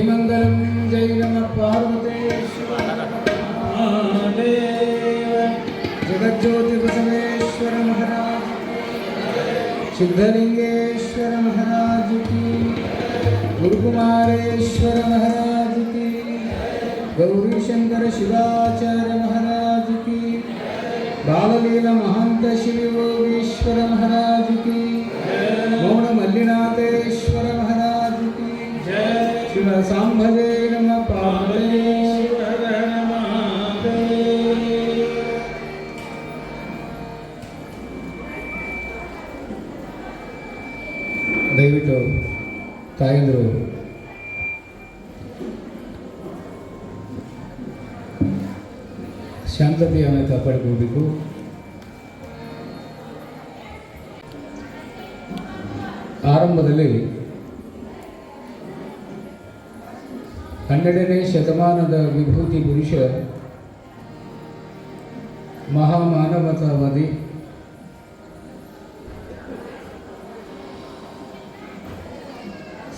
जयमंगलम जय नमः पार्वते जगज्योति बसवेश्वर महाराज सिद्धलिंगेश्वर महाराज की गुरुकुमारेश्वर महाराज की गौरी शंकर शिवाचार्य महाराज की बाललीला महंत श्री योगीश्वर महाराज की मौन मल्लिनाथेश्वर महाराज की शिव सांभजे नमः पार्वतीश्वर नमः। ದಯವಿಟ್ಟು ತಾಯಂದರು ಶಾಂತತೆಯನ್ನು ಕಾಪಾಡಿಕೊಳ್ಬೇಕು. ಆರಂಭದಲ್ಲಿ 12ನೇ ಶತಮಾನದ ವಿಭೂತಿ ಪುರುಷ ಮಹಾಮಾನವತಾವಾದಿ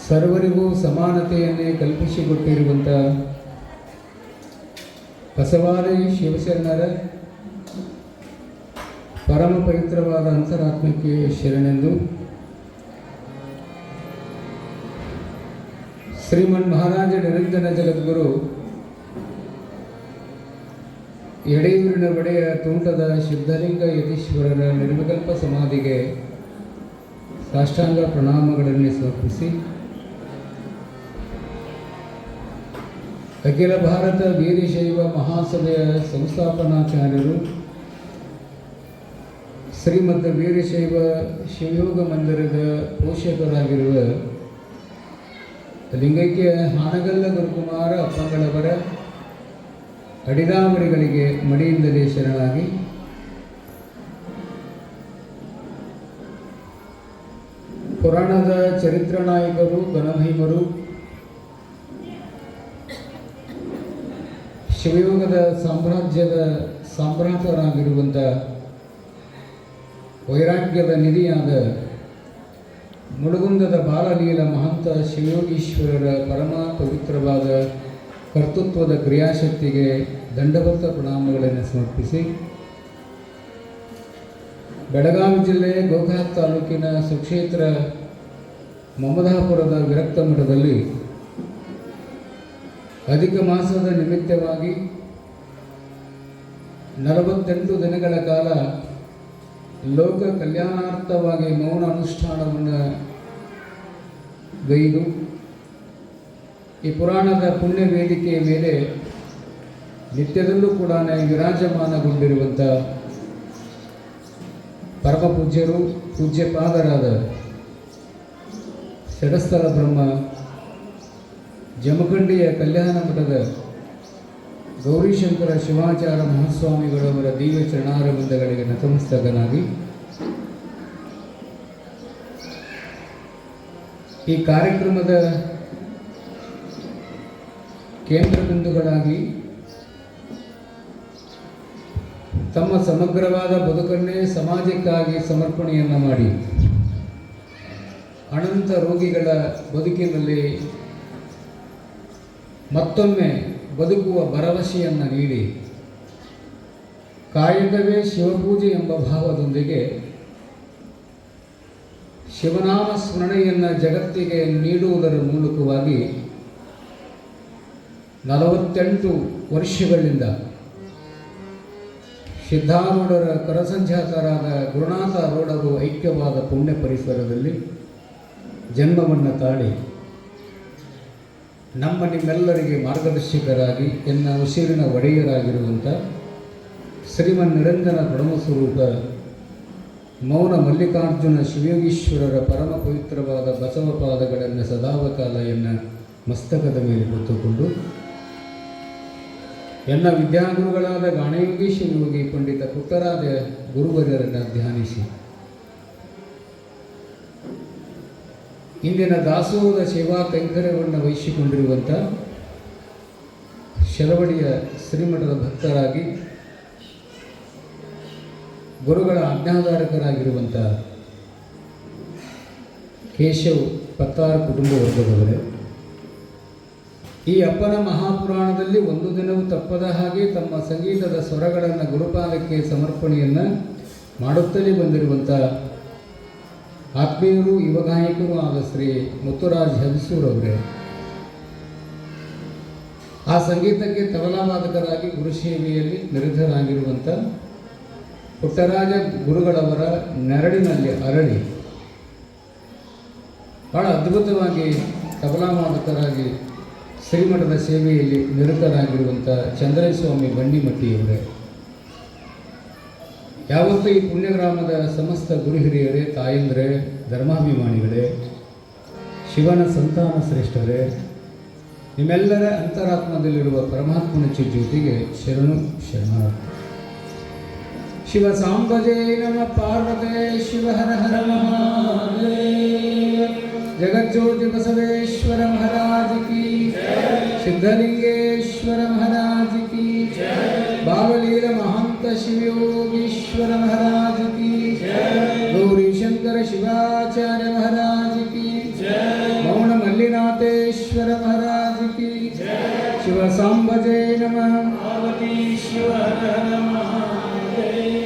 ಸರ್ವರಿಗೂ ಸಮಾನತೆಯನ್ನೇ ಕಲ್ಪಿಸಿಕೊಟ್ಟಿರುವಂಥ ಬಸವಾದಿ ಶಿವಶರಣರ ಪರಮ ಪವಿತ್ರವಾದ ಅಂತರಾತ್ಮಕ್ಕೆ ಶರಣೆಂದು ಶ್ರೀಮನ್ ಮಹಾರಾಜ ನಿರಂಜನ ಜಗದ್ಗುರು ಎಡೆಯೂರಿನ ಬಡೆಯ ತೋಂಟದ ಸಿದ್ಧಲಿಂಗ ಯತೀಶ್ವರರ ನಿರ್ವಿಕಲ್ಪ ಸಮಾಧಿಗೆ ಸಾಷ್ಟಾಂಗ ಪ್ರಣಾಮಗಳನ್ನು ಸಮರ್ಪಿಸಿ ಅಖಿಲ ಭಾರತ ವೀರಶೈವ ಮಹಾಸಭೆಯ ಸಂಸ್ಥಾಪನಾಚಾರ್ಯರು ಶ್ರೀಮದ್ ವೀರಶೈವ ಶಿವಯೋಗ ಮಂದಿರದ ಪೋಷಕರಾಗಿರುವ ಲಿಂಗೈಕ್ಯ ಹಾನಗಲ್ಲ ಗುರುಕುಮಾರ ಅಪ್ಪಂಗಳವರ ಅಡಿದಾವರಿಗಳಿಗೆ ಮಡಿಯಿಂದಲೇ ಶರಣಾಗಿ ಪುರಾಣದ ಚರಿತ್ರ ನಾಯಕರು ಘನಮಹಿಮರು ಶಿವಯೋಗದ ಸಾಮ್ರಾಜ್ಯದ ಸಾಮ್ರಾಟರಾಗಿರುವಂಥ ವೈರಾಗ್ಯದ ನಿಧಿಯಾದ ಮುಳುಗುಂದದ ಬಾಲಲೀಲ ಮಹಂತ ಶಿವಯೋಗೀಶ್ವರರ ಪರಮ ಪವಿತ್ರವಾದ ಕರ್ತೃತ್ವದ ಕ್ರಿಯಾಶಕ್ತಿಗೆ ದಂಡಬದ್ಧ ಪ್ರಣಾಮಗಳನ್ನು ಸಮರ್ಪಿಸಿ ಬೆಳಗಾವಿ ಜಿಲ್ಲೆ ಗೋಕಾಕ್ ತಾಲೂಕಿನ ಸುಕ್ಷೇತ್ರ ಮಮದಾಪುರದ ವಿರಕ್ತ ಮಠದಲ್ಲಿ ಅಧಿಕ ಮಾಸದ ನಿಮಿತ್ತವಾಗಿ 48 ದಿನಗಳ ಕಾಲ ಲೋಕ ಕಲ್ಯಾಣಾರ್ಥವಾಗಿ ಮೌನ ಅನುಷ್ಠಾನವನ್ನು ಗೈದು ಈ ಪುರಾಣದ ಪುಣ್ಯ ವೇದಿಕೆಯ ಮೇಲೆ ನಿತ್ಯದಲ್ಲೂ ಕೂಡ ವಿರಾಜಮಾನಗೊಂಡಿರುವಂಥ ಪರಮ ಪೂಜ್ಯರು ಪೂಜ್ಯಪಾದರಾದ ಷಡಸ್ಥಲ ಬ್ರಹ್ಮ ಜಮಖಂಡಿಯ ಕಲ್ಯಾಣ ಮಠದ ಗೌರಿಶಂಕರ ಶಿವಾಚಾರ್ಯ ಮಹಾಸ್ವಾಮಿಗಳವರ ದಿವ್ಯ ಚರಣಾರವಿಂದಗಳಿಗೆ ನತಮಸ್ತಕನಾಗಿ ಈ ಕಾರ್ಯಕ್ರಮದ ಕೇಂದ್ರ ಬಿಂದುಗಳಾಗಿ ತಮ್ಮ ಸಮಗ್ರವಾದ ಬದುಕನ್ನೇ ಸಮಾಜಕ್ಕಾಗಿ ಸಮರ್ಪಣೆಯನ್ನು ಮಾಡಿ ಅನಂತ ರೋಗಿಗಳ ಬದುಕಿನಲ್ಲಿ ಮತ್ತೊಮ್ಮೆ ಬದುಕುವ ಭರವಸೆಯನ್ನು ನೀಡಿ ಕಾಯಕವೇ ಶಿವಪೂಜೆ ಎಂಬ ಭಾವದೊಂದಿಗೆ ಶಿವನಾಮ ಸ್ಮರಣೆಯನ್ನು ಜಗತ್ತಿಗೆ ನೀಡುವುದರ ಮೂಲಕವಾಗಿ 48 ವರ್ಷಗಳಿಂದ ಸಿದ್ಧಾರೂಢರ ಕರಸಂಜಾತರಾದ ಗುರುನಾಥ ರೋಡರು ಐಕ್ಯವಾದ ಪುಣ್ಯ ಪರಿಸರದಲ್ಲಿ ಜನ್ಮವನ್ನು ತಾಳಿ ನಮ್ಮ ನಿಮ್ಮೆಲ್ಲರಿಗೆ ಮಾರ್ಗದರ್ಶಕರಾಗಿ ಎನ್ನ ಉಸಿರಿನ ಒಡೆಯರಾಗಿರುವಂಥ ಶ್ರೀಮನ್ ನಿರಂಜನ ಸ್ವರೂಪ ಮೌನ ಮಲ್ಲಿಕಾರ್ಜುನ ಶಿವಯೋಗೀಶ್ವರರ ಪರಮ ಪವಿತ್ರವಾದ ಬಸವ ಪಾದಗಳನ್ನು ಸದಾವಕಾಲ ಎನ್ನ ಮಸ್ತಕದ ಮೇಲೆ ಹೊತ್ತುಕೊಂಡು ಎನ್ನ ವಿದ್ಯಾಗುರುಗಳಾದ ಗಾಣಯೋಗಿ ಶಿವಯೋಗಿ ಪಂಡಿತ ಪುಟ್ಟರಾದ ಗುರುವರ್ಯರನ್ನು ಧ್ಯಾನಿಸಿ ಇಂದಿನ ದಾಸೋಹದ ಸೇವಾ ಕೈಂಕರ್ಯವನ್ನು ವಹಿಸಿಕೊಂಡಿರುವಂಥ ಶರವಡಿಯ ಶ್ರೀಮಠದ ಭಕ್ತರಾಗಿ ಗುರುಗಳ ಆಜ್ಞಾಧಾರಕರಾಗಿರುವಂಥ ಕೇಶವ್ ಪತ್ತಾರ್ ಕುಟುಂಬ ವರ್ಗದವರೇ, ಈ ಅಪ್ಪನ ಮಹಾಪುರಾಣದಲ್ಲಿ ಒಂದು ದಿನವೂ ತಪ್ಪದ ಹಾಗೆ ತಮ್ಮ ಸಂಗೀತದ ಸ್ವರಗಳನ್ನು ಗುರುಪಾದಕ್ಕೆ ಸಮರ್ಪಣೆಯನ್ನು ಮಾಡುತ್ತಲೇ ಬಂದಿರುವಂಥ ಆತ್ಮೀಯರು ಯುವ ಗಾಯಕರು ಆದ ಶ್ರೀ ಮುತ್ತುರಾಜ್ ಹಂಸೂರವರೇ, ಆ ಸಂಗೀತಕ್ಕೆ ತಬಲಾವಾದಕರಾಗಿ ಗುರುಸೇವೆಯಲ್ಲಿ ನಿರತರಾಗಿರುವಂಥ ಪುಟ್ಟರಾಜ ಗುರುಗಳವರ ನೆರಳಿನಲ್ಲಿ ಅರಳಿ ಬಹಳ ಅದ್ಭುತವಾಗಿ ತಬಲಾವಾದಕರಾಗಿ ಶ್ರೀಮಠದ ಸೇವೆಯಲ್ಲಿ ನಿರತರಾಗಿರುವಂಥ ಚಂದ್ರಸ್ವಾಮಿ ಬಂಡಿಮಟ್ಟಿಯವರೇ, ಯಾವತ್ತೂ ಈ ಪುಣ್ಯಗ್ರಾಮದ ಸಮಸ್ತ ಗುರು ಹಿರಿಯರೇ, ತಾಯಂದ್ರೇ, ಧರ್ಮಾಭಿಮಾನಿಗಳೇ, ಶಿವನ ಸಂತಾನ ಶ್ರೇಷ್ಠರೇ, ನಿಮ್ಮೆಲ್ಲರ ಅಂತರಾತ್ಮದಲ್ಲಿರುವ ಪರಮಾತ್ಮನ ಜ್ಯೋತಿಗೆ ಶರಣು ಶರಣಾರ್ಥಿ. ಶಿವ ಸಾಂಬಜೇ ನಮ ಪಾರ್ವತೆ ಶಿವ ಹರ ಹರ ಮಹಾದೇವ. ಜಗಜ್ಯೋತಿ ಬಸವೇಶ್ವರ ಮಹಾರಾಜ್ ಕಿ, ಸಿದ್ಧಲಿಂಗೇಶ್ವರ ಮಹಾರಾಜ್ ಕಿ, ಬಾಲಲೀಲ ಮಹಾಂತ ಶಿವಯೋಗೀಶ್ವರ ಮಹಾರಾಜ್ ಕಿ, ಗೌರಿ ಶಂಕರ ಶಿವಾಚಾರ್ಯ ಮಹಾರಾಜ್ ಕಿ, ಮೌನ ಮಲ್ಲಿನಾಥೇಶ್ವರ ಮಹಾರಾಜ್ ಕಿ. ಶಿವ ಸಾಂಬಜೇ ನಮಃ ಪಾರ್ವತಿ ಶಿವ ಹರ ಮಹಾದೇವ.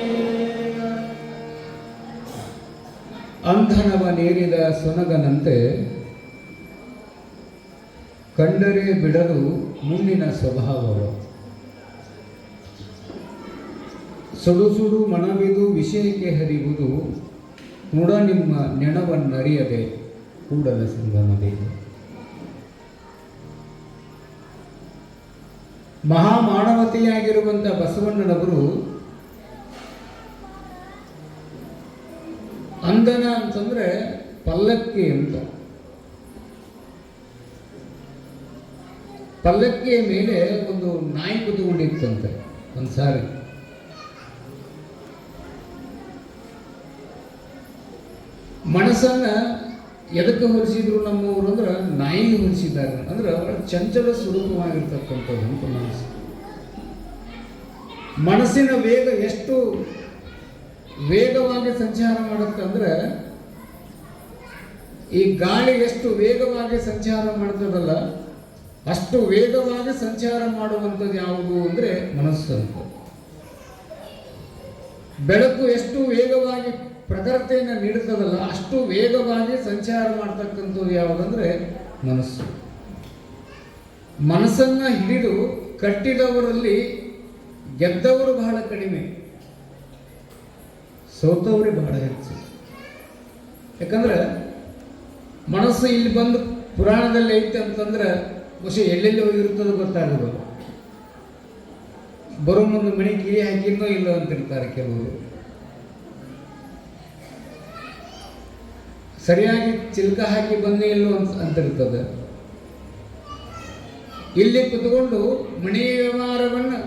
ಅಂಧನವ ನೇರಿದ ಸೊನಗನಂತೆ ಕಂಡರೆ ಬಿಡಲು ಮುಂದಿನ ಸ್ವಭಾವವು, ಸುಡು ಸುಡು ಮನವಿದು ವಿಷಯಕ್ಕೆ ಹರಿಯುವುದು, ನೋಡ ನಿಮ್ಮ ನೆಣವನ್ನರಿಯದೆ ಕೂಡಲ ಸಂಗಮದೇವಿ. ಮಹಾಮಾನವತೆಯಾಗಿರುವಂಥ ಬಸವಣ್ಣನವರು ಅಂದನ ಅಂತಂದ್ರೆ ಪಲ್ಲಕ್ಕಿ ಅಂತ. ಪಲ್ಲಕ್ಕಿಯ ಮೇಲೆ ಒಂದು ನಾಯಿ ಕುತ್ಕೊಂಡಿತ್ತಂತೆ ಒಂದು ಸಾರಿ. ಮನಸ್ಸನ್ನ ಎದಕ್ಕೆ ಹೊರಿಸಿದ್ರು ನಮ್ಮವರು ಅಂದ್ರೆ ನಾಯಿಗೆ ಹೊರಿಸಿದ್ದಾರೆ. ಅಂದ್ರೆ ಚಂಚಲ ಸ್ವರೂಪವಾಗಿರ್ತಕ್ಕಂಥದ್ದು ಅಂತ ಮನಸ್ಸು. ಮನಸ್ಸಿನ ವೇಗ ಎಷ್ಟು ವೇಗವಾಗಿ ಸಂಚಾರ ಮಾಡುತ್ತೆ ಅಂದ್ರೆ, ಈ ಗಾಳಿ ಎಷ್ಟು ವೇಗವಾಗಿ ಸಂಚಾರ ಮಾಡ್ತದಲ್ಲ, ಅಷ್ಟು ವೇಗವಾಗಿ ಸಂಚಾರ ಮಾಡುವಂಥದ್ದು ಯಾವುದು ಅಂದರೆ ಮನಸ್ಸು ಅಂತ. ಬೆಳಕು ಎಷ್ಟು ವೇಗವಾಗಿ ಪ್ರಖರತೆಯನ್ನು ನೀಡುತ್ತದಲ್ಲ, ಅಷ್ಟು ವೇಗವಾಗಿ ಸಂಚಾರ ಮಾಡ್ತಕ್ಕಂಥದ್ದು ಯಾವುದಂದ್ರೆ ಮನಸ್ಸು. ಮನಸ್ಸನ್ನ ಹಿಡಿದು ಕಟ್ಟಿದವರಲ್ಲಿ ಗೆದ್ದವರು ಬಹಳ ಕಡಿಮೆ, ಸೋತವರೇ ಬಹಳ ಹೆಚ್ಚು. ಯಾಕಂದ್ರೆ ಮನಸ್ಸು ಇಲ್ಲಿ ಬಂದು ಪುರಾಣದಲ್ಲಿ ಐತೆ ಅಂತಂದ್ರೆ ಬಹುಶಃ ಎಲ್ಲೆಲ್ಲಿ ಹೋಗಿರ್ತದೋ ಗೊತ್ತಾಗೋದು. ಬರೋ ಮುಂದೆ ಮನೆ ಕಿರಿ ಹಾಕಿದ್ನೋ ಇಲ್ಲೋ ಅಂತಿರ್ತಾರೆ ಕೆಲವರು. ಸರಿಯಾಗಿ ಚಿಲ್ಕ ಹಾಕಿ ಬಂದೇ ಇಲ್ಲೋ ಅಂತಿರ್ತದೆ. ಇಲ್ಲಿ ಕುತ್ಕೊಂಡು ಮನೆ ವ್ಯವಹಾರವನ್ನು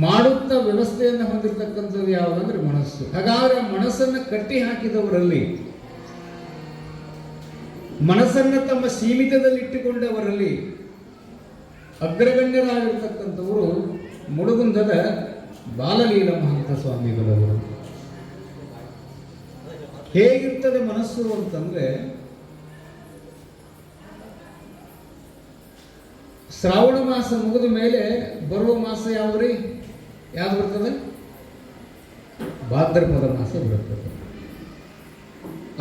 ಮಾಡುತ್ತಾ ವ್ಯವಸ್ಥೆಯನ್ನು ಹೊಂದಿರತಕ್ಕಂಥದ್ದು ಯಾವುದಂದ್ರೆ ಮನಸ್ಸು. ಹಾಗಾದ್ರೆ ಮನಸ್ಸನ್ನು ಕಟ್ಟಿ ಹಾಕಿದವರಲ್ಲಿ, ಮನಸ್ಸನ್ನು ತಮ್ಮ ಸೀಮಿತದಲ್ಲಿಟ್ಟುಕೊಂಡವರಲ್ಲಿ ಅಗ್ರಗಣ್ಯರಾಗಿರ್ತಕ್ಕಂಥವರು ಮುಡುಗುಂದದ ಬಾಲಲೀಲ ಮಹಂತ ಸ್ವಾಮಿಗಳವರು. ಹೇಗಿರ್ತದೆ ಮನಸ್ಸು ಅಂತಂದ್ರೆ, ಶ್ರಾವಣ ಮಾಸ ಮುಗಿದ ಮೇಲೆ ಬರುವ ಮಾಸ ಯಾವ್ದ್ರಿ? ಯಾವ್ದು ಬರ್ತದೆ? ಭಾದ್ರಪದ ಮಾಸ ಬರ್ತದೆ.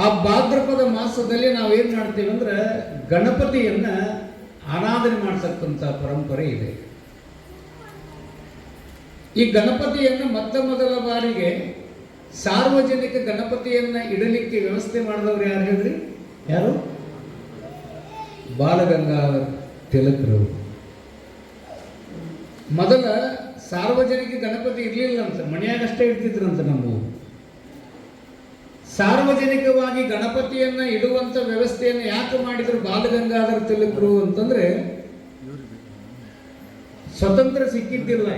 ಆ ಭಾದ್ರಪದ ಮಾಸದಲ್ಲಿ ನಾವೇನ್ ಮಾಡ್ತೀವಿ ಅಂದ್ರೆ ಗಣಪತಿಯನ್ನ ಆರಾಧನೆ ಮಾಡ್ತಕ್ಕಂಥ ಪರಂಪರೆ ಇದೆ. ಈ ಗಣಪತಿಯನ್ನು ಮೊದಲ ಬಾರಿಗೆ ಸಾರ್ವಜನಿಕ ಗಣಪತಿಯನ್ನ ಇಡಲಿಕ್ಕೆ ವ್ಯವಸ್ಥೆ ಮಾಡಿದವರು ಯಾರು ಹೇಳ್ರಿ? ಯಾರು? ಬಾಲಗಂಗಾಧರ ತಿಲಕರು. ಮೊದಲ ಸಾರ್ವಜನಿಕ ಗಣಪತಿ ಇರಲಿಲ್ಲ ಅಂತ, ಮನೆಯಾಗಷ್ಟೇ ಇಡ್ತಿದ್ರಂತ. ನಮ್ಮ ಸಾರ್ವಜನಿಕವಾಗಿ ಗಣಪತಿಯನ್ನ ಇಡುವಂತ ವ್ಯವಸ್ಥೆಯನ್ನು ಯಾಕೆ ಮಾಡಿದ್ರು ಬಾಲಗಂಗಾಧರ ತಿಲಕರು ಅಂತಂದ್ರೆ, ಸ್ವತಂತ್ರ ಸಿಕ್ಕಿದ್ದಿಲ್ಲ.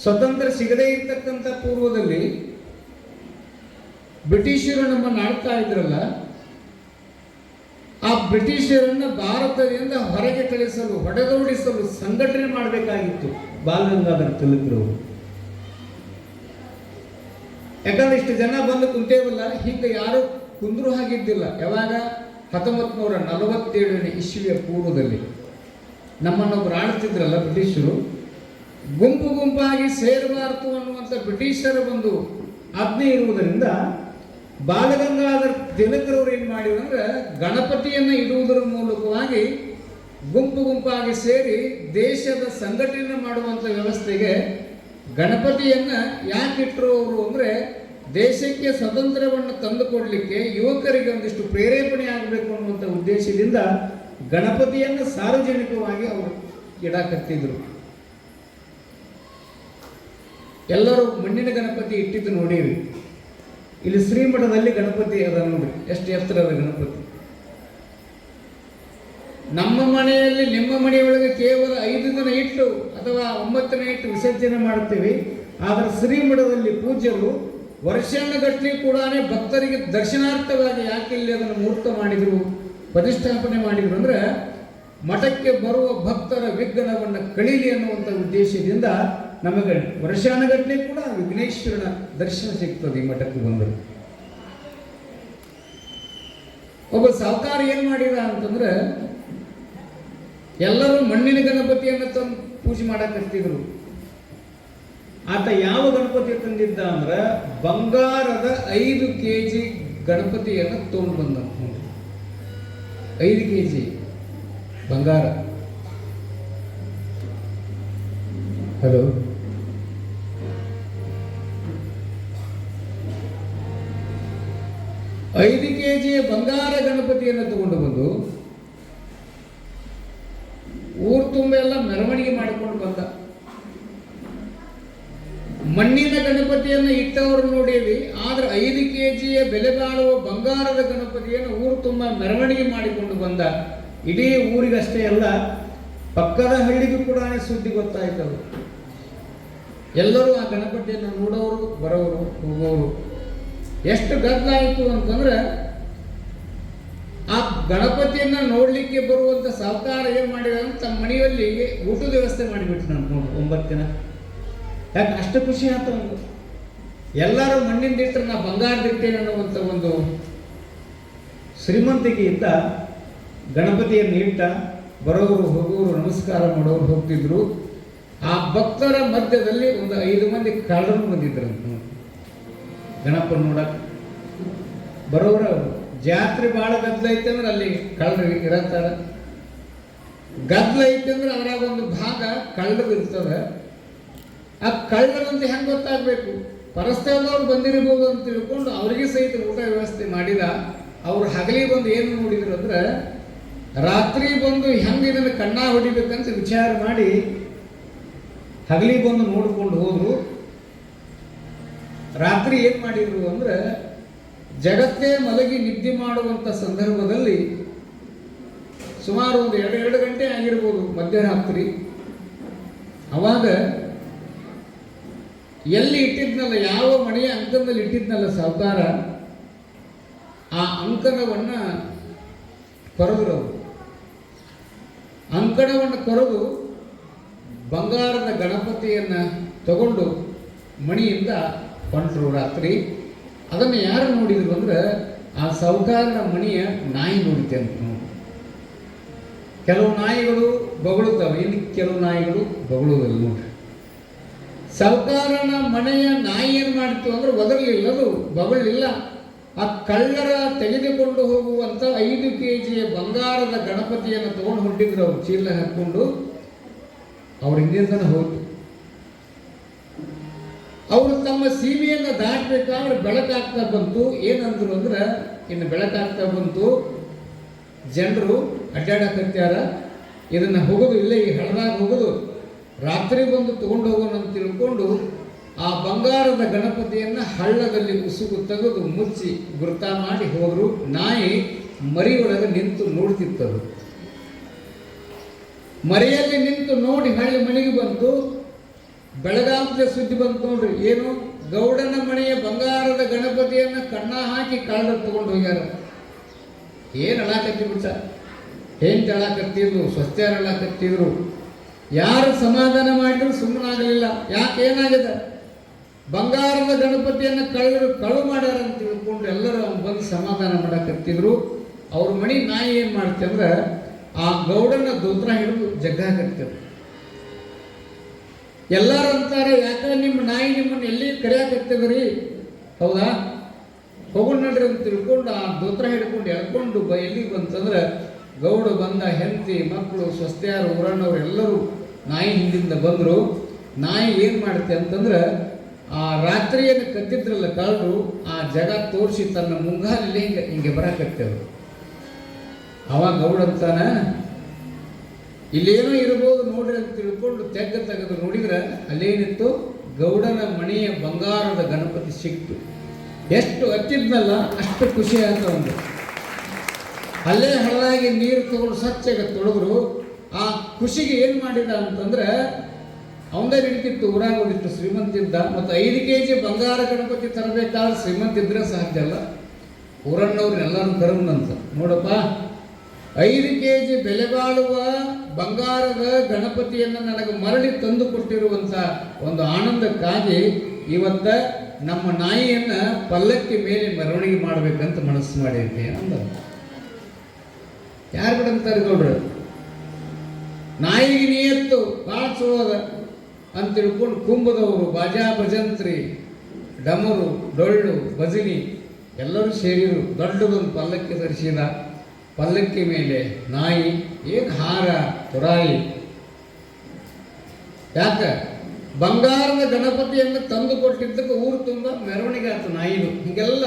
ಸ್ವತಂತ್ರ ಸಿಗದೇ ಇರ್ತಕ್ಕಂಥ ಪೂರ್ವದಲ್ಲಿ ಬ್ರಿಟಿಷರು ನಮ್ಮನ್ನು ಆಳ್ತಾ ಇದ್ರಲ್ಲ, ಆ ಬ್ರಿಟಿಷರನ್ನ ಭಾರತದಿಂದ ಹೊರಗೆ ಕಳಿಸಲು, ಹೊಡೆದೋಡಿಸಲು ಸಂಘಟನೆ ಮಾಡಬೇಕಾಗಿತ್ತು ಬಾಲಗಂಗಾಧರ ತಿಲಕರವರು. ಯಾಕಂದ್ರೆ ಇಷ್ಟು ಜನ ಬಂದು ಕುಂತೇವಲ್ಲ, ಹಿಂಗೆ ಯಾರು ಕುಂದ್ರು ಹಾಗಿದ್ದಿಲ್ಲ. ಯಾವಾಗ 1947 ಇಸ್ವಿಯ ಪೂರ್ವದಲ್ಲಿ ನಮ್ಮನ್ನೊಬ್ಬರು ಆಳ್ತಿದ್ರಲ್ಲ ಬ್ರಿಟಿಷರು, ಗುಂಪು ಗುಂಪಾಗಿ ಸೇರಬಾರದು ಅನ್ನುವಂಥ ಬ್ರಿಟಿಷರ ಒಂದು ಆಜ್ಞೆ ಇರುವುದರಿಂದ ಬಾಲಗಂಗಾಧರ ತಿಲಕರವರು ಏನು ಮಾಡಿದ್ರು ಅಂದ್ರೆ ಗಣಪತಿಯನ್ನು ಇಡುವುದರ ಮೂಲಕವಾಗಿ ಗುಂಪು ಗುಂಪಾಗಿ ಸೇರಿ ದೇಶದ ಸಂಘಟನೆ ಮಾಡುವಂಥ ವ್ಯವಸ್ಥೆಗೆ ಗಣಪತಿಯನ್ನು ಯಾಕೆ ಇಟ್ಟರು ಅವರು ಅಂದರೆ ದೇಶಕ್ಕೆ ಸ್ವತಂತ್ರವನ್ನು ತಂದುಕೊಡ್ಲಿಕ್ಕೆ ಯುವಕರಿಗೆ ಒಂದಿಷ್ಟು ಪ್ರೇರೇಪಣೆ ಆಗಬೇಕು ಅನ್ನುವಂಥ ಉದ್ದೇಶದಿಂದ ಗಣಪತಿಯನ್ನು ಸಾರ್ವಜನಿಕವಾಗಿ ಅವರು ಇಡಾಕತ್ತಿದ್ರು. ಎಲ್ಲರೂ ಮಣ್ಣಿನ ಗಣಪತಿ ಇಟ್ಟಿದ್ದು ನೋಡಿರಿ. ಇಲ್ಲಿ ಶ್ರೀಮಠದಲ್ಲಿ ಗಣಪತಿ ಅದ ನೋಡ್ರಿ, ಎಷ್ಟು ಎತ್ತರದ ಗಣಪತಿ. ನಮ್ಮ ಮನೆಯಲ್ಲಿ ನಿಮ್ಮ ಮನೆಯೊಳಗೆ ಕೇವಲ 5 ದಿನ ಇಟ್ಟು ಅಥವಾ 9ನೇ ಇಟ್ಟು ವಿಸರ್ಜನೆ ಮಾಡುತ್ತೇವೆ. ಆದರೆ ಶ್ರೀಮಠದಲ್ಲಿ ಪೂಜ್ಯರು ವರ್ಷಾನುಗಟ್ಟಲೆ ಕೂಡ ಭಕ್ತರಿಗೆ ದರ್ಶನಾರ್ಥವಾಗಿ ಯಾಕೆ ಇಲ್ಲಿ ಅದನ್ನು ಮುಹೂರ್ತ ಮಾಡಿದರು, ಪ್ರತಿಷ್ಠಾಪನೆ ಮಾಡಿದರು ಅಂದರೆ ಮಠಕ್ಕೆ ಬರುವ ಭಕ್ತರ ವಿಘ್ನವನ್ನು ಕಳೀಲಿ ಅನ್ನುವಂಥ ಉದ್ದೇಶದಿಂದ ನಮಗೆ ವರ್ಷಾನುಗಟ್ಟಲೆ ಕೂಡ ವಿಘ್ನೇಶ್ವರನ ದರ್ಶನ ಸಿಗ್ತದೆ ಈ ಮಠಕ್ಕೆ ಬಂದರು. ಒಬ್ಬ ಸಾಹುಕಾರ ಏನು ಮಾಡಿದ ಅಂತಂದ್ರೆ ಎಲ್ಲರೂ ಮಣ್ಣಿನ ಗಣಪತಿಯನ್ನು ತಂದು ಪೂಜೆ ಮಾಡಕತ್ತಿದ್ರು. ಆತ ಯಾವ ಗಣಪತಿ ತಂದಿದ್ದ ಅಂದ್ರೆ ಬಂಗಾರದ 5 kg ಗಣಪತಿಯನ್ನು ತಗೊಂಡು ಬಂದ. 5 kg ಬಂಗಾರ. ಹಲೋ, ಐದು kg ಬಂಗಾರ ಗಣಪತಿಯನ್ನು ತಗೊಂಡು ಬಂದು ಊರು ತುಂಬ ಎಲ್ಲ ಮೆರವಣಿಗೆ ಮಾಡಿಕೊಂಡು ಬಂದ. ಮಣ್ಣಿನ ಗಣಪತಿಯನ್ನು ಇಟ್ಟವರು ನೋಡೀವಿ, ಆದ್ರೆ 5 kg ಬೆಲೆ ಬಾಳುವ ಬಂಗಾರದ ಗಣಪತಿಯನ್ನು ಊರು ತುಂಬ ಮೆರವಣಿಗೆ ಮಾಡಿಕೊಂಡು ಬಂದ. ಇಡೀ ಊರಿಗಷ್ಟೇ ಅಲ್ಲ, ಪಕ್ಕದ ಹಳ್ಳಿಗೂ ಕೂಡ ಸುದ್ದಿ ಗೊತ್ತಾಯ್ತದು. ಎಲ್ಲರೂ ಆ ಗಣಪತಿಯನ್ನು ನೋಡೋರು, ಬರೋರು, ಹೋಗೋರು. ಎಷ್ಟು ಗದ್ದಲಾಯಿತು ಅಂತಂದ್ರೆ ಆ ಗಣಪತಿಯನ್ನು ನೋಡ್ಲಿಕ್ಕೆ ಬರುವಂತ ಸಾಹುಕಾರ ಏನ್ ಮಾಡಿದ ತಮ್ಮ ಮನೆಯಲ್ಲಿ ಊಟದ ವ್ಯವಸ್ಥೆ ಮಾಡಿಬಿಟ್ಟು ನಾನು ನೋಡಿ 9 ದಿನ. ಯಾಕೆ ಅಷ್ಟು ಖುಷಿ ಆಯ್ತು ಒಂದು. ಎಲ್ಲರೂ ಮಣ್ಣಿಂದ ಇಟ್ಟರೆ ನಾ ಬಂಗಾರದಿಟ್ಟೇನೆ ಅನ್ನುವಂಥ ಒಂದು ಶ್ರೀಮಂತಿಕೆಯಿಂದ ಗಣಪತಿಯನ್ನು ಇಟ್ಟ. ಬರೋರು ಹೋಗೋರು ನಮಸ್ಕಾರ ಮಾಡೋರು ಹೋಗ್ತಿದ್ರು. ಆ ಭಕ್ತರ ಮಧ್ಯದಲ್ಲಿ ಒಂದು 5 ಮಂದಿ ಕಳ್ಳರು ಬಂದಿದ್ರು ಗಣಪನ ನೋಡಕ್ಕೆ. ಬರೋರ ಜಾತ್ರೆ ಭಾಳ ಗದ್ದಲ ಐತೆ ಅಂದ್ರೆ ಅಲ್ಲಿ ಕಳ್ಳರು ಇರತ್ತಾರ. ಗದ್ದಲ ಐತೆ ಅಂದ್ರೆ ಅದ್ರಾಗ ಒಂದು ಭಾಗ ಕಳ್ಳರು ಇರ್ತದೆ. ಆ ಕಳ್ಳರಂತ ಹೆಂಗೆ ಗೊತ್ತಾಗಬೇಕು, ಪರಸ್ಥಳದವ್ರು ಬಂದಿರಬಹುದು ಅಂತ ತಿಳ್ಕೊಂಡು ಅವರಿಗೆ ಸಹಿತ ಊಟ ವ್ಯವಸ್ಥೆ ಮಾಡಿದ. ಅವ್ರು ಹಗಲಿ ಬಂದು ಏನು ನೋಡಿದ್ರು ಅಂದ್ರೆ ರಾತ್ರಿ ಬಂದು ಹೆಂಗೆ ಇದನ್ನು ಕಣ್ಣ ಹೊಡಿಬೇಕಂತ ವಿಚಾರ ಮಾಡಿ ಹಗಲಿ ಬಂದು ನೋಡ್ಕೊಂಡು ಹೋದ್ರು. ರಾತ್ರಿ ಏನು ಮಾಡಿದ್ರು ಅಂದ್ರೆ ಜಗತ್ತೇ ಮಲಗಿ ನಿದ್ದೆ ಮಾಡುವಂಥ ಸಂದರ್ಭದಲ್ಲಿ ಸುಮಾರು ಒಂದು 2 ಗಂಟೆ ಆಗಿರ್ಬೋದು ಮಧ್ಯರಾತ್ರಿ. ಅವಾಗ ಎಲ್ಲಿ ಇಟ್ಟಿದ್ನಲ್ಲ, ಯಾವ ಮನೆಯ ಅಂಕಣದಲ್ಲಿ ಇಟ್ಟಿದ್ನಲ್ಲ ಸಾಹುಕಾರ, ಆ ಅಂಕಣವನ್ನು ಕೊರೆದ್ರು. ಅಂಕಣವನ್ನು ಕೊರೆದು ಬಂಗಾರದ ಗಣಪತಿಯನ್ನು ತಗೊಂಡು ಮಣಿಯಿಂದ ಹೊಂಟರು ರಾತ್ರಿ. ಅದನ್ನು ಯಾರು ನೋಡಿದ್ರು ಅಂದ್ರೆ ಆ ಸಾಹುಕಾರನ ಮಣಿಯ ನಾಯಿ ನೋಡಿತೆ ಅಂತ. ಕೆಲವು ನಾಯಿಗಳು ಬಗಳುತ್ತವೆ, ಇನ್ನು ಕೆಲವು ನಾಯಿಗಳು ಬಗಳುವುದಿಲ್ಲ ನೋಡ್ರಿ. ಸಾಹುಕಾರನ ಮನೆಯ ನಾಯಿ ಏನು ಮಾಡಿತ್ತು ಅಂದ್ರೆ ಒದರಲಿಲ್ಲ, ಅದು ಬಗಲಿಲ್ಲ. ಆ ಕಳ್ಳರ ತೆಗೆದುಕೊಂಡು ಹೋಗುವಂಥ 5 kg ಬಂಗಾರದ ಗಣಪತಿಯನ್ನು ತಗೊಂಡು ಹೊಂಟಿದ್ರು. ಅವರು ಚೀಲ ಹಾಕ್ಕೊಂಡು ಅವ್ರ ಹಿಂದಿನ ಹೋದ್ರು. ಅವರು ತಮ್ಮ ಸೀಮೆಯನ್ನು ದಾಟಬೇಕಾದ್ರೆ ಬೆಳಕಾಗ್ತಾ ಬಂತು. ಏನಂದ್ರು ಅಂದ್ರೆ ಇನ್ನು ಬೆಳಕಾಗ್ತಾ ಬಂತು, ಜನರು ಅಡ್ಡಾಡಕತ್ಯಾರ, ಇದನ್ನು ಹೋಗೋದು ಇಲ್ಲೇ ಈ ಹಳದಾಗ ಹೋಗೋದು, ರಾತ್ರಿ ಬಂದು ತಗೊಂಡು ಹೋಗೋಣ ಅಂತ ತಿಳ್ಕೊಂಡು ಆ ಬಂಗಾರದ ಗಣಪತಿಯನ್ನು ಹಳ್ಳದಲ್ಲಿ ಉಸುಗು ತೆಗೆದು ಮುಚ್ಚಿ ಗುರುತ ಮಾಡಿ ಹೋದ್ರು. ನಾಯಿ ಮರಿಯೊಳಗೆ ನಿಂತು ನೋಡ್ತಿತ್ತದು. ಮರೆಯಲ್ಲಿ ನಿಂತು ನೋಡಿ ಹಳ್ಳಿ ಮನೆಗೆ ಬಂತು. ಬೆಳಗಾಮದ ಸುದ್ದಿ ಬಂತು ನೋಡ್ರಿ, ಏನು ಗೌಡನ ಮನೆಯ ಬಂಗಾರದ ಗಣಪತಿಯನ್ನು ಕಣ್ಣ ಹಾಕಿ ಕಳ್ಳರು ತಗೊಂಡು ಹೋಗ್ಯಾರ. ಏನು ಅಳಾಕತ್ತಿ ಬಿಟ್ಟ, ಏನು ಅಳಾಕತ್ತಿದ್ರು, ಸ್ವಸ್ಥ್ಯಾರ ಅಳಾಕತ್ತಿದ್ರು. ಯಾರು ಸಮಾಧಾನ ಮಾಡಿದ್ರು ಸುಮ್ಮನಾಗಲಿಲ್ಲ. ಯಾಕೆ ಏನಾಗಿದೆ, ಬಂಗಾರದ ಗಣಪತಿಯನ್ನು ಕಳ್ಳರು ಕಳು ಮಾಡ್ಯಾರ ಅಂತ ತಿಳ್ಕೊಂಡು ಎಲ್ಲರೂ ಬಂದು ಸಮಾಧಾನ ಮಾಡಕತ್ತಿದ್ರು. ಅವ್ರ ಮನೆ ನಾಯಿ ಏನು ಮಾಡುತ್ತೆ ಅಂದ್ರೆ ಆ ಗೌಡನ ದೋತ್ರ ಹಿಡಿದು ಜಗ್ಗಾಕತ್ತದ. ಎಲ್ಲರೂ ಅಂತಾರೆ, ಯಾಕಂದ್ರೆ ನಿಮ್ಮ ನಾಯಿ ನಿಮ್ಮನ್ನು ಎಲ್ಲಿ ಕರೆಯಾಕತ್ತದ್ರಿ, ಹೌದಾ, ಹೋಗೋಣ ನಡ್ರಿ ಅಂತ ತಿಳ್ಕೊಂಡು ಆ ದೋತ್ರ ಹಿಡ್ಕೊಂಡು ಎಳ್ಕೊಂಡು ಎಲ್ಲಿಗೆ ಬಂತಂದ್ರೆ ಗೌಡ ಬಂದ, ಹೆಂಡತಿ ಮಕ್ಕಳು ಸ್ವಸ್ತ್ಯಾರು ಊರಣ್ಣವ್ರು ಎಲ್ಲರೂ ನಾಯಿ ಹಿಂದಿಂದ ಬಂದರು. ನಾಯಿ ಏನು ಮಾಡುತ್ತೆ ಅಂತಂದ್ರೆ ಆ ರಾತ್ರಿಯನ್ನು ಕತ್ತಿದ್ರಲ್ಲ ಕಳ್ಳರು, ಆ ಜಗ ತೋರಿಸಿ ತನ್ನ ಮುಂಗಾಲಲ್ಲಿ ಹಿಂಗೆ ಬರಾಕತ್ತೇವರು. ಅವಾಗ ಗೌಡ ಅಂತಾನ, ಇಲ್ಲೇನೋ ಇರ್ಬೋದು ನೋಡ್ರಿ ಅಂತ ತಿಳ್ಕೊಂಡು ತೆಗೆದು ನೋಡಿದ್ರೆ ಅಲ್ಲೇನಿತ್ತು, ಗೌಡನ ಮನೆಯ ಬಂಗಾರದ ಗಣಪತಿ ಸಿಕ್ತು. ಎಷ್ಟು ಹಚ್ಚಿದ್ನಲ್ಲ ಅಷ್ಟು ಖುಷಿ ಆಯ್ತು ಒಂದು. ಅಲ್ಲೇ ಹಳದಾಗಿ ನೀರು ತಗೊಂಡು ಸ್ವಚ್ಛಗೆ ತೊಳೆದ್ರು. ಆ ಖುಷಿಗೆ ಏನು ಮಾಡಿದ ಅಂತಂದ್ರೆ ಅವಂದೇ ನಡೀತಿತ್ತು, ಊರಾಗ ಒಂದಿಷ್ಟು ಶ್ರೀಮಂತಿದ್ದ, ಮತ್ತು 5 kg ಬಂಗಾರ ಗಣಪತಿ ತರಬೇಕಾದ್ರೆ ಶ್ರೀಮಂತಿದ್ರೆ ಸಾಧ್ಯ ಅಲ್ಲ. ಊರಣ್ಣವ್ರನ್ನೆಲ್ಲರೂ ಕರೆದಂತ, ನೋಡಪ್ಪ 5 kg ಬೆಲೆ ಬಾಳುವ ಬಂಗಾರದ ಗಣಪತಿಯನ್ನು ನನಗೆ ಮರಳಿ ತಂದು ಕೊಟ್ಟಿರುವಂಥ ಒಂದು ಆನಂದಕ್ಕಾಗಿ ಇವತ್ತ ನಮ್ಮ ನಾಯಿಯನ್ನು ಪಲ್ಲಕ್ಕಿ ಮೇಲೆ ಮೆರವಣಿಗೆ ಮಾಡಬೇಕಂತ ಮನಸ್ಸು ಮಾಡಿದ್ದೆ ಅಂದ. ಯಾರು ಬಿಡಂತಾರೆ ಗೌಡ್ರು, ನಾಯಿಗೆ ನಿಯತ್ತು ಭಾಳ ಚೋದ ಅಂತ ತಿಳ್ಕೊಂಡು ಕುಂಭದವರು, ಬಾಜಾ ಭಜಂತ್ರಿ, ಡಮರು, ಡೊಳ್ಳು, ಭಜನಿ ಎಲ್ಲರೂ ಸೇರಿದರು. ದೊಡ್ಡದೊಂದು ಪಲ್ಲಕ್ಕಿ ಧರಿಸಿದ. ಪಲ್ಲಕ್ಕಿ ಮೇಲೆ ನಾಯಿ, ಏನು ಹಾರ ತುರಾಯಿ, ಯಾಕೆ ಬಂಗಾರದ ಗಣಪತಿಯನ್ನು ತಂದು ಕೊಟ್ಟಿದ್ದಕ್ಕೆ ಊರು ತುಂಬ ಮೆರವಣಿಗೆ ಆಯ್ತು ನಾಯಿದು. ಹೀಗೆಲ್ಲ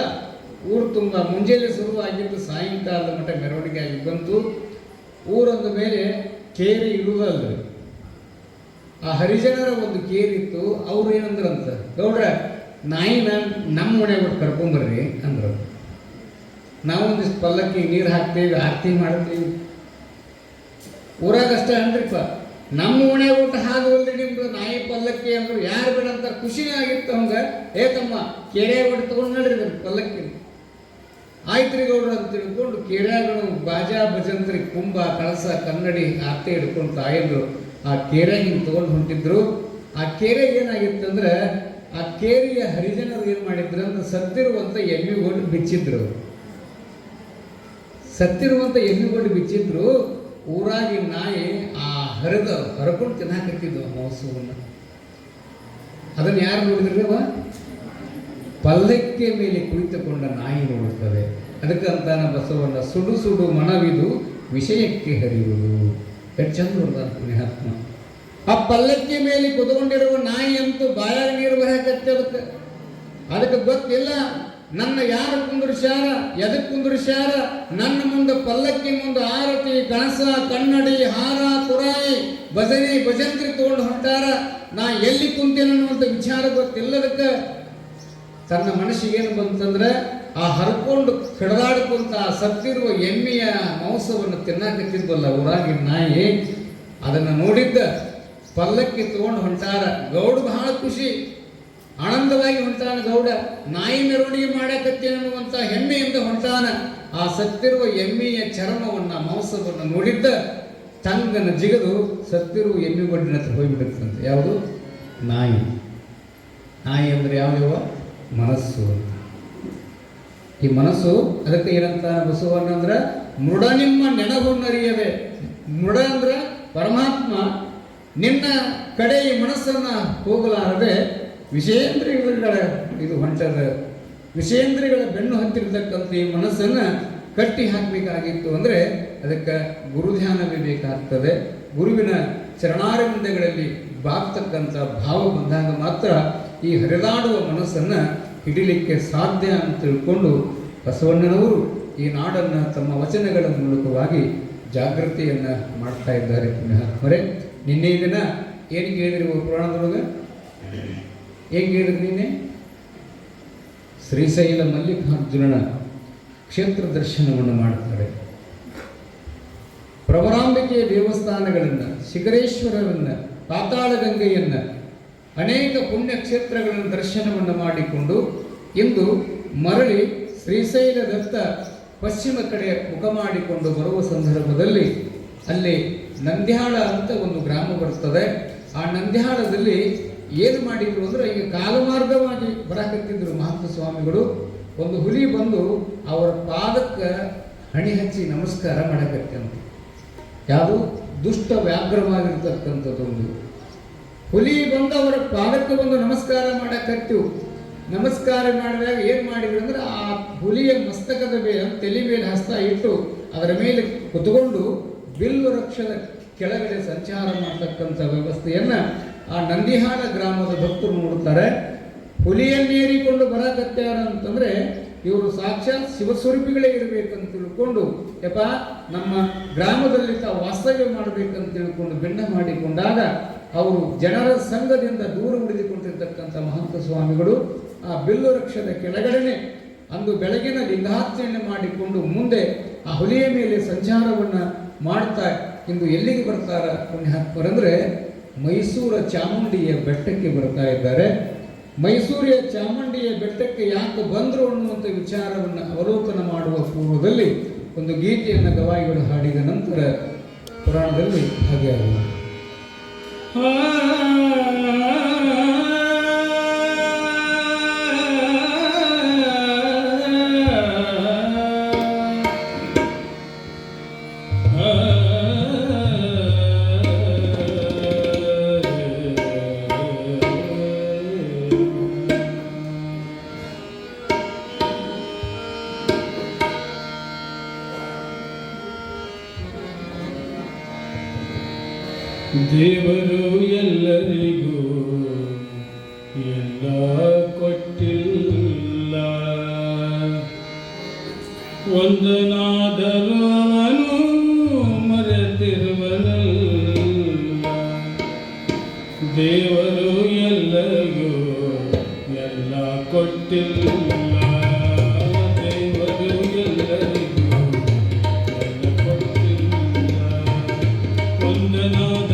ಊರು ತುಂಬ ಮುಂಜಾನೆ ಶುರುವಾಗಿದ್ದು ಸಾಯಂಕಾಲದ ಮಟ್ಟ ಮೆರವಣಿಗೆ ಆಗಿ ಬಂತು. ಊರಂದ ಮೇಲೆ ಕೇರಿ ಇರುವುದಲ್ರಿ, ಆ ಹರಿಜನರ ಒಂದು ಕೇರಿತ್ತು. ಅವ್ರು ಏನಂದ್ರಂತ, ಗೌಡ್ರ ನಾಯಿನ ನಮ್ಮ ಮನೆ ಬಿಟ್ಟು ಕರ್ಕೊಂಬರ್ರಿ ಅಂದ್ರು. ನಾವೊಂದಿಷ್ಟು ಪಲ್ಲಕ್ಕಿ ನೀರು ಹಾಕ್ತೀವಿ, ಆರತಿ ಮಾಡ್ತೀವಿ, ಊರಾಗ ಅಷ್ಟೇ ಅನ್ರಿಪ್ಪ. ನಮ್ಮ ಮನೆ ಊಟ ಹಾಗಲ್ರಿ ನಿಮ್ದು ನಾಯಿ ಪಲ್ಲಕ್ಕಿ ಅಂದ್ರು. ಯಾರು ಬೇಡ ಅಂತ ಖುಷಿನೇ ಆಗಿತ್ತು ಅವಂಗ. ಏಕಮ್ಮ ಕೆರೆ ಒಟ್ಟು ತೊಗೊಂಡು ನಡ್ರಿ ಪಲ್ಲಕ್ಕಿ. ಆಯ್ತು ರೀ ಗೌಡ್ರು ಅಂತ ತಿಳ್ಕೊಂಡು ಕೆರೆಗಳು ಬಾಜಾ ಭಜಂತ್ರಿ, ಕುಂಭ, ಕಳಸ, ಕನ್ನಡಿ ಆರ್ತಿ ಹಿಡ್ಕೊಂಡು ತಾಯಿದ್ರು ಆ ಕೆರೆ ಹಿಂಗೆ ತೊಗೊಂಡು ಹೊಂಟಿದ್ರು. ಆ ಕೆರೆ ಏನಾಗಿತ್ತಂದ್ರೆ ಆ ಕೇರಿಯ ಹರಿಜನರು ಏನು ಮಾಡಿದ್ರು ಅಂದ್ರೆ ಸತ್ತಿರುವಂಥ ಎಮ್ಮಿಗೊಡ್ಡು ಬಿಚ್ಚಿದ್ರು. ಸತ್ತಿರುವಂಥ ಎಮ್ಮಿಗೊಡ್ಡು ಬಿಚ್ಚಿದ್ರು. ಊರಾಗಿ ನಾಯಿ ಆ ಹರಕೊಂಡು ತಿನ್ನಾಕತ್ತಿದ್ವು ಮಾಂಸವನ್ನು. ಅದನ್ನು ಯಾರು ನೋಡಿದ್ರವ? ಪಲ್ಲಕ್ಕಿ ಮೇಲೆ ಕುಳಿತುಕೊಂಡ ನಾಯಿ ನೋಡುತ್ತದೆ. ಅದಕ್ಕೆ ಅಂತಾನ ಬಸವಣ್ಣ, ಸುಡು ಸುಡು ಮನವಿದು ವಿಷಯಕ್ಕೆ ಹರಿಯುವುದು. ಎಷ್ಟು ಚಂದ ನೋಡ್ದ ಪುಣ್ಯಾತ್ಮ. ಆ ಪಲ್ಲಕ್ಕಿ ಮೇಲೆ ಕುತ್ಕೊಂಡಿರುವ ನಾಯಿ ಅಂತೂ ಬಾಯಾಗ ನೀರು ಬರಕತ್ತೆ. ಅದಕ್ಕೆ ಗೊತ್ತಿಲ್ಲ ನನ್ನ ಯಾರು ಕುಂದುರ್ಸ್ಯಾರ, ಎದಕ್ಕೆ ಕುಂದುರ್ಸ್ಯಾರ, ನನ್ನ ಮುಂದೆ ಪಲ್ಲಕ್ಕಿ ಮುಂದೆ ಆರತಿ, ಕಣಸ, ಕನ್ನಡಿ, ಹಾರ, ತುರಾಯಿ, ಭಜನೆ, ಭಜಂತ್ರಿ ತಗೊಂಡು ಹೊಂಟಾರ. ನಾ ಎಲ್ಲಿ ಕುಂತೇನೆ ಅನ್ನುವಂಥ ವಿಚಾರ ಗೊತ್ತಿಲ್ಲದಕ್ಕೆ ತನ್ನ ಮನಸ್ಸಿಗೇನು ಬಂತಂದ್ರೆ ಆ ಹರ್ಕೊಂಡು ಕಡದಾಡ್ಕೊಂತ ಸತ್ತಿರುವ ಎಮ್ಮೆಯ ಮಾಂಸವನ್ನು ತಿನ್ನಾಕತ್ತಿದ್ವಲ್ಲ ಊರಾಗಿನ ನಾಯಿ, ಅದನ್ನು ನೋಡಿದ್ದ ಪಲ್ಲಕ್ಕಿ ತಗೊಂಡು ಹೊಂಟಾರ. ಗೌಡ ಬಹಳ ಖುಷಿ, ಆನಂದವಾಗಿ ಹೊಂಟಾನ ಗೌಡ. ನಾಯಿ ಮೆರವಣಿಗೆ ಮಾಡಕತ್ತೇನೆ ಅನ್ನುವಂಥ ಹೆಮ್ಮೆಯಿಂದ ಹೊಂಟಾನ. ಆ ಸತ್ತಿರುವ ಎಮ್ಮೆಯ ಚರ್ಮವನ್ನು, ಮಾಂಸವನ್ನು ನೋಡಿದ್ದ ತಂಗನ ಜಿಗದು ಸತ್ತಿರುವ ಎಮ್ಮೆಗೊಡ್ಡಿನ ಹತ್ರ ಹೋಗಿಬಿಡುತ್ತಂತೆ. ಯಾವುದು? ನಾಯಿ. ನಾಯಿ ಅಂದರೆ ಯಾವ್ಯಾವ? ಮನಸ್ಸು. ಈ ಮನಸ್ಸು ಅದಕ್ಕೆ ಏನಂತ ಬಸವಣ್ಣ ಅಂದ್ರೆ ಮೃಡ ನಿಮ್ಮ ನೆನಗುನ್ನರಿಯದೆ. ಮೃಡ ಅಂದ್ರೆ ಪರಮಾತ್ಮ ನಿನ್ನ ಕಡೆ ಈ ಮನಸ್ಸನ್ನು ಹೋಗಲಾರದೆ ವಿಷೇಂದ್ರಿಯಗಳ ಇದು ಹೊಂಟದ. ವಿಷೇಂದ್ರಿಯಗಳ ಬೆನ್ನು ಹತ್ತಿರತಕ್ಕಂಥ ಈ ಮನಸ್ಸನ್ನು ಕಟ್ಟಿ ಹಾಕಬೇಕಾಗಿತ್ತು ಅಂದರೆ ಅದಕ್ಕೆ ಗುರುಧ್ಯಾನವೇ ಬೇಕಾಗ್ತದೆ. ಗುರುವಿನ ಚರಣಾರವಿಂದಗಳಲ್ಲಿ ಬಾಗ್ತಕ್ಕಂಥ ಭಾವ ಬಂದಾಗ ಮಾತ್ರ ಈ ಹರಿದಾಡುವ ಮನಸ್ಸನ್ನು ಹಿಡಿಲಿಕ್ಕೆ ಸಾಧ್ಯ ಅಂತ ತಿಳ್ಕೊಂಡು ಬಸವಣ್ಣನವರು ಈ ನಾಡನ್ನು ತಮ್ಮ ವಚನಗಳ ಮೂಲಕವಾಗಿ ಜಾಗೃತಿಯನ್ನು ಮಾಡ್ತಾ ಇದ್ದಾರೆ. ಪುಣ್ಯಾತ್ಮರೇ, ನಿನ್ನೆ ದಿನ ಏನು ಕೇಳಿದ್ರಿ ಪುರಾಣದೊಳಗೆ? ಏನು ಕೇಳಿದ್ರಿ ನಿನ್ನೆ? ಶ್ರೀಶೈಲ ಮಲ್ಲಿಕಾರ್ಜುನನ ಕ್ಷೇತ್ರ ದರ್ಶನವನ್ನು ಮಾಡ್ತಾರೆ. ಪ್ರವರಾಂಬಿಕೆಯ ದೇವಸ್ಥಾನಗಳನ್ನು, ಶಿಖರೇಶ್ವರರನ್ನು, ಪಾತಾಳ ಗಂಗೆಯನ್ನು, ಅನೇಕ ಪುಣ್ಯ ಕ್ಷೇತ್ರಗಳನ್ನು ದರ್ಶನವನ್ನು ಮಾಡಿಕೊಂಡು ಇಂದು ಮರಳಿ ಶ್ರೀಶೈಲದತ್ತ ಪಶ್ಚಿಮ ಕಡೆ ಮುಖ ಮಾಡಿಕೊಂಡು ಬರುವ ಸಂದರ್ಭದಲ್ಲಿ ಅಲ್ಲಿ ನಂದ್ಯಾಳ ಅಂತ ಒಂದು ಗ್ರಾಮ ಬರ್ತದೆ. ಆ ನಂದ್ಯಾಳದಲ್ಲಿ ಏನು ಮಾಡಿದ್ರು ಅಂದರೆ ಈಗ ಕಾಲಮಾರ್ಗವಾಗಿ ಬರಕತ್ತಿದ್ರು ಮಹಾತ್ಮ ಸ್ವಾಮಿಗಳು. ಒಂದು ಹುಲಿ ಬಂದು ಅವರ ಪಾದಕ್ಕೆ ಹಣಿ ಹಚ್ಚಿ ನಮಸ್ಕಾರ ಮಾಡಕತ್ತಂತ. ಯಾವುದು ದುಷ್ಟ ವ್ಯಾಘ್ರವಾಗಿರ್ತಕ್ಕಂಥದ್ದೊಂದು ಹುಲಿ ಬಂದವರ ಪಾದಕ್ಕೆ ಒಂದು ನಮಸ್ಕಾರ ಮಾಡಕತ್ತೀವಿ. ನಮಸ್ಕಾರ ಮಾಡಿದಾಗ ಏನು ಮಾಡಿದ್ರು ಅಂದ್ರೆ ಆ ಹುಲಿಯ ಮಸ್ತಕದ ಮೇಲೆ ತಲೆ ಮೇಲೆ ಹಸ್ತ ಇಟ್ಟು ಅದರ ಮೇಲೆ ಕುತ್ಕೊಂಡು ಬಿಲ್ವ ವೃಕ್ಷದ ಕೆಳಗಡೆ ಸಂಚಾರ ಮಾಡ್ತಕ್ಕಂಥ ವ್ಯವಸ್ಥೆಯನ್ನು ಆ ನಂದಿಹಾಳ ಗ್ರಾಮದ ಭಕ್ತರು ನೋಡುತ್ತಾರೆ. ಹುಲಿಯನ್ನೇರಿಕೊಂಡು ಬರಕತ್ಯಾರ ಅಂತಂದ್ರೆ ಇವರು ಸಾಕ್ಷಾತ್ ಶಿವಸ್ವರೂಪಿಗಳೇ ಇರಬೇಕಂತ ತಿಳ್ಕೊಂಡು ಯಪ್ಪ ನಮ್ಮ ಗ್ರಾಮದಲ್ಲಿ ತಾವು ವಾಸ್ತವ್ಯ ಮಾಡಬೇಕಂತ ತಿಳ್ಕೊಂಡು ಬೆನ್ನ ಮಾಡಿಕೊಂಡಾಗ ಅವರು ಜನರ ಸಂಘದಿಂದ ದೂರ ಉಳಿದುಕೊಂಡಿರ್ತಕ್ಕಂಥ ಮಹಂತ ಸ್ವಾಮಿಗಳು ಆ ಬಿಲ್ಲು ವೃಕ್ಷದ ಕೆಳಗಡೆನೆ ಅಂದು ಬೆಳಗಿನ ಲಿಂಗಾರ್ಚನೆ ಮಾಡಿಕೊಂಡು ಮುಂದೆ ಆ ಹುಲಿಯ ಮೇಲೆ ಸಂಚಾರವನ್ನು ಮಾಡ್ತಾ ಇಂದು ಎಲ್ಲಿಗೆ ಬರ್ತಾರ ಪುಣ್ಯಾತ್ಮರಂದ್ರೆ ಮೈಸೂರ ಚಾಮುಂಡಿಯ ಬೆಟ್ಟಕ್ಕೆ ಬರ್ತಾ ಇದ್ದಾರೆ. ಮೈಸೂರಿನ ಚಾಮುಂಡಿಯ ಬೆಟ್ಟಕ್ಕೆ ಯಾಕೆ ಬಂದರು ಅನ್ನುವಂಥ ವಿಚಾರವನ್ನು ಅವಲೋಕನ ಮಾಡುವ ಪೂರ್ವದಲ್ಲಿ ಒಂದು ಗೀತೆಯನ್ನು ಗವಾಯಿಗಳು ಹಾಡಿದ ನಂತರ ಪುರಾಣದಲ್ಲಿ ಭಾಗಿಯಾಗುವ ದೇವರು ಎಲ್ಲರಿಗೂ ಎಲ್ಲ ಕೊಟ್ಟಿಲ್ಲ, ಒಂದನಾದರೂ ಅವನು ಮರೆತಿರುವನಲ್ಲ. ದೇವರು ಎಲ್ಲರಿಗೂ ಎಲ್ಲ ಕೊಟ್ಟಿಲ್ಲ, ದೇವರು ಎಲ್ಲರಿಗೂ ಎಲ್ಲ ಕೊಟ್ಟಿಲ್ಲ, ಒಂದನಾದ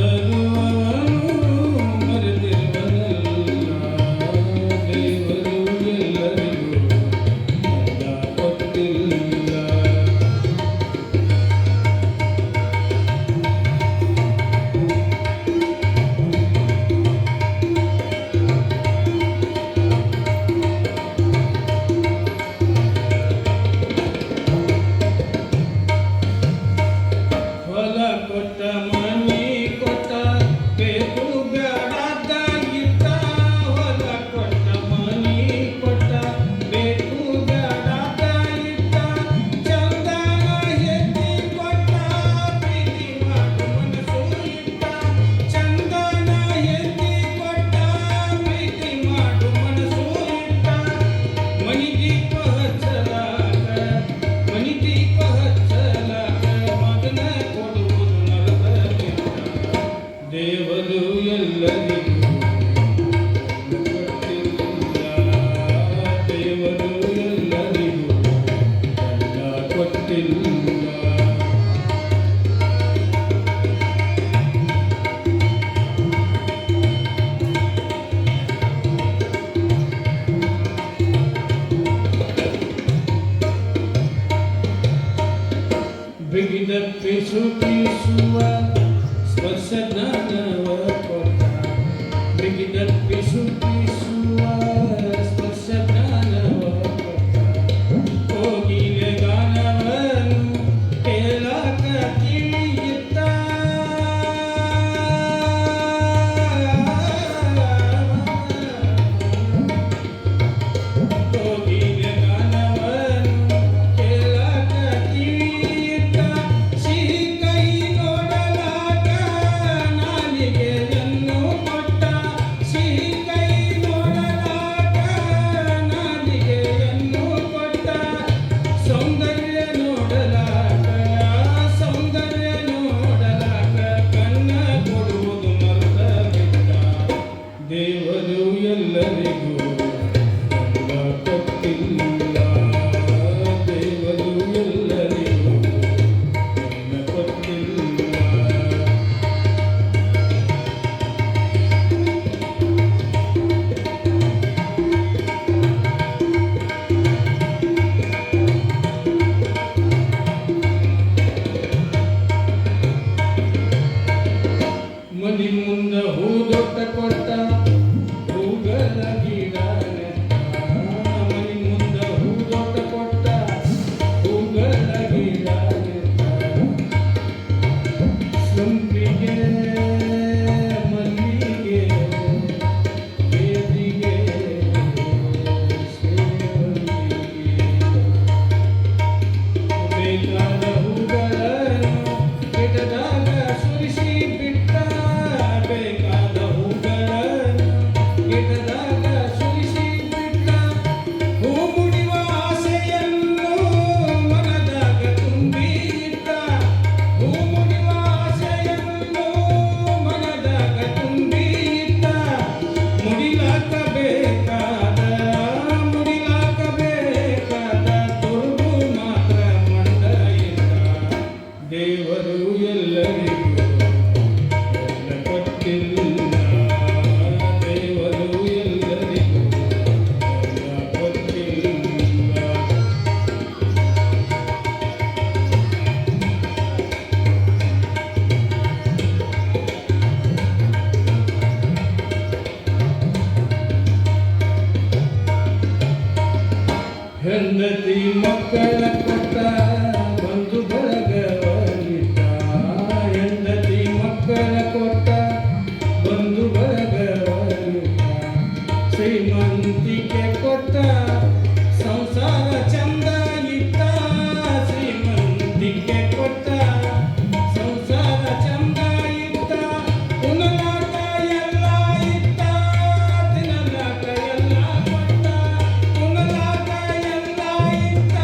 ಬಿಗಿದಪ್ಪಿಸುವ ಸ್ಪರ್ಶಜ್ಞಾನವ ಕೊಟ್ಟ, ಬಿಗಿದಪ್ಪಿಸುವ ಸ್ಪರ್ಶಜ್ಞಾನವ ಕೊಟ್ಟ, ಹೋಗಿಲೆ ಗಾನವನು ಕೇಳಾಕ ತಿಳಿಯುತ್ತ, ಹೋಗಿಲೆ ಗಾನವನು ಕೇಳಾಕ ತಿಳಿಯುತ್ತ, ಕೈ ನೋಡಲಾಗ ನಾನಿಗೆ ಹೆಂಡತಿ ಮಕ್ಕಳ ಕೊಟ್ಟ ಬಂಧು ಬಳಗವನಿಟ್ಟ ಹೆಂಡತಿ ಮಕ್ಕಳ ಕೊಟ್ಟ ಬಂಧು ಬಳಗವನಿಟ್ಟ ಶ್ರೀಮಂತಿಕೆ ಕೊಟ್ಟ ಸಂಸಾರ ಚಂದ ಇಟ್ಟ ಶ್ರೀಮಂತಿಕೆ ಕೊಟ್ಟ ಸಂಸಾರ ಚಂದ ಇಟ್ಟ ಉಣಲಾಟ ಎಲ್ಲ ಇಟ್ಟ ತಿನ್ನಲಾಟ ಎಲ್ಲ ಕೊಟ್ಟ ಉಣಲಾಟ ಎಲ್ಲ ಇಟ್ಟ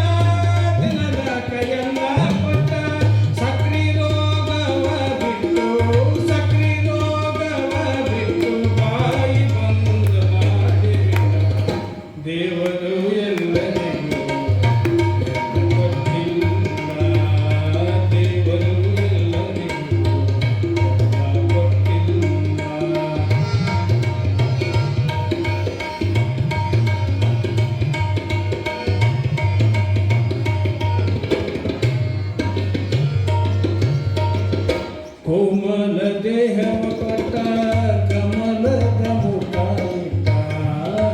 ತಿನ್ನಲಾಟ ಎಲ್ಲ ಕೊಟ್ಟ ಸಕ್ರಿ ರೋಗವ ಬಿಟ್ಟು ಸಕ್ರಿ ರೋಗವ ಬಿಟ್ಟು ಬಾಯಿ ಬಂದ ಮಾಡಿಬಿಟ್ಟ ದೇವರು ಎಲ್ಲರಿಗೂ ಕೊಟ್ಟಿಲ್ಲ ದೇವರು ಎಲ್ಲರಿಗೂ ಕೊಟ್ಟಿಲ್ಲ ಕೋಮಲ ದೇಹವ ಕೊಟ್ಟ ಕಮಲದ ಮುಖ ಇಟ್ಟ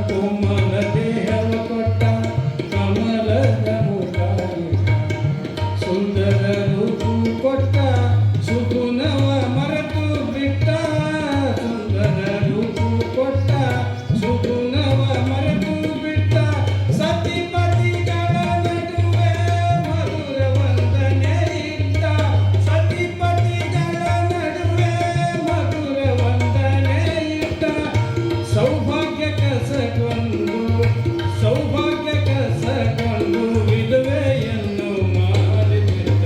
ಕೋಮಲ ದೇಹವ ಕೊಟ್ಟ ಕಮಲದ ಮುಖ ಇಟ್ಟ ಸುಂದರ ರೂಪು ಕೊಟ್ಟ ಸುಗುಣವ ಮರೆತು ಬಿಟ್ಟ ಸುಂದರ ರೂಪು ಕೊಟ್ಟ ಸುಗುಣವ ಮರೆತು ಬಿಟ್ಟ ಸತಿಪತಿಗಳ ನಡುವೆ ಮಧುರ ವಂದನೆ ಇಟ್ಟ ಸತಿಪತಿಗಳ ನಡುವೆ ಮಧುರ ವಂದನೆ ಇಟ್ಟ ಸೌಭಾಗ್ಯ ಕಸಗೊಂಡು ಸೌಭಾಗ್ಯ ಕಸಗೊಂಡು ವಿಧವೆಯನ್ನು ಮಾಡಿಬಿಟ್ಟ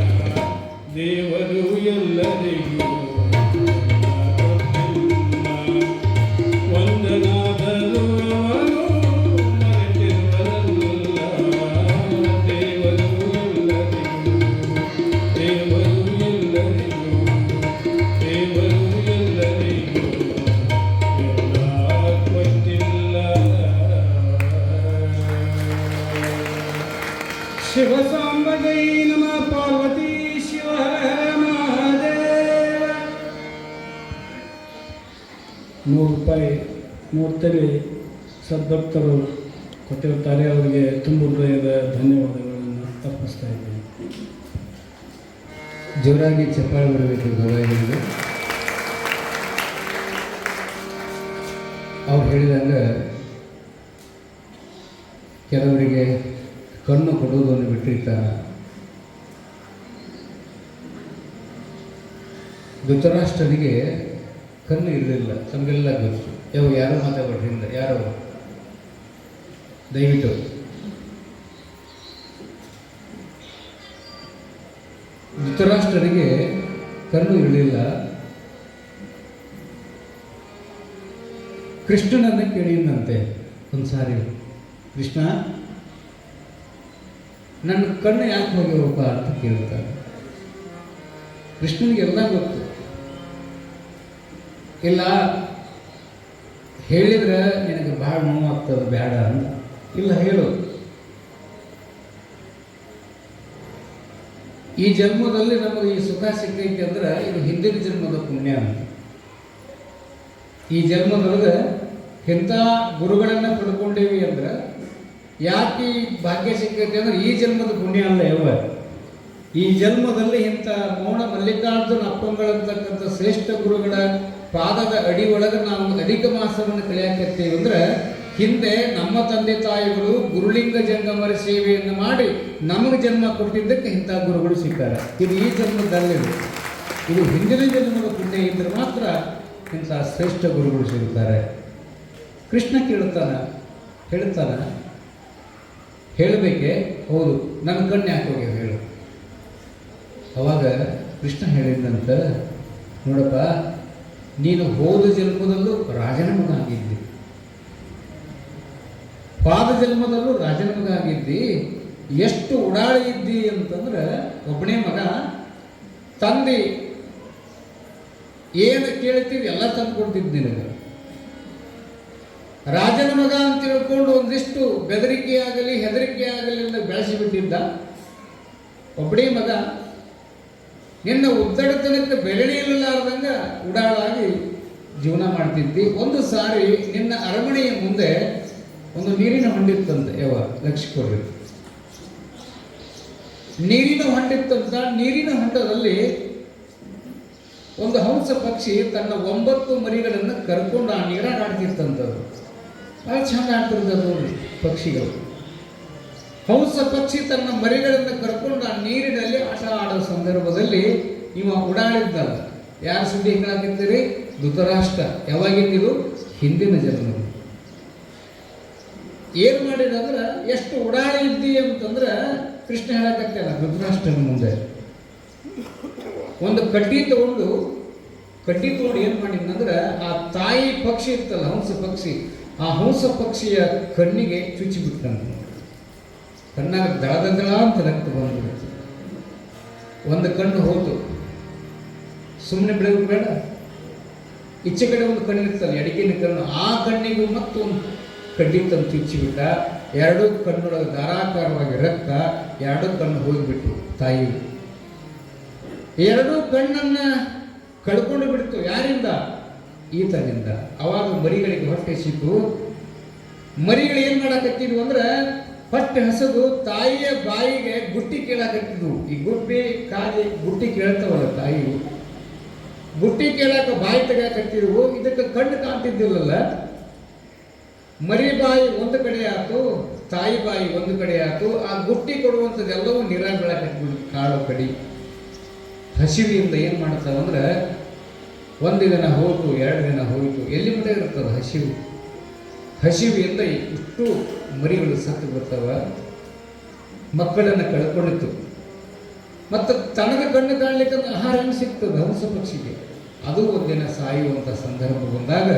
ದೇವರು ಎಲ್ಲರಿಗೂ ಕೊಟ್ಟಿಲ್ಲ ವಂದನಾದರೂ ಅವನು ಮರೆತಿರುವರಲ್ಲ ದೇವರು ಎಲ್ಲರಿಗೂ ದೇವರು ಎಲ್ಲರಿಗೂ ದೇವರು ಎಲ್ಲರಿಗೂ ಎಲ್ಲ ಕೊಟ್ಟಿಲ್ಲ ಶಿವ ಸಾಂಬಗೈ ನಮಃ ಪಾರ್ವತಿ ಶಿವ ಹರ ಮಹಾದೇವ 100 ರೂಪಾಯಿ ಮೂರ್ತಲ್ಲಿ ಸದ್ಭಕ್ತರು ಕೊಟ್ಟಿರುತ್ತಾರೆ ಅವರಿಗೆ ತುಂಬ ಹೃದಯದ ಧನ್ಯವಾದಗಳನ್ನು ಅರ್ಪಿಸ್ತಾ ಇದ್ದೇನೆ. ಜೋರಾಗಿ ಚಪ್ಪಾಳೆ ಬರಬೇಕು ಗೌರವರಿಗೆ. ಅವ್ರು ಹೇಳಿದಂಗೆ ಕೆಲವರಿಗೆ ಕಣ್ಣು ಕೊಡುವುದನ್ನು ಬಿಟ್ಟಿರ್ತಾರೆ. ಧೃತರಾಷ್ಟ್ರನಿಗೆ ಕಣ್ಣು ಇರಲಿಲ್ಲ, ತಮಗೆಲ್ಲ ಗೊತ್ತು. ಯಾರು ಮಾತಾಡ್ರಿಂದ ಯಾರು ದಯವಿಟ್ಟು ಧೃತರಾಷ್ಟ್ರನಿಗೆ ಕಣ್ಣು ಇರಲಿಲ್ಲ. ಕೃಷ್ಣನನ್ನು ಕೇಳಿದಂತೆ ಒಂದು ಸಾರಿ, ಕೃಷ್ಣ ನನ್ನ ಕಣ್ಣು ಯಾಕೆ ಹೋಗ್ಯವಪ್ಪ ಅಂತ ಕೇಳ್ತಾರೆ. ಕೃಷ್ಣನಿಗೆಲ್ಲ ಗೊತ್ತು. ಇಲ್ಲ ಹೇಳಿದ್ರೆ ನಿನಗೆ ಭಾಳ ನೋವಾಗ್ತದೆ, ಬೇಡ ಅಂತ. ಇಲ್ಲ ಹೇಳು, ಈ ಜನ್ಮದಲ್ಲಿ ನಮಗೆ ಈ ಸುಖ ಸಿಕ್ಕೈತೆ ಅಂದ್ರೆ ಇದು ಹಿಂದಿನ ಜನ್ಮದ ಪುಣ್ಯ ಅಂತ. ಈ ಜನ್ಮದೊಳಗೆ ಇಂಥ ಗುರುಗಳನ್ನು ಪಡ್ಕೊಂಡೇವಿ ಅಂದ್ರೆ ಯಾಕೆ ಈ ಭಾಗ್ಯ ಸಿಕ್ಕೈತೆ ಅಂದ್ರೆ ಈ ಜನ್ಮದ ಪುಣ್ಯ ಅಲ್ಲ ಯಾವ. ಈ ಜನ್ಮದಲ್ಲಿ ಇಂಥ ಮೌನ ಮಲ್ಲಿಕಾರ್ಜುನ ಅಪ್ಪಂಗಳಂತಕ್ಕಂಥ ಶ್ರೇಷ್ಠ ಗುರುಗಳ ಪಾದದ ಅಡಿ ಒಳಗೆ ನಾವು ಅಧಿಕ ಮಾಸವನ್ನು ಕಳೆಯಾಕತ್ತೀವಿ ಅಂದ್ರೆ ಹಿಂದೆ ನಮ್ಮ ತಂದೆ ತಾಯಿಗಳು ಗುರುಲಿಂಗ ಜಂಗಮರ ಸೇವೆಯನ್ನು ಮಾಡಿ ನಮಗೆ ಜನ್ಮ ಕೊಟ್ಟಿದ್ದಕ್ಕೆ ಇಂಥ ಗುರುಗಳು ಸಿಗ್ತಾರೆ. ಇದು ಈ ಜನ್ಮದಲ್ಲಿದೆ. ಇದು ಹಿಂದಿನ ಜನ್ಮದ ಪುಣ್ಯ ಇದ್ರೆ ಮಾತ್ರ ಇಂಥ ಶ್ರೇಷ್ಠ ಗುರುಗಳು ಸಿಗುತ್ತಾರೆ. ಕೃಷ್ಣ ಹೇಳ್ತಾನ ಹೇಳಬೇಕೆ? ಹೌದು, ನನ್ನ ಕಣ್ಣು ಯಾಕೆ ಹೋಗಿ ಹೇಳು. ಅವಾಗ ಕೃಷ್ಣ ಹೇಳಿದಂತ, ನೋಡಪ್ಪ, ನೀನು ಹೋದ ಜನ್ಮದಲ್ಲೂ ರಾಜನ ಮಗ ಆಗಿದ್ದಿ, ಪಾದ ಜನ್ಮದಲ್ಲೂ ರಾಜನ ಮಗ ಆಗಿದ್ದಿ. ಎಷ್ಟು ಉಡಾಳಿ ಇದ್ದಿ ಅಂತಂದ್ರೆ ಒಬ್ಬನೇ ಮಗ, ತಂದೆ ಏನು ಕೇಳ್ತೀವಿ ಎಲ್ಲ ತಂದು ಕೊಡ್ತಿದ್ದು ನಿನಗೆ. ರಾಜನ ಮಗ ಅಂತ ತಿಳ್ಕೊಂಡು ಒಂದಿಷ್ಟು ಬೆದರಿಕೆ ಆಗಲಿ ಹೆದರಿಕೆ ಆಗಲಿ ಅಂತ ಬೆಳೆಸಿಬಿಟ್ಟಿದ್ದ ಒಬ್ಬನೇ ಮಗ. ನಿನ್ನ ಉದ್ದಡತನಕ್ಕೆ ಬೆರಳಿ ಇಲ್ಲಲಾರ್ದಂಗ ಉಡಾಳಾಗಿ ಜೀವನ ಮಾಡ್ತಿದ್ದಿ. ಒಂದು ಸಾರಿ ನಿನ್ನ ಅರಮನೆಯ ಮುಂದೆ ಒಂದು ನೀರಿನ ಹೊಂಡಿತ್ತಂತೆ. ಲಕ್ಷ್ಯ ಕೊಡ್ರಿ, ನೀರಿನ ಹೊಂಡಿತ್ತಂತ. ನೀರಿನ ಹೊಂಡದಲ್ಲಿ ಒಂದು ಹಂಸ ಪಕ್ಷಿ ತನ್ನ 9 ಮರಿಗಳನ್ನು ಕರ್ಕೊಂಡು ಆ ನೀರಾಗ ಆಡ್ತಿರ್ತಂಥದ್ದು. ಭಾಳ ಚಂದ ಆಡ್ತಿರ್ತದೆ ನೋಡಿ ಪಕ್ಷಿಗಳು. ಹಂಸ ಪಕ್ಷಿ ತನ್ನ ಮರಿಗಳನ್ನು ಕರ್ಕೊಂಡು ಆ ನೀರಿನಲ್ಲಿ ಆಟ ಆಡೋ ಸಂದರ್ಭದಲ್ಲಿ ಇವ ಉಡಾಡಿದ್ದಲ್ಲ. ಯಾರ ಸುದ್ದಿ ಹೇಳಾಕಿರ್ತೀರಿ? ಧೃತರಾಷ್ಟ್ರ. ಯಾವಾಗಿಂದಿದು? ಹಿಂದಿನ ಜನ್ಮ. ಏನು ಮಾಡಿದಂದ್ರೆ ಎಷ್ಟು ಉಡಾಳಿ ಇದ್ದಿ ಅಂತಂದ್ರೆ ಕೃಷ್ಣ ಹೇಳಕತ್ತಲ್ಲ ಧೃತರಾಷ್ಟ್ರನ ಮುಂದೆ. ಒಂದು ಕಡ್ಡಿ ತಗೊಂಡು ಏನು ಮಾಡಿದ್ನಂದ್ರೆ ಆ ತಾಯಿ ಪಕ್ಷಿ ಇರ್ತಲ್ಲ ಹಂಸ ಪಕ್ಷಿ, ಆ ಹಂಸ ಪಕ್ಷಿಯ ಕಣ್ಣಿಗೆ ಚುಚ್ಚಿಬಿಟ್ಟಂತ. ಕಣ್ಣಾಗ ದಳ ಅಂತ ರಕ್ತ ಬಂದ್ಬಿಡುತ್ತೆ. ಒಂದು ಕಣ್ಣು ಹೋತು. ಸುಮ್ಮನೆ ಬಿಡೋದು ಬೇಡ. ಈಚೆ ಕಡೆ ಒಂದು ಕಣ್ಣು ಇರ್ತಲ್ಲ, ಎಡಕಿನ ಕಣ್ಣು, ಆ ಕಣ್ಣಿಗೂ ಮತ್ತೊಂದು ಕಡ್ಡಿ ತಂದು ಚುಚ್ಚಿಬಿಟ್ಟ. 2 ಕಣ್ಣೊಳಗೆ ಧಾರಾಕಾರವಾಗಿ ರಕ್ತ, 2 ಕಣ್ಣು ಹೋಗಿಬಿಟ್ಟು ತಾಯಿ. 2 ಕಣ್ಣನ್ನು ಕಳ್ಕೊಂಡು ಬಿಡ್ತು. ಯಾರಿಂದ? ಈತನಿಂದ. ಅವಾಗ ಮರಿಗಳಿಗೆ ಹೊಟ್ಟೆ ಸಿಕ್ಕು. ಮರಿಗಳು ಏನು ಮಾಡಕತ್ತಿದ್ವು ಅಂದ್ರೆ ಹೊಟ್ಟೆ ಹಸದು ತಾಯಿಯ ಬಾಯಿಗೆ ಗುಟ್ಟಿ ಕೇಳಾಕತ್ತಿದ್ವು. ಈ ಗುಬ್ಬಿ ಕಾಲಿ ಗುಟ್ಟಿ ಕೇಳ್ತಾವಲ್ಲ ತಾಯಿ, ಗುಟ್ಟಿ ಕೇಳಾಕ ಬಾಯಿ ತೆಗಾಕತ್ತಿದ್ವು. ಇದಕ್ಕೆ ಕಣ್ಣು ಕಾಣ್ತಿದ್ದಿಲ್ಲಲ್ಲ. ಮರಿ ಬಾಯಿ ಒಂದು ಕಡೆ ಆಯ್ತು, ತಾಯಿ ಬಾಯಿ ಒಂದು ಕಡೆ ಆಯ್ತು. ಆ ಗುಟ್ಟಿ ಕೊಡುವಂಥದ್ದೆಲ್ಲವೂ ನೀರಾಗ ಬೆಳಕತ್ತಿದ್ವು. ಕಾಳು ಕಡಿ ಹಸಿವಿಯಿಂದ ಏನು ಮಾಡ್ತಾವಂದ್ರೆ 1 ದಿನ ಹೋಯ್ತು, 2 ದಿನ ಹೋಯಿತು, ಎಲ್ಲಿ ಮಟ್ಟ ಇರ್ತದೆ ಹಸಿವು. ಹಸಿವಿಯಿಂದ ಇಷ್ಟು ಮರಿಗಳು ಸತ್ತು ಬರ್ತಾವ. ಮಕ್ಕಳನ್ನು ಕಳ್ಕೊಂಡಿತ್ತು. ಮತ್ತು ತನಗೆ ಕಣ್ಣು ಕಾಣಲಿಕ್ಕೆ ಆಹಾರ ಏನು ಸಿಗ್ತದೆ ಹಂಸ ಪಕ್ಷಿಗೆ. ಅದು ಒಂದಿನ ಸಾಯುವಂಥ ಸಂದರ್ಭ ಬಂದಾಗ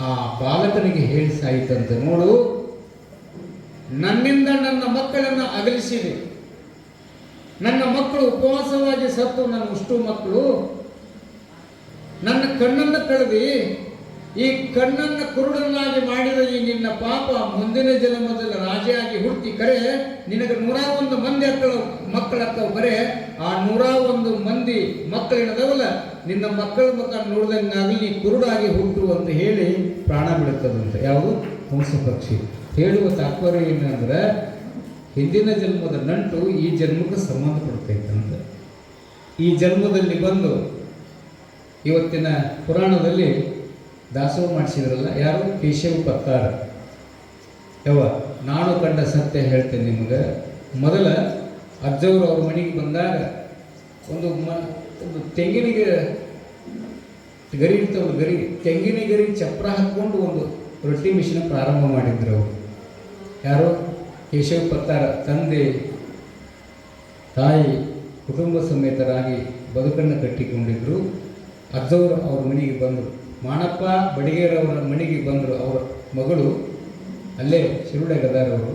ಆ ಬಾಲಕನಿಗೆ ಹೇಳಿ ಸಾಯಿತಂತೆ, ನೋಡು, ನನ್ನಿಂದ ನನ್ನ ಮಕ್ಕಳನ್ನು ಅಗಲಿಸಿದೆ. ನನ್ನ ಮಕ್ಕಳು ಉಪವಾಸವಾಗಿ ಸತ್ತು, ನನ್ನ ಉಷ್ಟು ಮಕ್ಕಳು. ನನ್ನ ಕಣ್ಣನ್ನು ಕಳೆದಿ, ಈ ಕಣ್ಣನ್ನು ಕುರುಡನ್ನಾಗಿ ಮಾಡಿದ ಈ ನಿನ್ನ ಪಾಪ ಮುಂದಿನ ಜನ್ಮದಲ್ಲಿ ರಾಜೆಯಾಗಿ ಹುಟ್ಟಿ ಕರೆ ನಿನಗೆ 101 ಮಂದಿ ಮಕ್ಕಳಾಗ್ತಾವ. ಕರೆ ಆ 101 ಮಂದಿ ಮಕ್ಕಳೇನದವಲ್ಲ, ನಿನ್ನ ಮಕ್ಕಳ ಮುಖ ನೋಡ್ದಂಗಾಗಲಿ ನೀ ಕುರುಡಾಗಿ ಹುಟ್ಟು ಅಂತ ಹೇಳಿ ಪ್ರಾಣ ಬಿಡುತ್ತದಂತೆ. ಯಾವುದು? ಹಂಸ ಪಕ್ಷಿ. ಹೇಳುವ ತಾತ್ಪರ್ಯ ಏನಂದ್ರೆ ಹಿಂದಿನ ಜನ್ಮದ ನಂಟು ಈ ಜನ್ಮಕ್ಕೆ ಸಂಬಂಧಪಡ್ತೈತಂತ. ಈ ಜನ್ಮದಲ್ಲಿ ಬಂದು ಇವತ್ತಿನ ಪುರಾಣದಲ್ಲಿ ದಾಸೋಹ ಮಾಡಿಸಿದ್ರಲ್ಲ, ಯಾರು? ಕೇಶವ ಪತ್ತಾರ. ನಾನು ಕಂಡ ಸತ್ಯ ಹೇಳ್ತೇನೆ ನಿಮಗೆ. ಮೊದಲ ಅಜ್ಜವರು ಅವ್ರ ಮನೆಗೆ ಬಂದಾಗ ಒಂದು ತೆಂಗಿನ ಗರಿ ಇರ್ತವೆ, ಗರಿ ತೆಂಗಿನ ಗರಿ ಚಪ್ರ ಹಾಕ್ಕೊಂಡು ಒಂದು ರೊಟ್ಟಿ ಮಿಷಿನ್ ಪ್ರಾರಂಭ ಮಾಡಿದ್ರು ಅವರು. ಯಾರು? ಕೇಶವ ಪತ್ತಾರ. ತಂದೆ ತಾಯಿ ಕುಟುಂಬ ಸಮೇತರಾಗಿ ಬದುಕನ್ನು ಕಟ್ಟಿಕೊಂಡಿದ್ರು. ಅಜ್ಜವರು ಅವ್ರ ಮನೆಗೆ ಬಂದರು. ಮಾಣಪ್ಪ ಬಡಿಗೇರವರ ಮನೆಗೆ ಬಂದರು. ಅವರ ಮಗಳು ಅಲ್ಲೇ ಶಿರುಡೆಗದಾರವರು.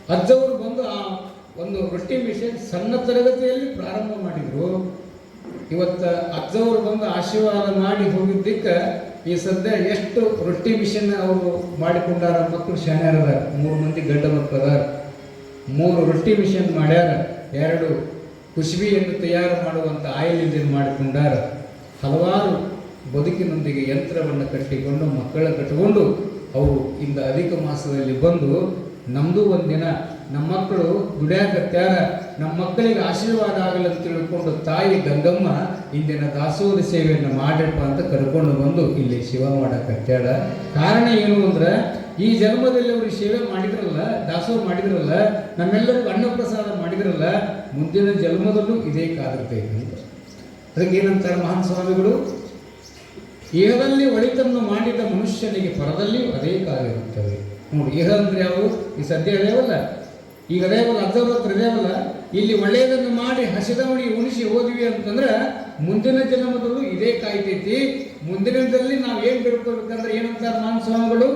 ಅಜ್ಜವರು ಬಂದು ಆ ಒಂದು ರೊಟ್ಟಿ ಮಿಷನ್ ಸಣ್ಣ ತರಗತಿಯಲ್ಲಿ ಪ್ರಾರಂಭ ಮಾಡಿದರು. ಇವತ್ತು ಅಜ್ಜವರು ಬಂದು ಆಶೀರ್ವಾದ ಮಾಡಿ ಹೋಗಿದ್ದಕ್ಕೆ ಈ ಸದ್ಯ ಎಷ್ಟು ರೊಟ್ಟಿ ಮಿಷನ್ ಅವರು ಮಾಡಿಕೊಂಡಾರ. ಮಕ್ಕಳು ಶಾಣ್ಯಾರದ 3 ಮಂದಿ ಗಂಡ ಮಕ್ಕಳದಾರ. 3 ರೊಟ್ಟಿ ಮಿಷನ್ ಮಾಡ್ಯಾರ. 2 ಕುಷ್ಬಿಯನ್ನು ತಯಾರು ಮಾಡುವಂಥ ಆಯಿಲ್ ಇಂಜಿನ್ ಮಾಡಿಕೊಂಡಾರ. ಹಲವಾರು ಬದುಕಿನೊಂದಿಗೆ ಯಂತ್ರವನ್ನು ಕಟ್ಟಿಕೊಂಡು ಮಕ್ಕಳ ಕಟ್ಟಿಕೊಂಡು ಅವರು ಇಂದ ಅಧಿಕ ಮಾಸದಲ್ಲಿ ಬಂದು ನಮ್ಮದು ಒಂದಿನ ನಮ್ಮ ಮಕ್ಕಳು ದುಡಿಯಾಕತ್ಯಾರ, ನಮ್ಮ ಮಕ್ಕಳಿಗೆ ಆಶೀರ್ವಾದ ಆಗಲ್ಲ ಅಂತ ತಿಳ್ಕೊಂಡು ತಾಯಿ ಗಂಗಮ್ಮ ಇಂದಿನ ದಾಸೋಹ ಸೇವೆಯನ್ನು ಮಾಡ್ರಪ್ಪ ಅಂತ ಕರ್ಕೊಂಡು ಬಂದು ಇಲ್ಲಿ ಶಿವ ಮಾಡಕತ್ಯಾಳ. ಕಾರಣ ಏನು ಅಂದ್ರೆ ಈ ಜನ್ಮದಲ್ಲಿ ಅವರು ಸೇವೆ ಮಾಡಿದ್ರಲ್ಲ, ದಾಸೋಹ ಮಾಡಿದ್ರಲ್ಲ, ನಮ್ಮೆಲ್ಲರಿಗೂ ಅನ್ನಪ್ರಸಾದ ಮಾಡಿದ್ರಲ್ಲ, ಮುಂದಿನ ಜನ್ಮದಲ್ಲೂ ಇದೇ ಕಾದಿರ್ತೈತೆ ಅಂತ. ಅದಕ್ಕೆ ಏನಂತಾರೆ ಮಹಾನ್ ಸ್ವಾಮಿಗಳು? ಇಹದಲ್ಲಿ ಒಳಿತನ್ನು ಮಾಡಿದ ಮನುಷ್ಯನಿಗೆ ಪರದಲ್ಲಿಯೂ ಅದೇ ಕಾಲಿರುತ್ತದೆ. ನೋಡಿ, ಇಹ ಅಂದ್ರೆ ಯಾವುದು? ಈ ಸದ್ಯ ಅದೇವಲ್ಲ, ಈಗ ಅದೇವಲ್ಲ, ಅಜ್ಜವ್ರ ಹತ್ರ ಇದೇವಲ್ಲ. ಇಲ್ಲಿ ಒಳ್ಳೆಯದನ್ನು ಮಾಡಿ ಹಸಿದವನಿಗೆ ಉಣಿಸಿ ಹೋದ್ವಿ ಅಂತಂದ್ರೆ ಮುಂದಿನ ಜನ್ಮದಲ್ಲೂ ಇದೇ ಕಾಯ್ತೈತಿ. ಮುಂದಿನದಲ್ಲಿ ನಾವು ಏನು ಬಿಡ್ಕೋಬೇಕಂದ್ರೆ ಏನಂತಾರೆ ಮಹಾನ್ ಸ್ವಾಮಿಗಳು?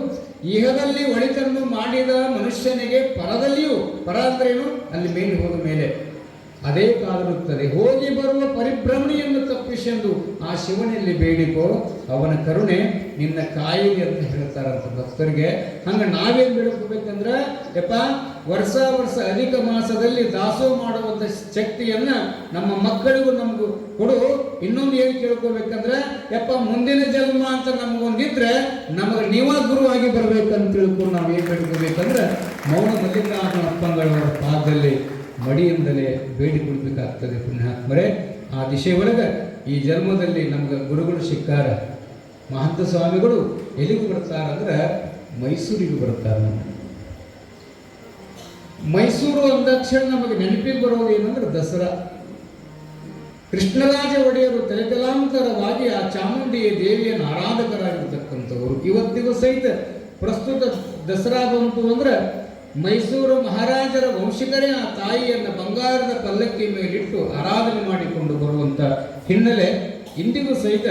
ಇಹದಲ್ಲಿ ಒಳಿತನ್ನು ಮಾಡಿದ ಮನುಷ್ಯನಿಗೆ ಪರದಲ್ಲಿಯೂ, ಪರ ಅಂದ್ರೆ ಏನು? ಅಲ್ಲಿ ಮೇಲೆ ಹೋದ ಮೇಲೆ ಅದೇ ಕಾದಿರುತ್ತದೆ. ಹೋಗಿ ಬರುವ ಪರಿಭ್ರಮಣೆಯನ್ನು ತಪ್ಪಿಸೆಂದು ಆ ಶಿವನಲ್ಲಿ ಬೇಡಿಕೋ, ಅವನ ಕರುಣೆ ನಿನ್ನ ಕಾಯಿಲೆ ಅಂತ ಹೇಳ್ತಾರಂತ ಭಕ್ತರಿಗೆ. ಹಂಗೆ ನಾವೇನು ಬೇಡ್ಕೋಬೇಕಂದ್ರೆ, ಯಪ್ಪ ವರ್ಷ ಅಧಿಕ ಮಾಸದಲ್ಲಿ ದಾಸೋಹ ಮಾಡುವಂಥ ಶಕ್ತಿಯನ್ನ ನಮ್ಮ ಮಕ್ಕಳಿಗೂ ನಮಗೂ ಕೊಡು. ಇನ್ನೊಂದು ಏನು ಕೇಳ್ಕೋಬೇಕಂದ್ರೆ, ಯಪ್ಪ ಮುಂದಿನ ಜನ್ಮ ಅಂತ ನಮಗೊಂದಿದ್ರೆ ನಮಗೆ ನೀವ ಗುರುವಾಗಿ ಬರ್ಬೇಕಂತ ತಿಳ್ಕೊಂಡು ನಾವು ಏನು ಬೇಡ್ಕೋಬೇಕಂದ್ರೆ, ಮೌನ ಮಲ್ಲಿಕಾರ್ಜುನ ಅಪ್ಪಂಗಳವರ ಪಾದದಲ್ಲಿ ಮಡಿಯಿಂದಲೇ ಬೇಡಿಕೊಳ್ಬೇಕಾಗ್ತದೆ ಪುಣ್ಯಾತ್ಮರೇ. ಆ ದಿಶೆ ಒಳಗೆ ಈ ಜನ್ಮದಲ್ಲಿ ನಮ್ಗೆ ಗುರುಗಳು ಸಿಕ್ಕಾರ. ಮಹಂತ ಸ್ವಾಮಿಗಳು ಎಲ್ಲಿಗೂ ಬರ್ತಾರಂದ್ರೆ ಮೈಸೂರಿಗೂ ಬರ್ತಾರೆ. ಮೈಸೂರು ಅಂದಾಕ್ಷಣ ನಮಗೆ ನೆನಪಿಗೆ ಬರೋದು ಏನಂದ್ರೆ ದಸರಾ. ಕೃಷ್ಣರಾಜ ಒಡೆಯರು ತಲೆತಲಾಂತರವಾಗಿ ಆ ಚಾಮುಂಡಿಯ ದೇವಿಯನ್ನು ಆರಾಧಕರಾಗಿರ್ತಕ್ಕಂಥವರು. ಇವತ್ತಿಗೂ ಸಹಿತ ಪ್ರಸ್ತುತ ದಸರಾ ಬಂತು ಅಂದ್ರೆ ಮೈಸೂರು ಮಹಾರಾಜರ ವಂಶಿಕರೇ ಆ ತಾಯಿಯನ್ನು ಬಂಗಾರದ ಪಲ್ಲಕ್ಕಿ ಮೇಲಿಟ್ಟು ಆರಾಧನೆ ಮಾಡಿಕೊಂಡು ಬರುವಂಥ ಹಿನ್ನೆಲೆ ಇಂದಿಗೂ ಸಹಿತ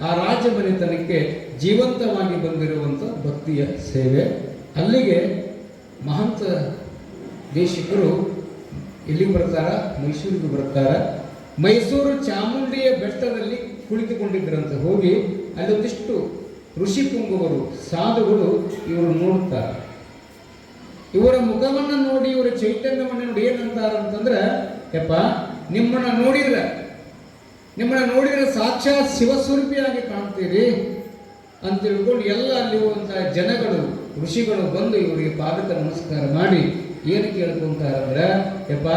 ಆ ರಾಜಮನೆತನಕ್ಕೆ ಜೀವಂತವಾಗಿ ಬಂದಿರುವಂಥ ಭಕ್ತಿಯ ಸೇವೆ. ಅಲ್ಲಿಗೆ ಮಹಂತ ದೇಶಿಕರು ಇಲ್ಲಿಗೆ ಬರ್ತಾರ, ಮೈಸೂರಿಗೆ ಬರ್ತಾರ. ಮೈಸೂರು ಚಾಮುಂಡಿಯ ಬೆಟ್ಟದಲ್ಲಿ ಕುಳಿತುಕೊಂಡಿದ್ದರಂತೆ. ಹೋಗಿ ಅಲ್ಲೊಂದಿಷ್ಟು ಋಷಿ ಪುಂಗವರು ಸಾಧುಗಳು ಇವರು ನೋಡ್ತಾರೆ. ಇವರ ಮುಖವನ್ನು ನೋಡಿ, ಇವರ ಚೈತನ್ಯವನ್ನು ನೋಡಿ ಏನಂತಾರಂತಂದ್ರೆ, ಯಪ್ಪ ನಿಮ್ಮನ್ನ ನೋಡಿದ್ರೆ ಸಾಕ್ಷಾತ್ ಶಿವಸ್ವರೂಪಿಯಾಗಿ ಕಾಣ್ತೀರಿ ಅಂತ ತಿಳ್ಕೊಂಡು ಎಲ್ಲ ಅಲ್ಲಿರುವಂತಹ ಜನಗಳು ಋಷಿಗಳು ಬಂದು ಇವರಿಗೆ ಪಾದಕ ನಮಸ್ಕಾರ ಮಾಡಿ ಏನು ಕೇಳ್ಕೊಂತಾರಂದ್ರೆ, ಯಪ್ಪ